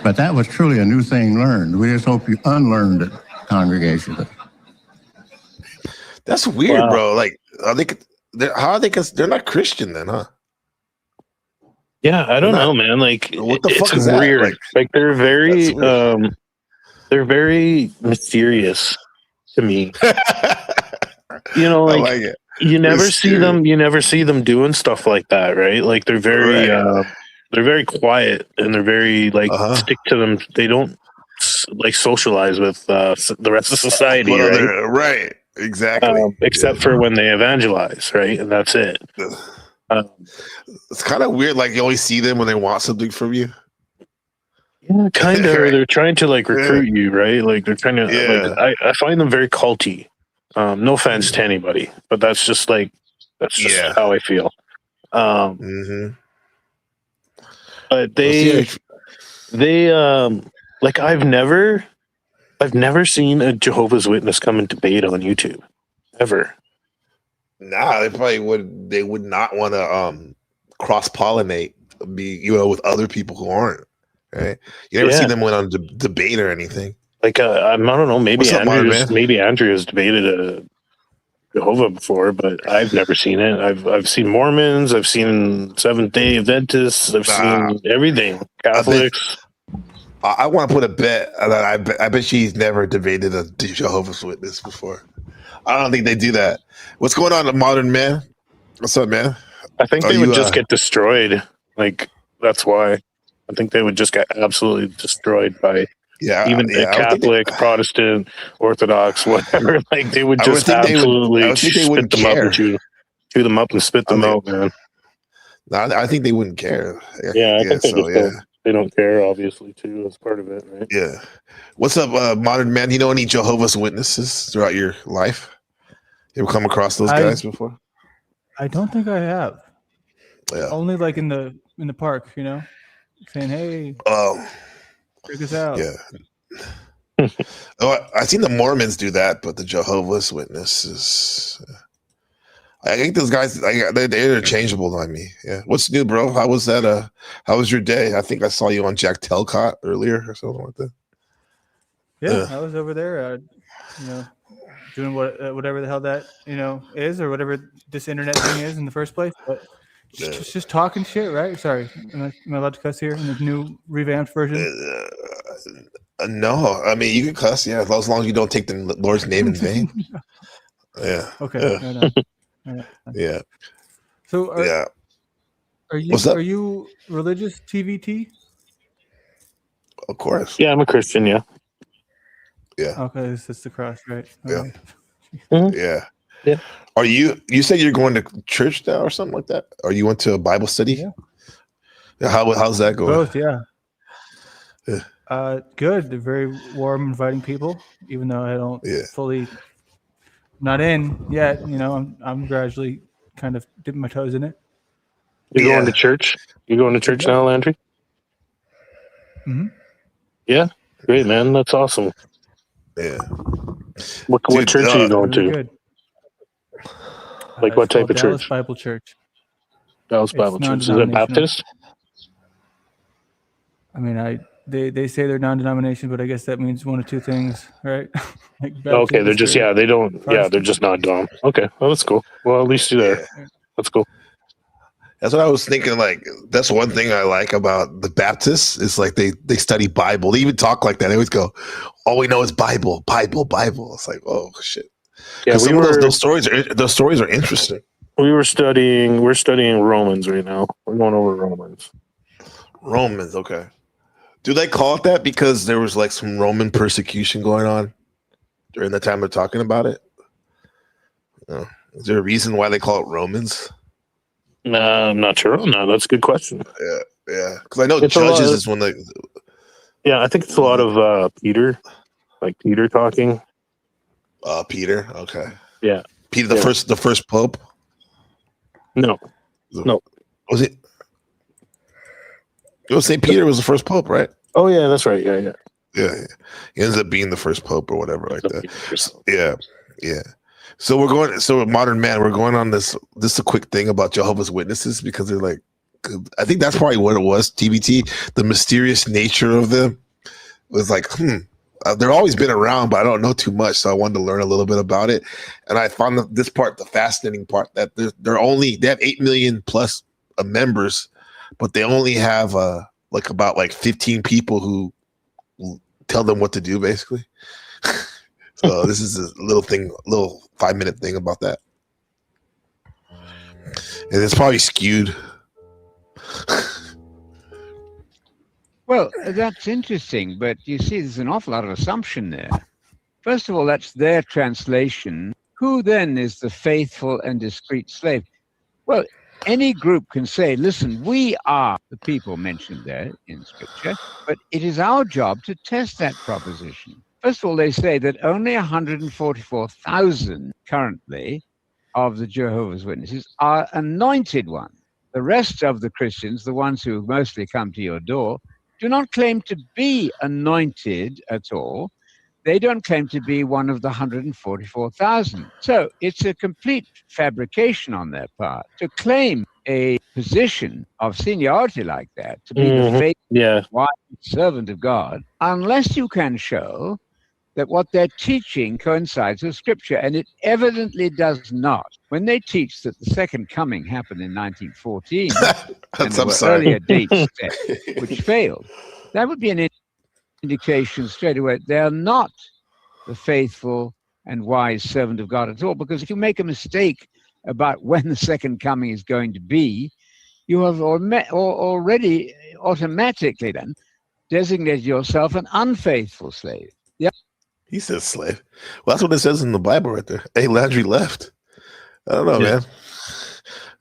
[SPEAKER 6] But that was truly a new thing learned. We just hope you unlearned it, congregation.
[SPEAKER 1] That's weird, bro. Like, how are they? Because they're not Christian then, huh?
[SPEAKER 5] Yeah, I don't
[SPEAKER 1] Not-
[SPEAKER 5] know, man. Like,
[SPEAKER 1] What the
[SPEAKER 5] it's
[SPEAKER 1] fuck is that?
[SPEAKER 5] weird. Like they're
[SPEAKER 1] That's weird.
[SPEAKER 5] they're very mysterious to me. You know,
[SPEAKER 1] I
[SPEAKER 5] like
[SPEAKER 1] like it.
[SPEAKER 5] you never see
[SPEAKER 1] Mysterious.
[SPEAKER 5] them. You never see them doing stuff like that, right? Like they're very,
[SPEAKER 1] Right.
[SPEAKER 5] they're very quiet and they're very like
[SPEAKER 1] Uh-huh.
[SPEAKER 5] stick to them. They don't like socialize with the rest of society,
[SPEAKER 1] What
[SPEAKER 5] right?
[SPEAKER 1] other? Right. Exactly.
[SPEAKER 5] Except for when they evangelize, right? And that's it. Um,
[SPEAKER 1] It's kind of weird. Like you only see them when they want something from you.
[SPEAKER 5] yeah, kind of.
[SPEAKER 1] Right.
[SPEAKER 5] They're trying to like recruit you, right? Like they're trying to.
[SPEAKER 1] Yeah.
[SPEAKER 5] Like, I find them very culty. No offense to anybody, but that's just
[SPEAKER 1] Yeah.
[SPEAKER 5] how I feel.
[SPEAKER 1] Mm-hmm.
[SPEAKER 5] But they like I've never seen a Jehovah's Witness come and debate on YouTube ever.
[SPEAKER 1] Nah, they probably would. They would not want to cross pollinate, with other people who aren't. Right? You never see them went on debate or anything.
[SPEAKER 5] Like I don't know. Maybe
[SPEAKER 1] What's up, Modern Man?
[SPEAKER 5] Andrew has debated a Jehovah before, but I've never seen it. I've seen Mormons. I've seen Seventh Day Adventists. I've seen everything. Catholics.
[SPEAKER 1] I want to put a bet that I bet she's never debated a Jehovah's Witness before. I don't think they do that. What's going on, Modern Man? What's up, man?
[SPEAKER 5] I think they would just get destroyed. Like that's why. I think they would just get absolutely destroyed by a Catholic, Protestant, Orthodox, whatever. Like they would just absolutely spit them up and chew them up and spit them out, man.
[SPEAKER 1] No, I think they wouldn't care.
[SPEAKER 5] Yeah, I think they don't care, obviously, too, as part of it, right?
[SPEAKER 1] Yeah. What's up, Modern Man? You know any Jehovah's Witnesses throughout your life? You ever come across those guys before?
[SPEAKER 7] I don't think I have.
[SPEAKER 1] Yeah.
[SPEAKER 7] Only like in the park, saying, "Hey, check us out."
[SPEAKER 1] Yeah. I've seen the Mormons do that, but the Jehovah's Witnesses, I think those guys, they're interchangeable on me. Yeah. What's new, bro? How was that? How was your day? I think I saw you on Jack Telcott earlier or something like that.
[SPEAKER 7] Yeah, I was over there, doing whatever the hell that is, or whatever this internet thing is in the first place. But just talking shit, right? Sorry, am I allowed to cuss here in the new revamped version?
[SPEAKER 1] No, I mean you can cuss, yeah, as long as you don't take the Lord's name in vain. Yeah.
[SPEAKER 7] Okay.
[SPEAKER 1] Yeah. Yeah.
[SPEAKER 7] So are you religious, TVT?
[SPEAKER 1] Of course.
[SPEAKER 5] Yeah, I'm a Christian. Yeah.
[SPEAKER 1] Yeah.
[SPEAKER 7] Okay, this is the cross, right?
[SPEAKER 1] Yeah.
[SPEAKER 5] Mm-hmm.
[SPEAKER 1] Yeah.
[SPEAKER 5] Yeah.
[SPEAKER 1] Are you said you're going to church now or something like that? Or you went to a Bible study? Yeah. How's that going?
[SPEAKER 7] Both, yeah. Good. They're very warm, inviting people, even though I don't fully not in yet. I'm gradually kind of dipping my toes in it.
[SPEAKER 5] You going to church? You going to church now, Landry?
[SPEAKER 7] Mm-hmm.
[SPEAKER 5] Yeah. Great, man. That's awesome.
[SPEAKER 1] Yeah.
[SPEAKER 5] What church are you going to?
[SPEAKER 7] Good.
[SPEAKER 5] Like what type of
[SPEAKER 7] Dallas
[SPEAKER 5] church?
[SPEAKER 7] Bible Church.
[SPEAKER 5] Dallas Bible Church. Is it Baptist?
[SPEAKER 7] I mean, they say they're non-denomination, but I guess that means one of two things, right? Like
[SPEAKER 5] okay, they're just they're just not dom. Okay, well that's cool. Well, at least you're there. Yeah. That's cool.
[SPEAKER 1] That's what I was thinking. Like that's one thing I like about the Baptists is like they study Bible. They even talk like that. They always go, "All we know is Bible, Bible, Bible." It's like, oh shit. Yeah, those stories are interesting.
[SPEAKER 5] We're studying Romans right now. We're going over Romans.
[SPEAKER 1] Romans, okay. Do they call it that because there was like some Roman persecution going on during the time they're talking about it? Is there a reason why they call it Romans?
[SPEAKER 5] I'm not sure. No, that's a good question.
[SPEAKER 1] Yeah. Because I know Judges is when they.
[SPEAKER 5] Yeah, I think it's a lot of Peter talking.
[SPEAKER 1] Peter, okay.
[SPEAKER 5] Yeah.
[SPEAKER 1] Peter, the first pope.
[SPEAKER 5] No.
[SPEAKER 1] Was it? It was St. Peter was the first pope, right?
[SPEAKER 5] Oh yeah, that's right. Yeah.
[SPEAKER 1] He ends up being the first pope or whatever like that. Yeah. So we're going. So Modern Man, we're going on this. This is a quick thing about Jehovah's Witnesses because they're like, I think that's probably what it was. TBT, the mysterious nature of them was like, they've always been around, but I don't know too much, so I wanted to learn a little bit about it. And I found this part, the fascinating part, that they have 8 million plus members, but they only have about 15 people who tell them what to do, basically. So this is a little 5-minute thing about that, and it's probably skewed.
[SPEAKER 8] Well, that's interesting, but you see, there's an awful lot of assumption there. First of all, that's their translation. Who then is the faithful and discreet slave? Well, any group can say, listen, we are the people mentioned there in Scripture, but it is our job to test that proposition. First of all, they say that only 144,000 currently of the Jehovah's Witnesses are anointed ones. The rest of the Christians, the ones who mostly come to your door, do not claim to be anointed at all. They don't claim to be one of the 144,000. So it's a complete fabrication on their part to claim a position of seniority like that, to be the faithful, wise servant of God, unless you can show that what they're teaching coincides with Scripture, and it evidently does not. When they teach that the second coming happened in 1914, and there were earlier dates set, which failed, that would be an indication straight away they're not the faithful and wise servant of God at all. Because if you make a mistake about when the second coming is going to be, you have already automatically then designated yourself an unfaithful slave. Yeah.
[SPEAKER 1] He says slave. Well, that's what it says in the Bible right there. Hey, Landry left. I don't know, man.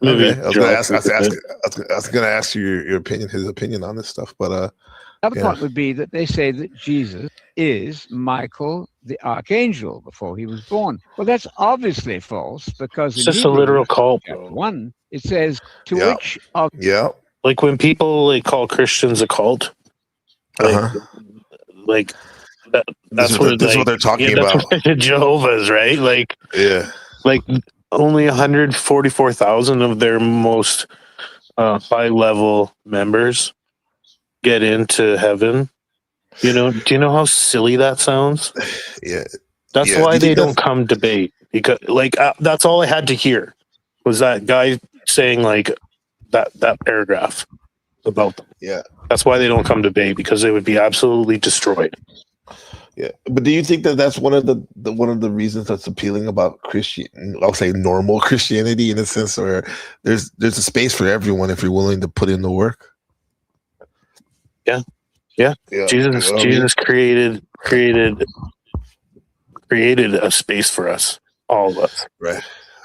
[SPEAKER 1] Okay. I was going to ask you your opinion, his opinion on this stuff, but
[SPEAKER 8] Another point would be that they say that Jesus is Michael the archangel before he was born. Well, that's obviously false, because
[SPEAKER 5] it's just a literal cult, bro.
[SPEAKER 8] 1, it says, to which of...
[SPEAKER 1] Yeah.
[SPEAKER 5] Like when people call Christians a cult, that's what they're talking about. Jehovah's, right? Like,
[SPEAKER 1] yeah.
[SPEAKER 5] Like only 144,000 of their most high-level members get into heaven. Do you know how silly that sounds?
[SPEAKER 1] Yeah.
[SPEAKER 5] That's why they don't come debate, because that's all I had to hear was that guy saying that paragraph about them.
[SPEAKER 1] Yeah.
[SPEAKER 5] That's why they don't come debate, because they would be absolutely destroyed.
[SPEAKER 1] Yeah, but do you think that that's one of the reasons that's appealing about I'll say normal Christianity, in a sense, where there's a space for everyone if you're willing to put in the work?
[SPEAKER 5] Yeah. Jesus created a space for us, all of us.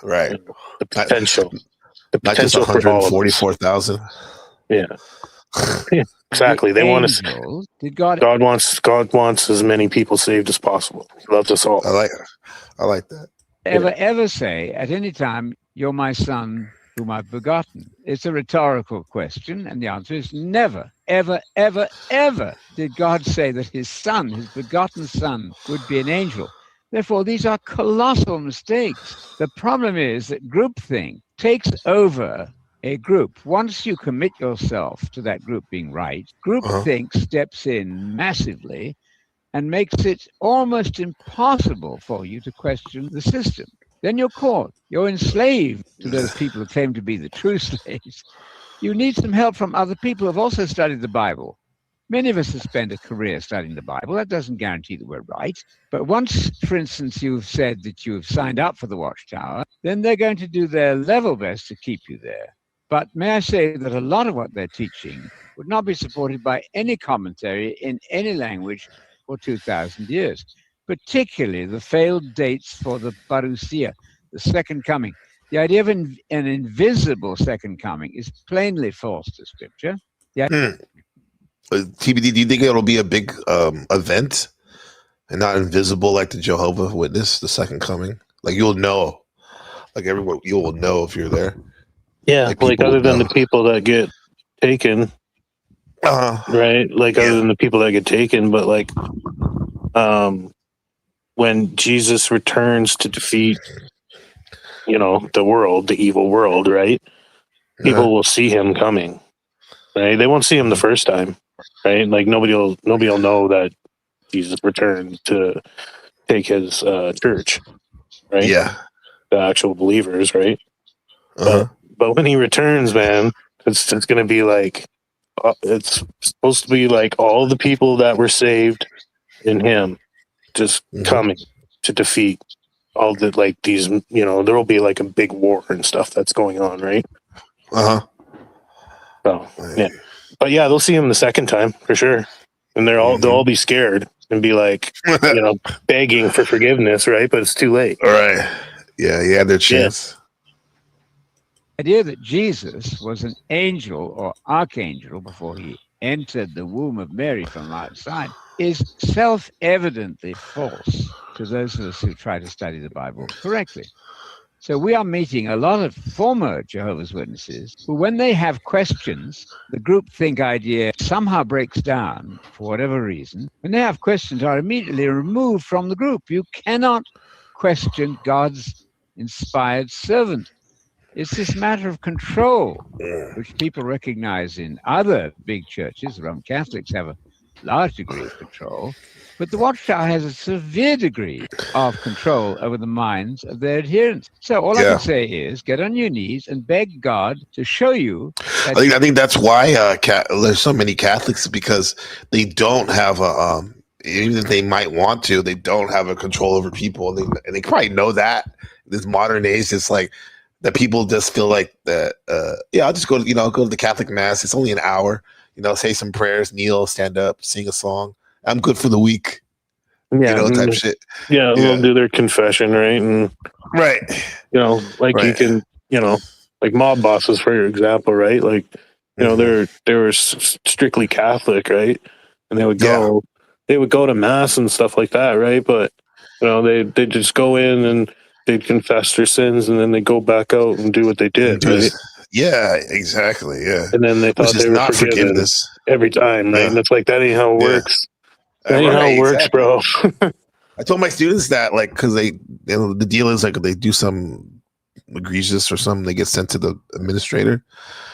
[SPEAKER 1] Right.
[SPEAKER 5] The potential.
[SPEAKER 1] Not just 144,000.
[SPEAKER 5] Yeah. Exactly. They want us. God wants as many people saved as possible. He loves us all.
[SPEAKER 1] I like that.
[SPEAKER 8] Ever say at any time, "You're my son, whom I've begotten"? It's a rhetorical question, and the answer is never, ever, ever, ever did God say that his son, his begotten son, would be an angel. Therefore, these are colossal mistakes. The problem is that groupthink takes over a group. Once you commit yourself to that group being right, groupthink steps in massively and makes it almost impossible for you to question the system. Then you're caught. You're enslaved to those people who claim to be the true slaves. You need some help from other people who have also studied the Bible. Many of us have spent a career studying the Bible. That doesn't guarantee that we're right. But once, for instance, you've said that you've signed up for the Watchtower, then they're going to do their level best to keep you there. But may I say that a lot of what they're teaching would not be supported by any commentary in any language for 2,000 years, particularly the failed dates for the parousia, the second coming. The idea of an invisible second coming is plainly false to Scripture.
[SPEAKER 1] TBD, do you think it'll be a big event and not invisible like the Jehovah's Witness, the second coming? Like you'll know, like everyone, you will know if you're there.
[SPEAKER 5] Yeah, like other than the people that get taken, right? Like other than the people that get taken, but like when Jesus returns to defeat, the world, the evil world, right? People will see him coming, right? They won't see him the first time, right? Like nobody will know that Jesus returned to take his church, right?
[SPEAKER 1] Yeah.
[SPEAKER 5] The actual believers, right?
[SPEAKER 1] Uh-huh.
[SPEAKER 5] But when he returns, man, it's going to be like it's supposed to be like all the people that were saved in him just coming to defeat all the like these. There will be like a big war and stuff that's going on, right?
[SPEAKER 1] Uh-huh.
[SPEAKER 5] So yeah, but yeah, they'll see him the second time for sure, and they'll all be scared and be like, begging for forgiveness, right? But it's too late.
[SPEAKER 1] All right. Yeah, he had their chance.
[SPEAKER 8] The idea that Jesus was an angel or archangel before he entered the womb of Mary from outside is self-evidently false to those of us who try to study the Bible correctly. So we are meeting a lot of former Jehovah's Witnesses who, when they have questions, the groupthink idea somehow breaks down for whatever reason. When they have questions, are immediately removed from the group. You cannot question God's inspired servant. It's this matter of control, which people recognize in other big churches. The Roman Catholics have a large degree of control, but the Watchtower has a severe degree of control over the minds of their adherents. So all I can say is get on your knees and beg God to show you.
[SPEAKER 1] I think that's why there's so many Catholics, because they don't have a even if they might want to, they don't have a control over people, and they probably know that. This modern age, it's like that people just feel like that. I'll just go to the Catholic mass. It's only an hour. Say some prayers, kneel, stand up, sing a song. I'm good for the week.
[SPEAKER 5] Yeah,
[SPEAKER 1] type shit.
[SPEAKER 5] Yeah, they'll do their confession, right? And
[SPEAKER 1] right,
[SPEAKER 5] you can, like mob bosses, for example, right? Like, they were strictly Catholic, right? And they would go to mass and stuff like that, right? But they just go in and they'd confess their sins, and then they go back out and do what they did, right?
[SPEAKER 1] Yeah, exactly. Yeah,
[SPEAKER 5] and then they thought they were forgiven
[SPEAKER 1] forgiveness
[SPEAKER 5] every time, right? And it's like that ain't how it works. That ain't how it works, bro.
[SPEAKER 1] I told my students that, like, because the deal is like they do some egregious or something, they get sent to the administrator,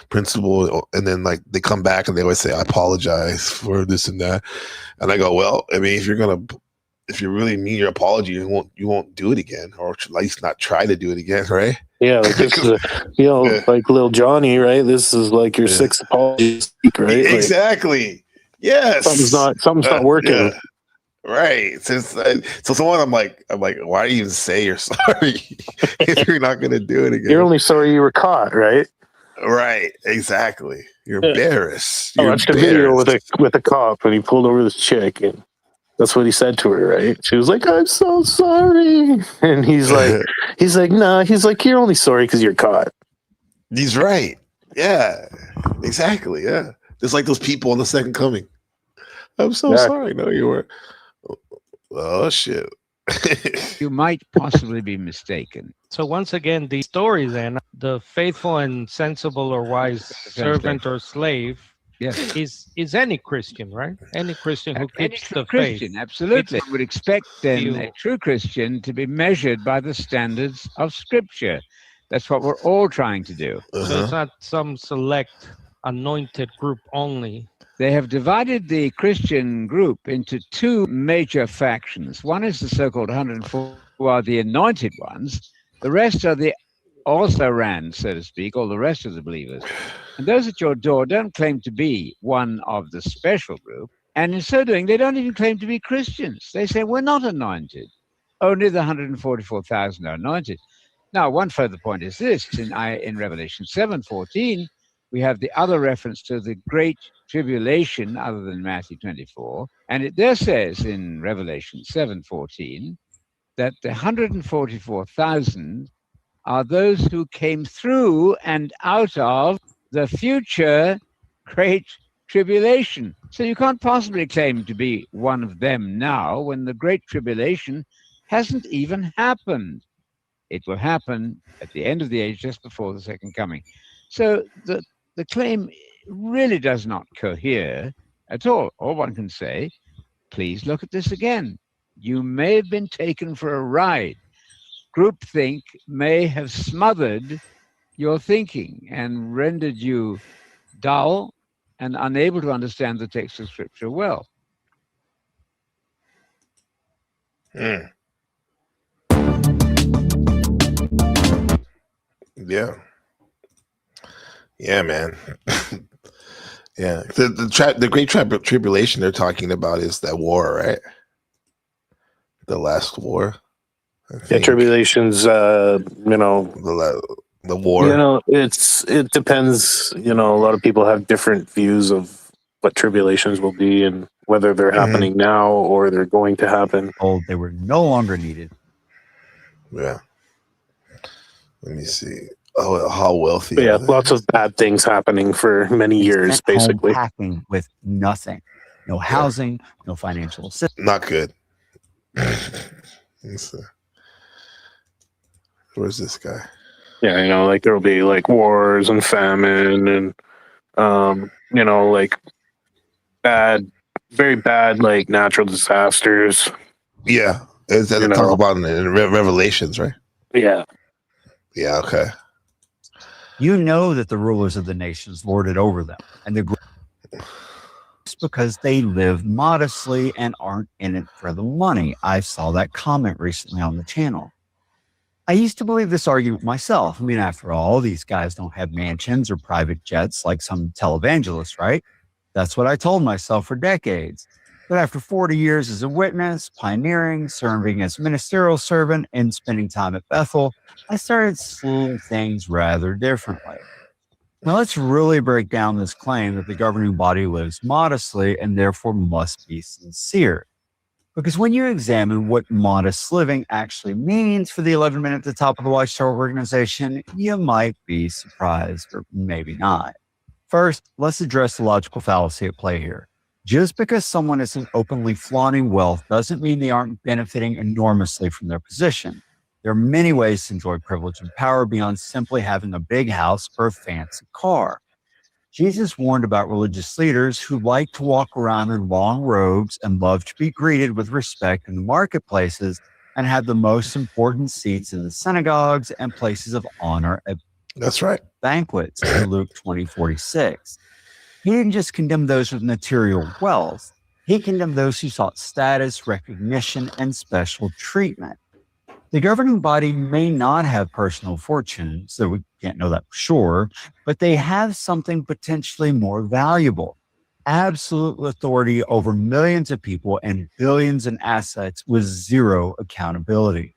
[SPEAKER 1] principal, and then like they come back and they always say, "I apologize for this and that," and I go, "Well, I mean, if you really mean your apology, you won't do it again, or at least not try to do it again, right?"
[SPEAKER 5] Yeah, like this is like little Johnny, right? This is like your sixth apology, right?
[SPEAKER 1] Exactly. Yes.
[SPEAKER 5] Something's not working.
[SPEAKER 1] Yeah. Right. So someone, I'm like, why do you even say you're sorry if you're not going to do it again?
[SPEAKER 5] You're only sorry you were caught, right?
[SPEAKER 1] Right. Exactly. You're embarrassed.
[SPEAKER 5] I watched a video with a cop, and he pulled over this chick, and that's what he said to her, right? She was like, "I'm so sorry," and he's like, "Nah." He's like, "You're only sorry because you're caught."
[SPEAKER 1] He's right. Yeah. Exactly. Yeah. Just like those people in the Second Coming. I'm so sorry. No, you weren't. Oh shit.
[SPEAKER 8] You might possibly be mistaken.
[SPEAKER 9] So once again, the story then, the faithful and sensible or wise servant or slave, is any Christian, right? Any Christian who keeps the
[SPEAKER 8] Christian,
[SPEAKER 9] faith.
[SPEAKER 8] absolutely. I would expect then a true Christian to be measured by the standards of Scripture. That's what we're all trying to do.
[SPEAKER 9] So it's not some select anointed group only.
[SPEAKER 8] They have divided the Christian group into two major factions. One is the so-called 104, who are the anointed ones. The rest are the also-ran, so to speak, or the rest of the believers. And those at your door don't claim to be one of the special group. And in so doing, they don't even claim to be Christians. They say, we're not anointed. Only the 144,000 are anointed. Now, one further point is this. In Revelation 7:14, we have the other reference to the great tribulation other than Matthew 24. And it there says in Revelation 7:14 that the 144,000 are those who came through and out of the future great tribulation. So you can't possibly claim to be one of them now when the great tribulation hasn't even happened. It will happen at the end of the age, just before the second coming. So the claim really does not cohere at all. All one can say, please look at this again. You may have been taken for a ride. Groupthink may have smothered your thinking and rendered you dull and unable to understand the text of Scripture well.
[SPEAKER 1] Mm. Yeah. Yeah, man. Yeah. The great tribulation they're talking about is that war, right? The last war. I
[SPEAKER 5] Yeah,
[SPEAKER 1] think.
[SPEAKER 5] tribulations.
[SPEAKER 1] The war.
[SPEAKER 5] It depends. A lot of people have different views of what tribulations will be and whether they're happening now or they're going to happen.
[SPEAKER 10] Told they were no longer needed.
[SPEAKER 1] Yeah. Let me see. Oh, how wealthy
[SPEAKER 5] But
[SPEAKER 1] are
[SPEAKER 5] yeah,
[SPEAKER 1] they?
[SPEAKER 5] lots of bad things happening for many years,
[SPEAKER 10] Sent home
[SPEAKER 5] basically.
[SPEAKER 10] packing with nothing, no housing, no financial assistance.
[SPEAKER 1] Not good. Let's see. Where's this guy?
[SPEAKER 5] Yeah, like there will be like wars and famine and like very bad like natural disasters.
[SPEAKER 1] Yeah, is that talk about in Revelations, right?
[SPEAKER 5] Yeah.
[SPEAKER 1] Yeah. Okay.
[SPEAKER 10] You know that the rulers of the nations lord it over them, and the because they live modestly and aren't in it for the money. I saw that comment recently on the channel. I used to believe this argument myself. I mean, after all, these guys don't have mansions or private jets like some televangelists, right? That's what I told myself for decades. But after 40 years as a witness, pioneering, serving as ministerial servant, and spending time at Bethel, I started seeing things rather differently. Now, let's really break down this claim that the governing body lives modestly and therefore must be sincere. Because when you examine what modest living actually means for the 11 men at the top of the Watchtower organization, you might be surprised, or maybe not. First, let's address the logical fallacy at play here. Just because someone isn't openly flaunting wealth doesn't mean they aren't benefiting enormously from their position. There are many ways to enjoy privilege and power beyond simply having a big house or a fancy car. Jesus warned about religious leaders who like to walk around in long robes and love to be greeted with respect in the marketplaces and have the most important seats in the synagogues and places of honor at
[SPEAKER 1] That's right.
[SPEAKER 10] banquets in Luke 20:46. He didn't just condemn those with material wealth. He condemned those who sought status, recognition, and special treatment. The governing body may not have personal fortunes, so we can't know that for sure, but they have something potentially more valuable: absolute authority over millions of people and billions in assets with zero accountability.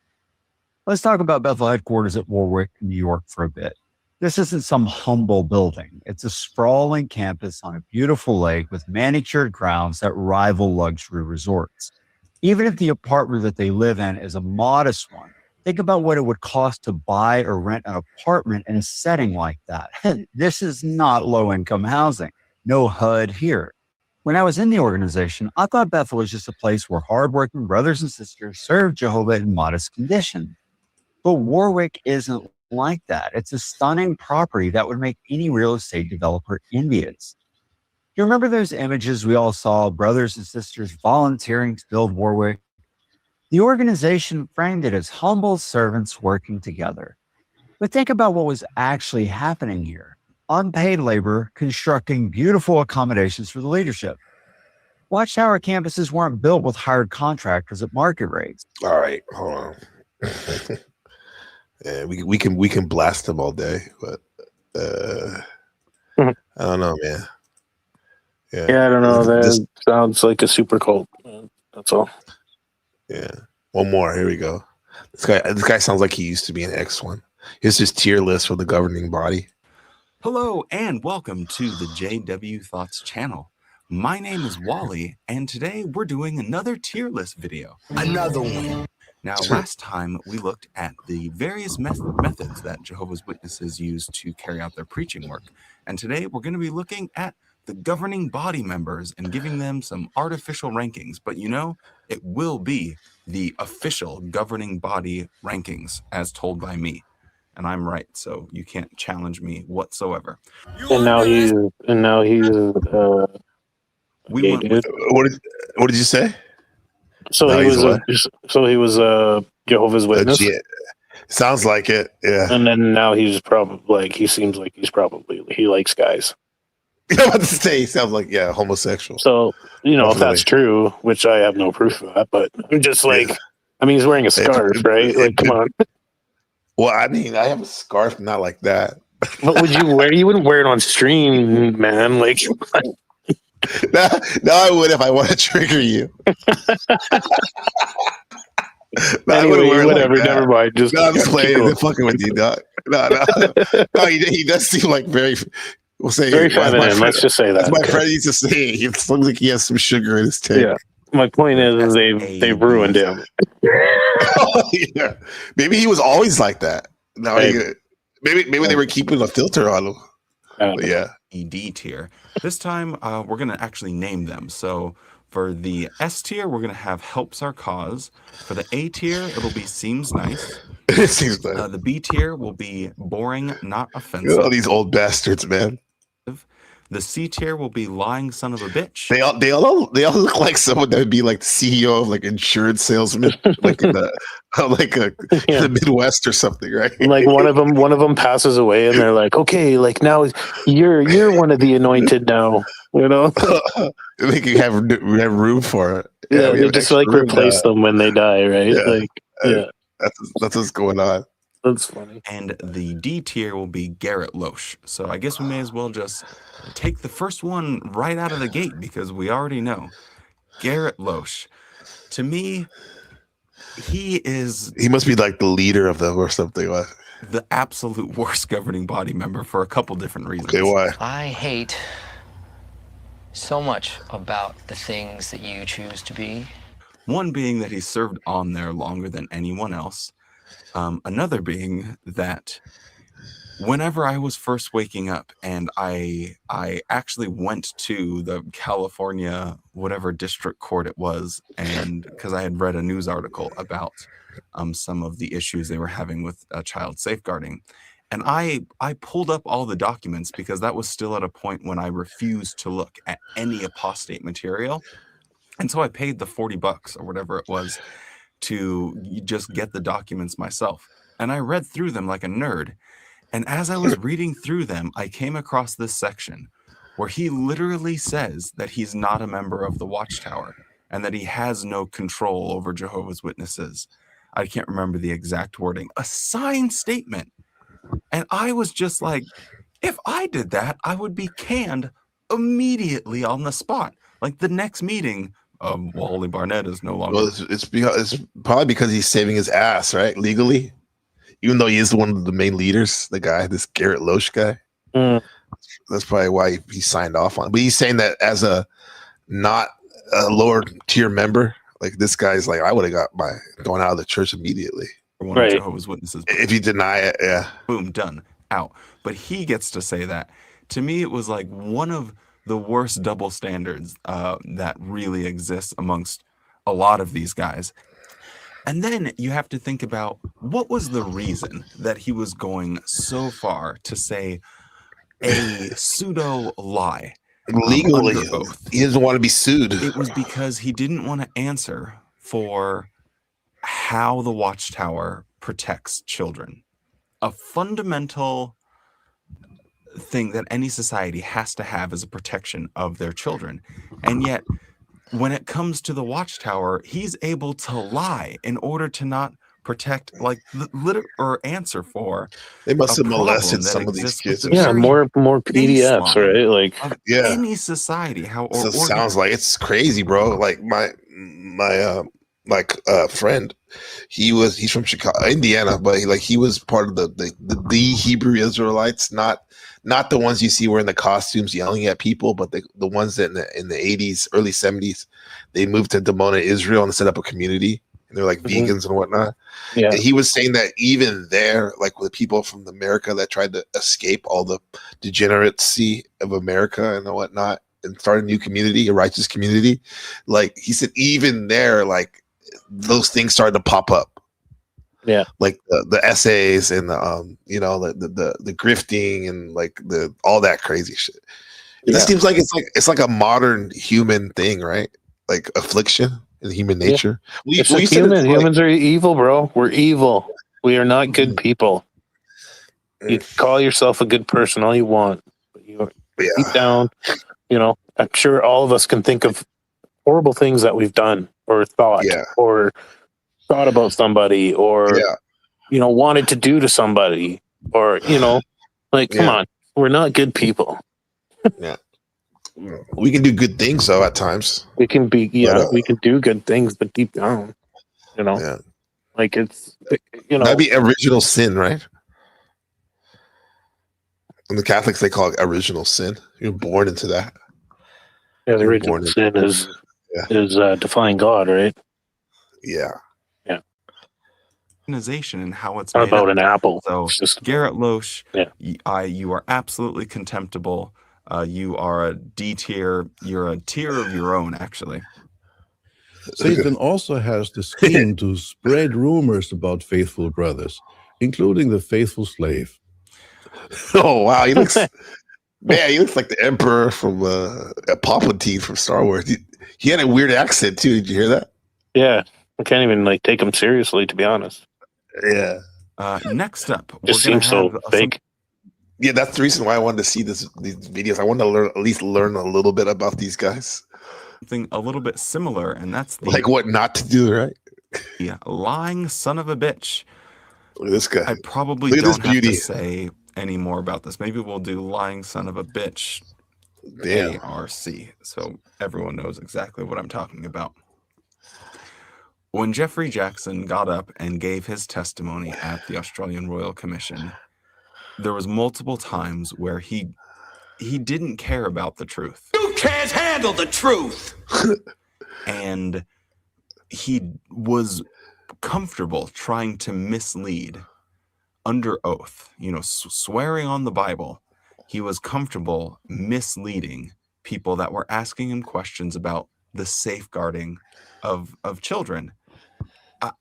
[SPEAKER 10] Let's talk about Bethel headquarters at Warwick, New York for a bit. This isn't some humble building. It's a sprawling campus on a beautiful lake with manicured grounds that rival luxury resorts. Even if the apartment that they live in is a modest one, think about what it would cost to buy or rent an apartment in a setting like that. This is not low-income housing. No HUD here. When I was in the organization, I thought Bethel was just a place where hardworking brothers and sisters served Jehovah in modest condition. But Warwick isn't like that. It's a stunning property that would make any real estate developer envious. You remember those images we all saw, brothers and sisters volunteering to build Warwick? The organization framed it as humble servants working together. But think about what was actually happening here. Unpaid labor constructing beautiful accommodations for the leadership. Watchtower campuses weren't built with hired contractors at market rates.
[SPEAKER 1] All right, hold on. Yeah, we can blast them all day, but I don't know, man.
[SPEAKER 5] Yeah, I don't know. That sounds like a super cult. That's all.
[SPEAKER 1] Yeah. One more. Here we go. This guy sounds like he used to be an X1. Here's his tier list for the governing body.
[SPEAKER 11] Hello and welcome to the JW Thoughts channel. My name is Wally, and today we're doing another tier list video. Another one. Now, last time we looked at the various methods that Jehovah's Witnesses use to carry out their preaching work. And today we're going to be looking at the governing body members and giving them some artificial rankings. But it will be the official governing body rankings as told by me. And I'm right, so you can't challenge me whatsoever.
[SPEAKER 5] And now he's
[SPEAKER 11] we went with,
[SPEAKER 1] what did you say?
[SPEAKER 5] So
[SPEAKER 1] no,
[SPEAKER 5] he was a Jehovah's Witness.
[SPEAKER 1] Sounds like it, yeah.
[SPEAKER 5] And then now he's probably he likes guys.
[SPEAKER 1] I'm about to say he sounds like homosexual.
[SPEAKER 5] So if that's true, which I have no proof of that, but I'm just I mean, he's wearing a scarf, right? Like, come on.
[SPEAKER 1] Well, I mean, I have a scarf, not like that.
[SPEAKER 5] What would you wear? You wouldn't wear it on stream, man. Like,
[SPEAKER 1] no, I would if I want to trigger you. No,
[SPEAKER 5] anyway, whatever. Never mind. Just
[SPEAKER 1] no, I'm just playing.
[SPEAKER 5] going.
[SPEAKER 1] Fucking with you, dog. No. He does seem like very. We'll say
[SPEAKER 5] very feminine. Let's just say that.
[SPEAKER 1] That's my friend used to say. He looks like he has some sugar in his tank.
[SPEAKER 5] Yeah. My point is they've ruined him.
[SPEAKER 1] Yeah. Maybe he was always like that. No, maybe they were keeping a filter on him. Yeah.
[SPEAKER 11] ED tier. This time we're gonna actually name them. So for the S tier, we're gonna have helps our cause. For the A tier, it'll be seems nice.
[SPEAKER 1] Seems nice.
[SPEAKER 11] The B tier will be boring, not offensive.
[SPEAKER 1] All these old bastards, man.
[SPEAKER 11] The C tier will be lying son of a bitch.
[SPEAKER 1] They all look like someone that would be like the CEO of like insurance salesman, like in the in the Midwest or something, right?
[SPEAKER 5] Like one of them passes away, and they're like, okay, like now you're one of the anointed now, you know.
[SPEAKER 1] They can have room for it.
[SPEAKER 5] Yeah, they just like replace them when they die, right?
[SPEAKER 1] That's what's going on.
[SPEAKER 5] That's funny.
[SPEAKER 11] And the D tier will be Garrett Loesch. So I guess we may as well just take the first one right out of the gate because we already know. Garrett Loesch. To me, he
[SPEAKER 1] must be like the leader of them or something.
[SPEAKER 11] The absolute worst governing body member for a couple different reasons.
[SPEAKER 1] Okay, why?
[SPEAKER 12] I hate so much about the things that you choose to be.
[SPEAKER 11] One being that he served on there longer than anyone else. Another being that whenever I was first waking up and I actually went to the California, whatever district court it was, and because I had read a news article about some of the issues they were having with child safeguarding. And I pulled up all the documents because that was still at a point when I refused to look at any apostate material. And so I paid the $40 or whatever it was to just get the documents myself. And I read through them like a nerd. And as I was reading through them, I came across this section where he literally says that he's not a member of the Watchtower and that he has no control over Jehovah's Witnesses. I can't remember the exact wording. A signed statement. And I was just like, if I did that, I would be canned immediately on the spot. Like the next meeting, Wally Barnett is no longer.
[SPEAKER 1] Well, it's probably because he's saving his ass, right? Legally, even though he is one of the main leaders, this Garrett Loesch guy. That's probably why he signed off on it. But he's saying that as a not a lower tier member, like this guy's like, I would have got going out of the church immediately.
[SPEAKER 11] One of Jehovah's Witnesses.
[SPEAKER 1] If you deny it, yeah.
[SPEAKER 11] Boom, done, out. But he gets to say that. To me, it was like one of the worst double standards that really exists amongst a lot of these guys. And then you have to think about what was the reason that he was going so far to say a pseudo lie.
[SPEAKER 1] Legally, he doesn't want to be sued.
[SPEAKER 11] It was because he didn't want to answer for how the Watchtower protects children. A fundamental thing that any society has to have is a protection of their children. And yet, when it comes to the Watchtower, he's able to lie in order to not protect, like, or answer for.
[SPEAKER 1] They must have molested some of these kids.
[SPEAKER 5] Yeah, more PDFs, right? Like,
[SPEAKER 1] yeah,
[SPEAKER 11] any society.
[SPEAKER 1] So it sounds like it's crazy, bro. Like my friend, he's from Chicago, Indiana, but he was part of the Hebrew Israelites, not the ones you see wearing the costumes yelling at people, but the ones that in the 80s, early 70s, they moved to Dimona, Israel, and set up a community. And they're like vegans and whatnot. Yeah. And he was saying that even there, like with the people from America that tried to escape all the degeneracy of America and whatnot and start a new community, a righteous community, like he said, even there, like those things started to pop up.
[SPEAKER 5] Yeah,
[SPEAKER 1] like the essays and the grifting and like all that crazy shit. It seems like it's like a modern human thing, right? Like affliction in human nature.
[SPEAKER 5] Yeah. Humans are evil, bro. We're evil. We are not good people. You call yourself a good person all you want, but you deep down, I'm sure all of us can think of horrible things that we've done or thought or thought about somebody, or wanted to do to somebody, or like, come on, we're not good people.
[SPEAKER 1] Yeah, we can do good things though at times.
[SPEAKER 5] We can be, we can do good things, but deep down, like it's,
[SPEAKER 1] that'd be original sin, right? And the Catholics, they call it original sin. You're born into that.
[SPEAKER 5] Yeah, the original sin is defying God, right?
[SPEAKER 1] Yeah.
[SPEAKER 11] Organization and how it's
[SPEAKER 5] Not
[SPEAKER 11] made
[SPEAKER 5] about
[SPEAKER 11] up.
[SPEAKER 5] an apple.
[SPEAKER 11] So Garrett Loesch,
[SPEAKER 5] Yeah.
[SPEAKER 11] you are absolutely contemptible. You are a D tier. You're a tier of your own, actually.
[SPEAKER 13] Satan also has the scheme to spread rumors about faithful brothers, including the faithful slave.
[SPEAKER 1] Oh wow, he looks man, he looks like the Emperor from Palpatine from Star Wars. He had a weird accent too. Did you hear that?
[SPEAKER 5] Yeah, I can't even like take him seriously, to be honest.
[SPEAKER 1] Yeah.
[SPEAKER 11] Next up,
[SPEAKER 5] just seems so fake.
[SPEAKER 1] Yeah, that's the reason why I wanted to see these videos. I wanted to at least learn a little bit about these guys.
[SPEAKER 11] Something a little bit similar, and that's the,
[SPEAKER 1] like what not to do, right?
[SPEAKER 11] Yeah, lying son of a bitch.
[SPEAKER 1] Look at this guy.
[SPEAKER 11] I probably
[SPEAKER 1] Look at
[SPEAKER 11] don't
[SPEAKER 1] this beauty.
[SPEAKER 11] have to say any more about this. Maybe we'll do lying son of a bitch.
[SPEAKER 1] Damn.
[SPEAKER 11] ARC, so everyone knows exactly what I'm talking about. When Jeffrey Jackson got up and gave his testimony at the Australian Royal Commission, there was multiple times where he didn't care about the truth.
[SPEAKER 14] You can't handle the truth.
[SPEAKER 11] And he was comfortable trying to mislead under oath, swearing on the Bible. He was comfortable misleading people that were asking him questions about the safeguarding of children.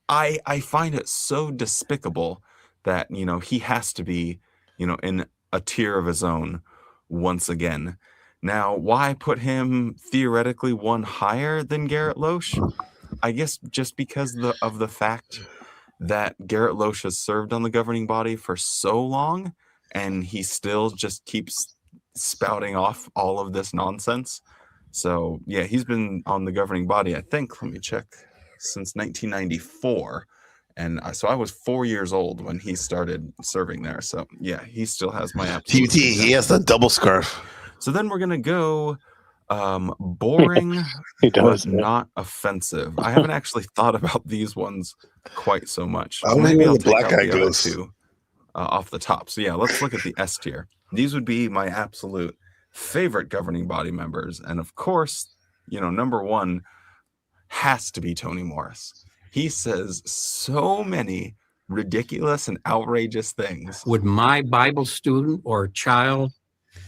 [SPEAKER 11] I find it so despicable that, he has to be, in a tier of his own once again. Now, why put him theoretically one higher than Garrett Loesch? I guess just because of the fact that Garrett Loesch has served on the governing body for so long, and he still just keeps spouting off all of this nonsense. So, yeah, he's been on the governing body, I think, let me check, since 1994. And so I was 4 years old when he started serving there. So, yeah, he still has my absolute
[SPEAKER 1] TBT, he has the double scarf.
[SPEAKER 11] So then we're going to go boring, but not offensive. I haven't actually thought about these ones quite so much.
[SPEAKER 1] I don't
[SPEAKER 11] Maybe
[SPEAKER 1] know
[SPEAKER 11] I'll
[SPEAKER 1] the
[SPEAKER 11] take
[SPEAKER 1] black
[SPEAKER 11] out
[SPEAKER 1] guy
[SPEAKER 11] the other
[SPEAKER 1] goes.
[SPEAKER 11] two off the top. So yeah, let's look at the S tier. These would be my absolute favorite governing body members. And of course, number one has to be Tony Morris. He says so many ridiculous and outrageous things.
[SPEAKER 15] Would my Bible student or child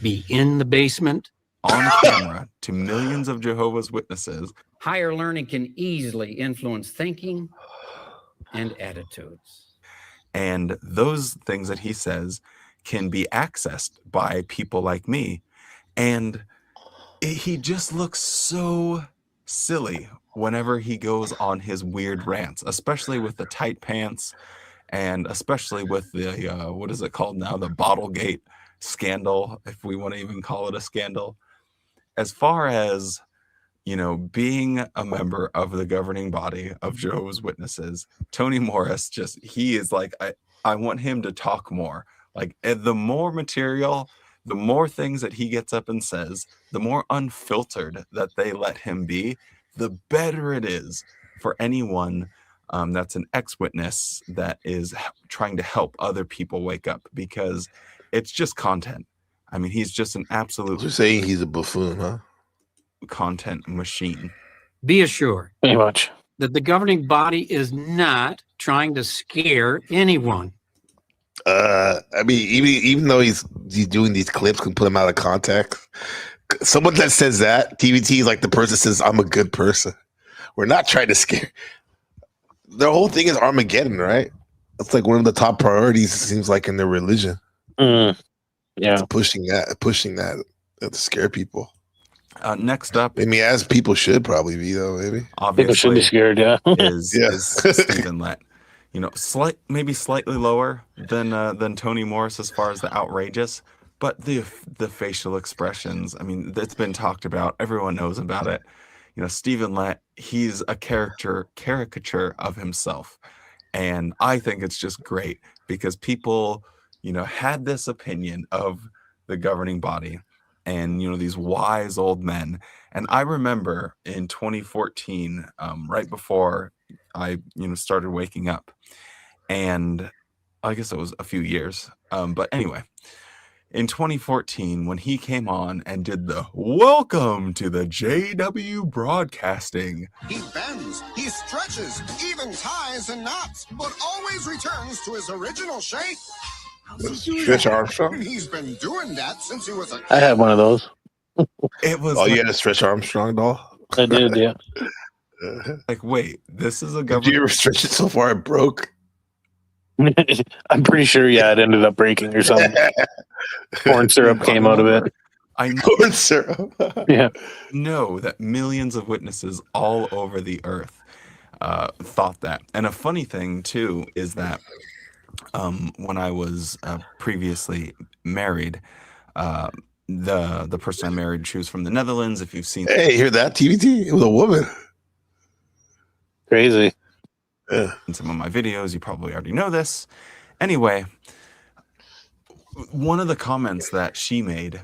[SPEAKER 15] be in the basement?
[SPEAKER 11] On camera to millions of Jehovah's Witnesses.
[SPEAKER 15] Higher learning can easily influence thinking and attitudes.
[SPEAKER 11] And those things that he says can be accessed by people like me. And he just looks so silly whenever he goes on his weird rants, especially with the tight pants and especially with the, what is it called now? The Bottlegate scandal, if we want to even call it a scandal. As far as, being a member of the governing body of Jehovah's Witnesses, Tony Morris he is like, I want him to talk more. Like, the more material, the more things that he gets up and says, the more unfiltered that they let him be, the better it is for anyone that's an ex-witness that is trying to help other people wake up, because it's just content. I mean, he's just an absolute...
[SPEAKER 1] You're saying he's a buffoon, huh?
[SPEAKER 11] Content machine.
[SPEAKER 15] Be assured
[SPEAKER 5] pretty much
[SPEAKER 15] that the governing body is not trying to scare anyone.
[SPEAKER 1] I mean, even though he's doing these clips, can put him out of context. Someone that says that, TBT, is like the person says, I'm a good person. We're not trying to scare. Their whole thing is Armageddon, right? That's like one of the top priorities, it seems like, in their religion.
[SPEAKER 5] Yeah.
[SPEAKER 1] It's pushing that to scare people.
[SPEAKER 11] Next up,
[SPEAKER 1] I mean, as people should probably be, though. Maybe
[SPEAKER 11] obviously
[SPEAKER 5] people should be scared. Yeah,
[SPEAKER 11] is Stephen Lett. Maybe slightly lower than Tony Morris as far as the outrageous, but the facial expressions. I mean, it's been talked about. Everyone knows about it. Stephen Lett, he's a caricature of himself. And I think it's just great because people, had this opinion of the governing body and, these wise old men. And I remember in 2014, right before I, started waking up, and I guess it was a few years. But anyway, in 2014, when he came on and did the welcome to the JW Broadcasting,
[SPEAKER 16] He bends, he stretches, even ties and knots, but always returns to his original shape.
[SPEAKER 1] Stretch Armstrong?
[SPEAKER 16] He's been doing that since he was a
[SPEAKER 5] I had one of those.
[SPEAKER 11] it was
[SPEAKER 1] Oh, you had a Stretch Armstrong doll?
[SPEAKER 5] I did, yeah.
[SPEAKER 11] like, wait, this is a
[SPEAKER 1] Did
[SPEAKER 11] government.
[SPEAKER 1] you ever stretch it so far it broke?
[SPEAKER 5] I'm pretty sure, yeah, it ended up breaking or something. Corn syrup came out of it.
[SPEAKER 11] I
[SPEAKER 1] Corn syrup.
[SPEAKER 5] Yeah.
[SPEAKER 11] know that millions of witnesses all over the earth thought that. And a funny thing too is that when I was previously married, the person I married, she was from the Netherlands. If you've seen,
[SPEAKER 1] Hey, you hear that, TVT? It was a woman.
[SPEAKER 5] Crazy.
[SPEAKER 1] Yeah.
[SPEAKER 11] in some of my videos, you probably already know this. Anyway, one of the comments that she made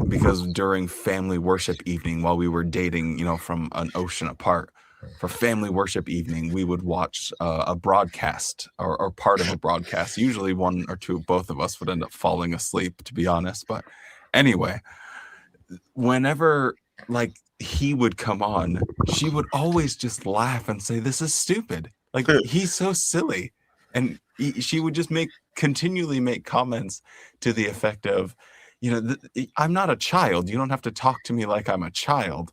[SPEAKER 11] because during family worship evening, while we were dating, from an ocean apart, for family worship evening, we would watch a broadcast or part of a broadcast. Usually one or two of both of us would end up falling asleep, to be honest. But anyway, whenever he would come on, she would always just laugh and say, "This is stupid. Like, he's so silly." And she would just continually make comments to the effect of, I'm not a child. You don't have to talk to me like I'm a child.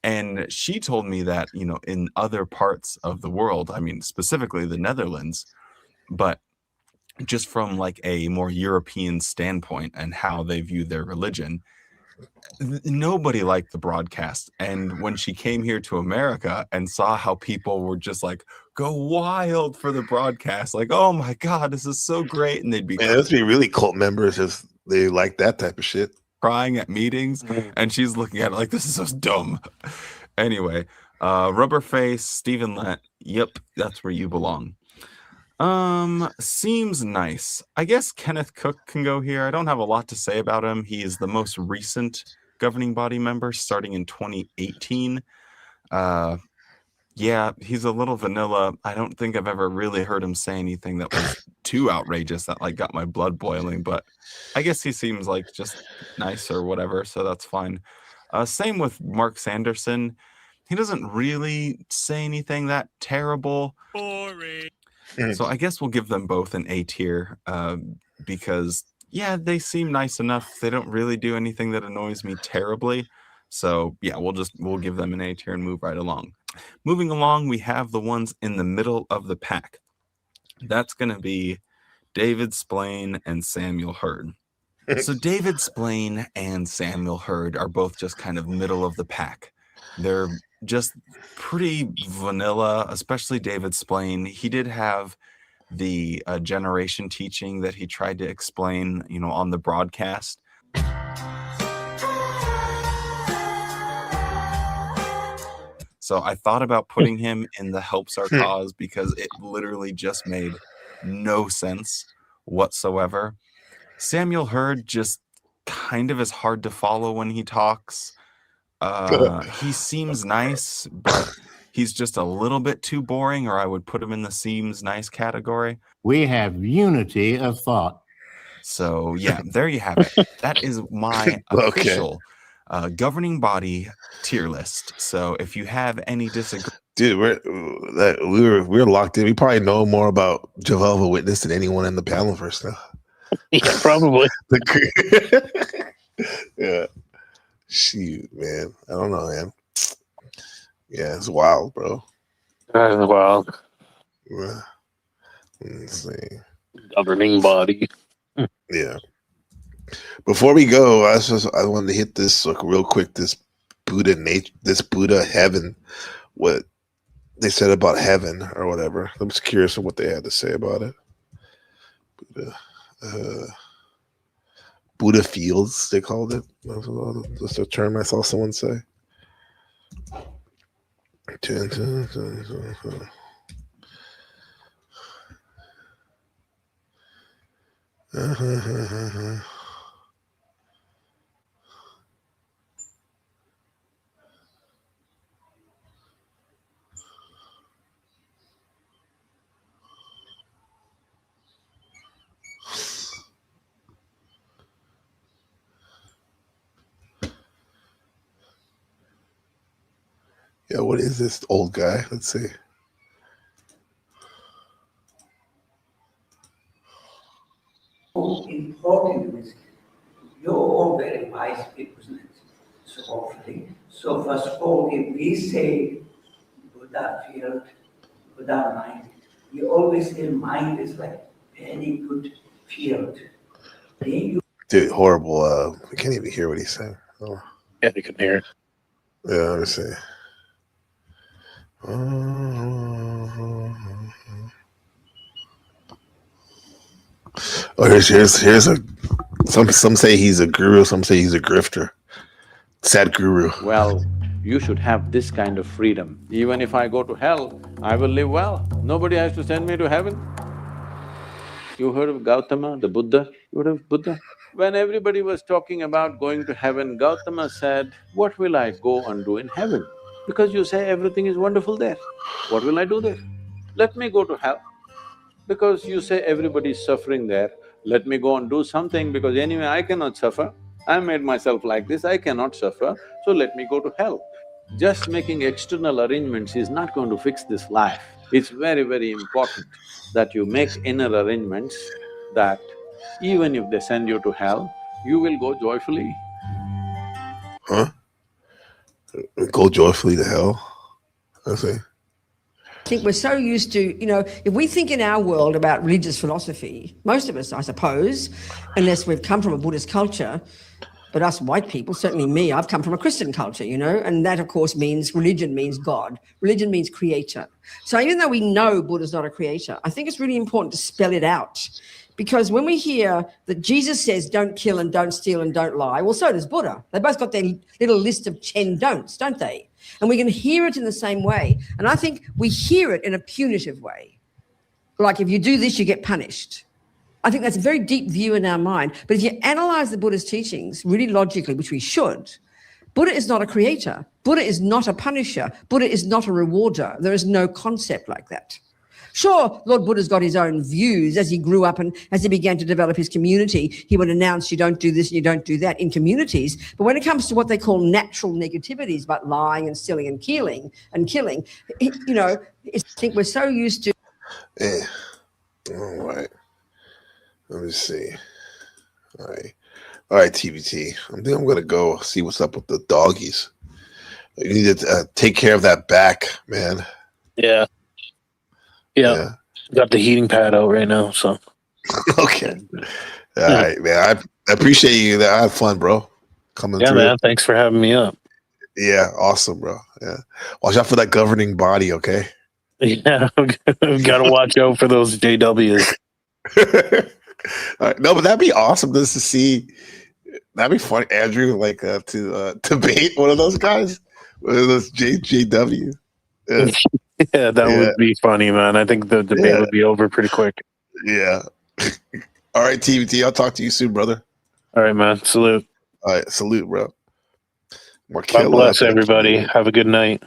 [SPEAKER 11] And she told me that, in other parts of the world, I mean, specifically the Netherlands, but just from like a more European standpoint and how they view their religion, nobody liked the broadcast. And when she came here to America and saw how people were just like go wild for the broadcast, like, oh my God, this is so great. And they'd be
[SPEAKER 1] Man, let's be really cult members if they like that type of shit.
[SPEAKER 11] crying at meetings, and she's looking at it like, this is so dumb. Anyway, Rubberface, Stephen Lett, yep, that's where you belong. Seems nice. I guess Kenneth Cook can go here. I don't have a lot to say about him. He is the most recent governing body member, starting in 2018. Yeah, he's a little vanilla. I don't think I've ever really heard him say anything that was too outrageous that like got my blood boiling, but I guess he seems like just nice or whatever, so that's fine. Same with Mark Sanderson. He doesn't really say anything that terrible.
[SPEAKER 14] Boring.
[SPEAKER 11] So I guess we'll give them both an A tier because, yeah, they seem nice enough. They don't really do anything that annoys me terribly. So, yeah, we'll give them an A tier and move right along. Moving along, we have the ones in the middle of the pack. That's going to be David Splain and Samuel Hurd. So David Splain and Samuel Hurd are both just kind of middle of the pack. They're just pretty vanilla, especially David Splain. He did have the generation teaching that he tried to explain, on the broadcast. So I thought about putting him in the helps our cause because it literally just made no sense whatsoever. Samuel Hurd just kind of is hard to follow when he talks. He seems nice, but he's just a little bit too boring, or I would put him in the seems nice category.
[SPEAKER 6] We have unity of thought.
[SPEAKER 11] So yeah, there you have it. That is my official governing body tier list. So if you have any disagreement,
[SPEAKER 1] dude, we're locked in. We probably know more about Jehovah's Witness than anyone in the panel first now.
[SPEAKER 5] Yeah, probably.
[SPEAKER 1] Yeah. Shoot, man. I don't know, man. Yeah, it's wild, bro.
[SPEAKER 5] That is wild.
[SPEAKER 1] Yeah. Let's see.
[SPEAKER 5] Governing body.
[SPEAKER 1] Yeah. Before we go, I wanted to hit this real quick. This Buddha heaven, what they said about heaven or whatever. I'm just curious of what they had to say about it. Buddha fields, they called it. That's the term I saw someone say. Yeah, what is this old guy? Let's see.
[SPEAKER 17] Important is you're all very wise people, isn't it? So hopefully. So first of all, if we say Buddha field, Buddha mind, we always say mind is like very good field.
[SPEAKER 1] Dude, horrible. I can't even hear what he's saying. Oh.
[SPEAKER 5] Yeah, you can hear.
[SPEAKER 1] Yeah, let me see. Oh, here's a some say he's a guru, some say he's a grifter. Sad guru.
[SPEAKER 18] Well, you should have this kind of freedom. Even if I go to hell, I will live well. Nobody has to send me to heaven. You heard of Gautama, the Buddha? You heard of Buddha? When everybody was talking about going to heaven, Gautama said, what will I go and do in heaven? Because you say everything is wonderful there. What will I do there? Let me go to hell. Because you say everybody is suffering there, let me go and do something because anyway I cannot suffer. I made myself like this, I cannot suffer, so let me go to hell. Just making external arrangements is not going to fix this life. It's very, very important that you make inner arrangements that even if they send you to hell, you will go joyfully.
[SPEAKER 1] Huh? Go joyfully to hell? I see.
[SPEAKER 19] I think we're so used to, if we think in our world about religious philosophy, most of us, I suppose, unless we've come from a Buddhist culture, but us white people, certainly me, I've come from a Christian culture, and that of course means religion means God. Religion means creator. So even though we know Buddha's not a creator, I think it's really important to spell it out. Because when we hear that Jesus says don't kill and don't steal and don't lie, well, so does Buddha. They both got their little list of 10 don'ts, don't they? And we can hear it in the same way. And I think we hear it in a punitive way. Like if you do this, you get punished. I think that's a very deep view in our mind. But if you analyze the Buddha's teachings really logically, which we should, Buddha is not a creator. Buddha is not a punisher. Buddha is not a rewarder. There is no concept like that. Sure, Lord Buddha's got his own views. As he grew up and as he began to develop his community, he would announce you don't do this and you don't do that in communities. But when it comes to what they call natural negativities about lying and stealing and killing, I think we're so used to…
[SPEAKER 1] Yeah. All right. Let me see. All right, TBT. I think I'm gonna go see what's up with the doggies. You need to take care of that back, man.
[SPEAKER 5] Yeah. Got the heating pad out right now, so.
[SPEAKER 1] Okay. All right, man. I appreciate you. I had fun, bro. Coming through.
[SPEAKER 5] Yeah, man. Thanks for having me up.
[SPEAKER 1] Yeah, awesome, bro. Yeah. Watch out for that governing body, okay?
[SPEAKER 5] Yeah, gotta watch out for those JWs.
[SPEAKER 1] All right. No, but that'd be awesome just to see. That'd be funny, Andrew, like to debate one of those guys, one of those JW. Yeah.
[SPEAKER 5] Yeah, that would be funny, man. I think the debate would be over pretty quick.
[SPEAKER 1] Yeah. All right, TBT. I'll talk to you soon, brother.
[SPEAKER 5] All right, man. Salute.
[SPEAKER 1] All right, salute, bro.
[SPEAKER 5] God bless everybody. Have a good night.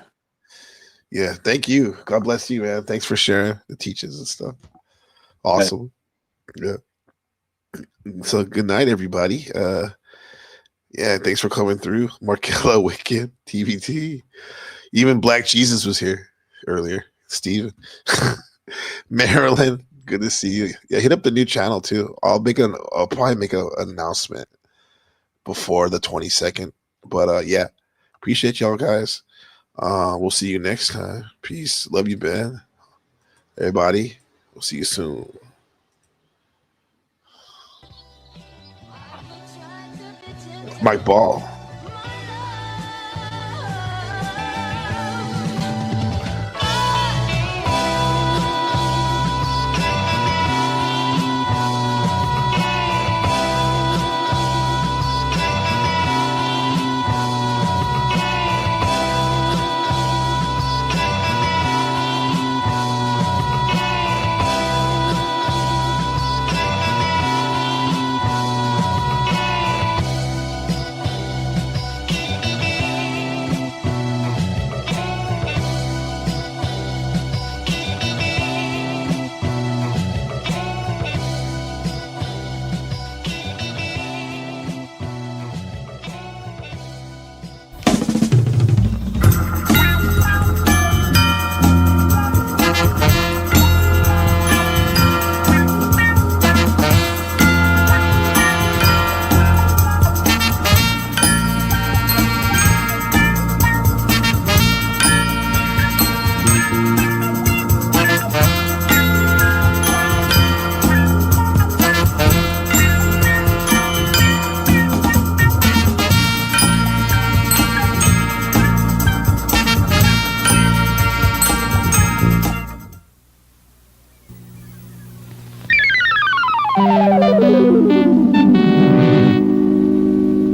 [SPEAKER 1] Yeah, thank you. God bless you, man. Thanks for sharing the teachings and stuff. Awesome. Yeah. So good night, everybody. Yeah, thanks for coming through. Markella Wicked, TBT. Even Black Jesus was here earlier. Steven. Marilyn, good to see you. Yeah, hit up the new channel too. I'll probably make an announcement before the 22nd. But yeah, appreciate y'all guys. We'll see you next time. Peace. Love you, Ben. Everybody. We'll see you soon. Mike Ball.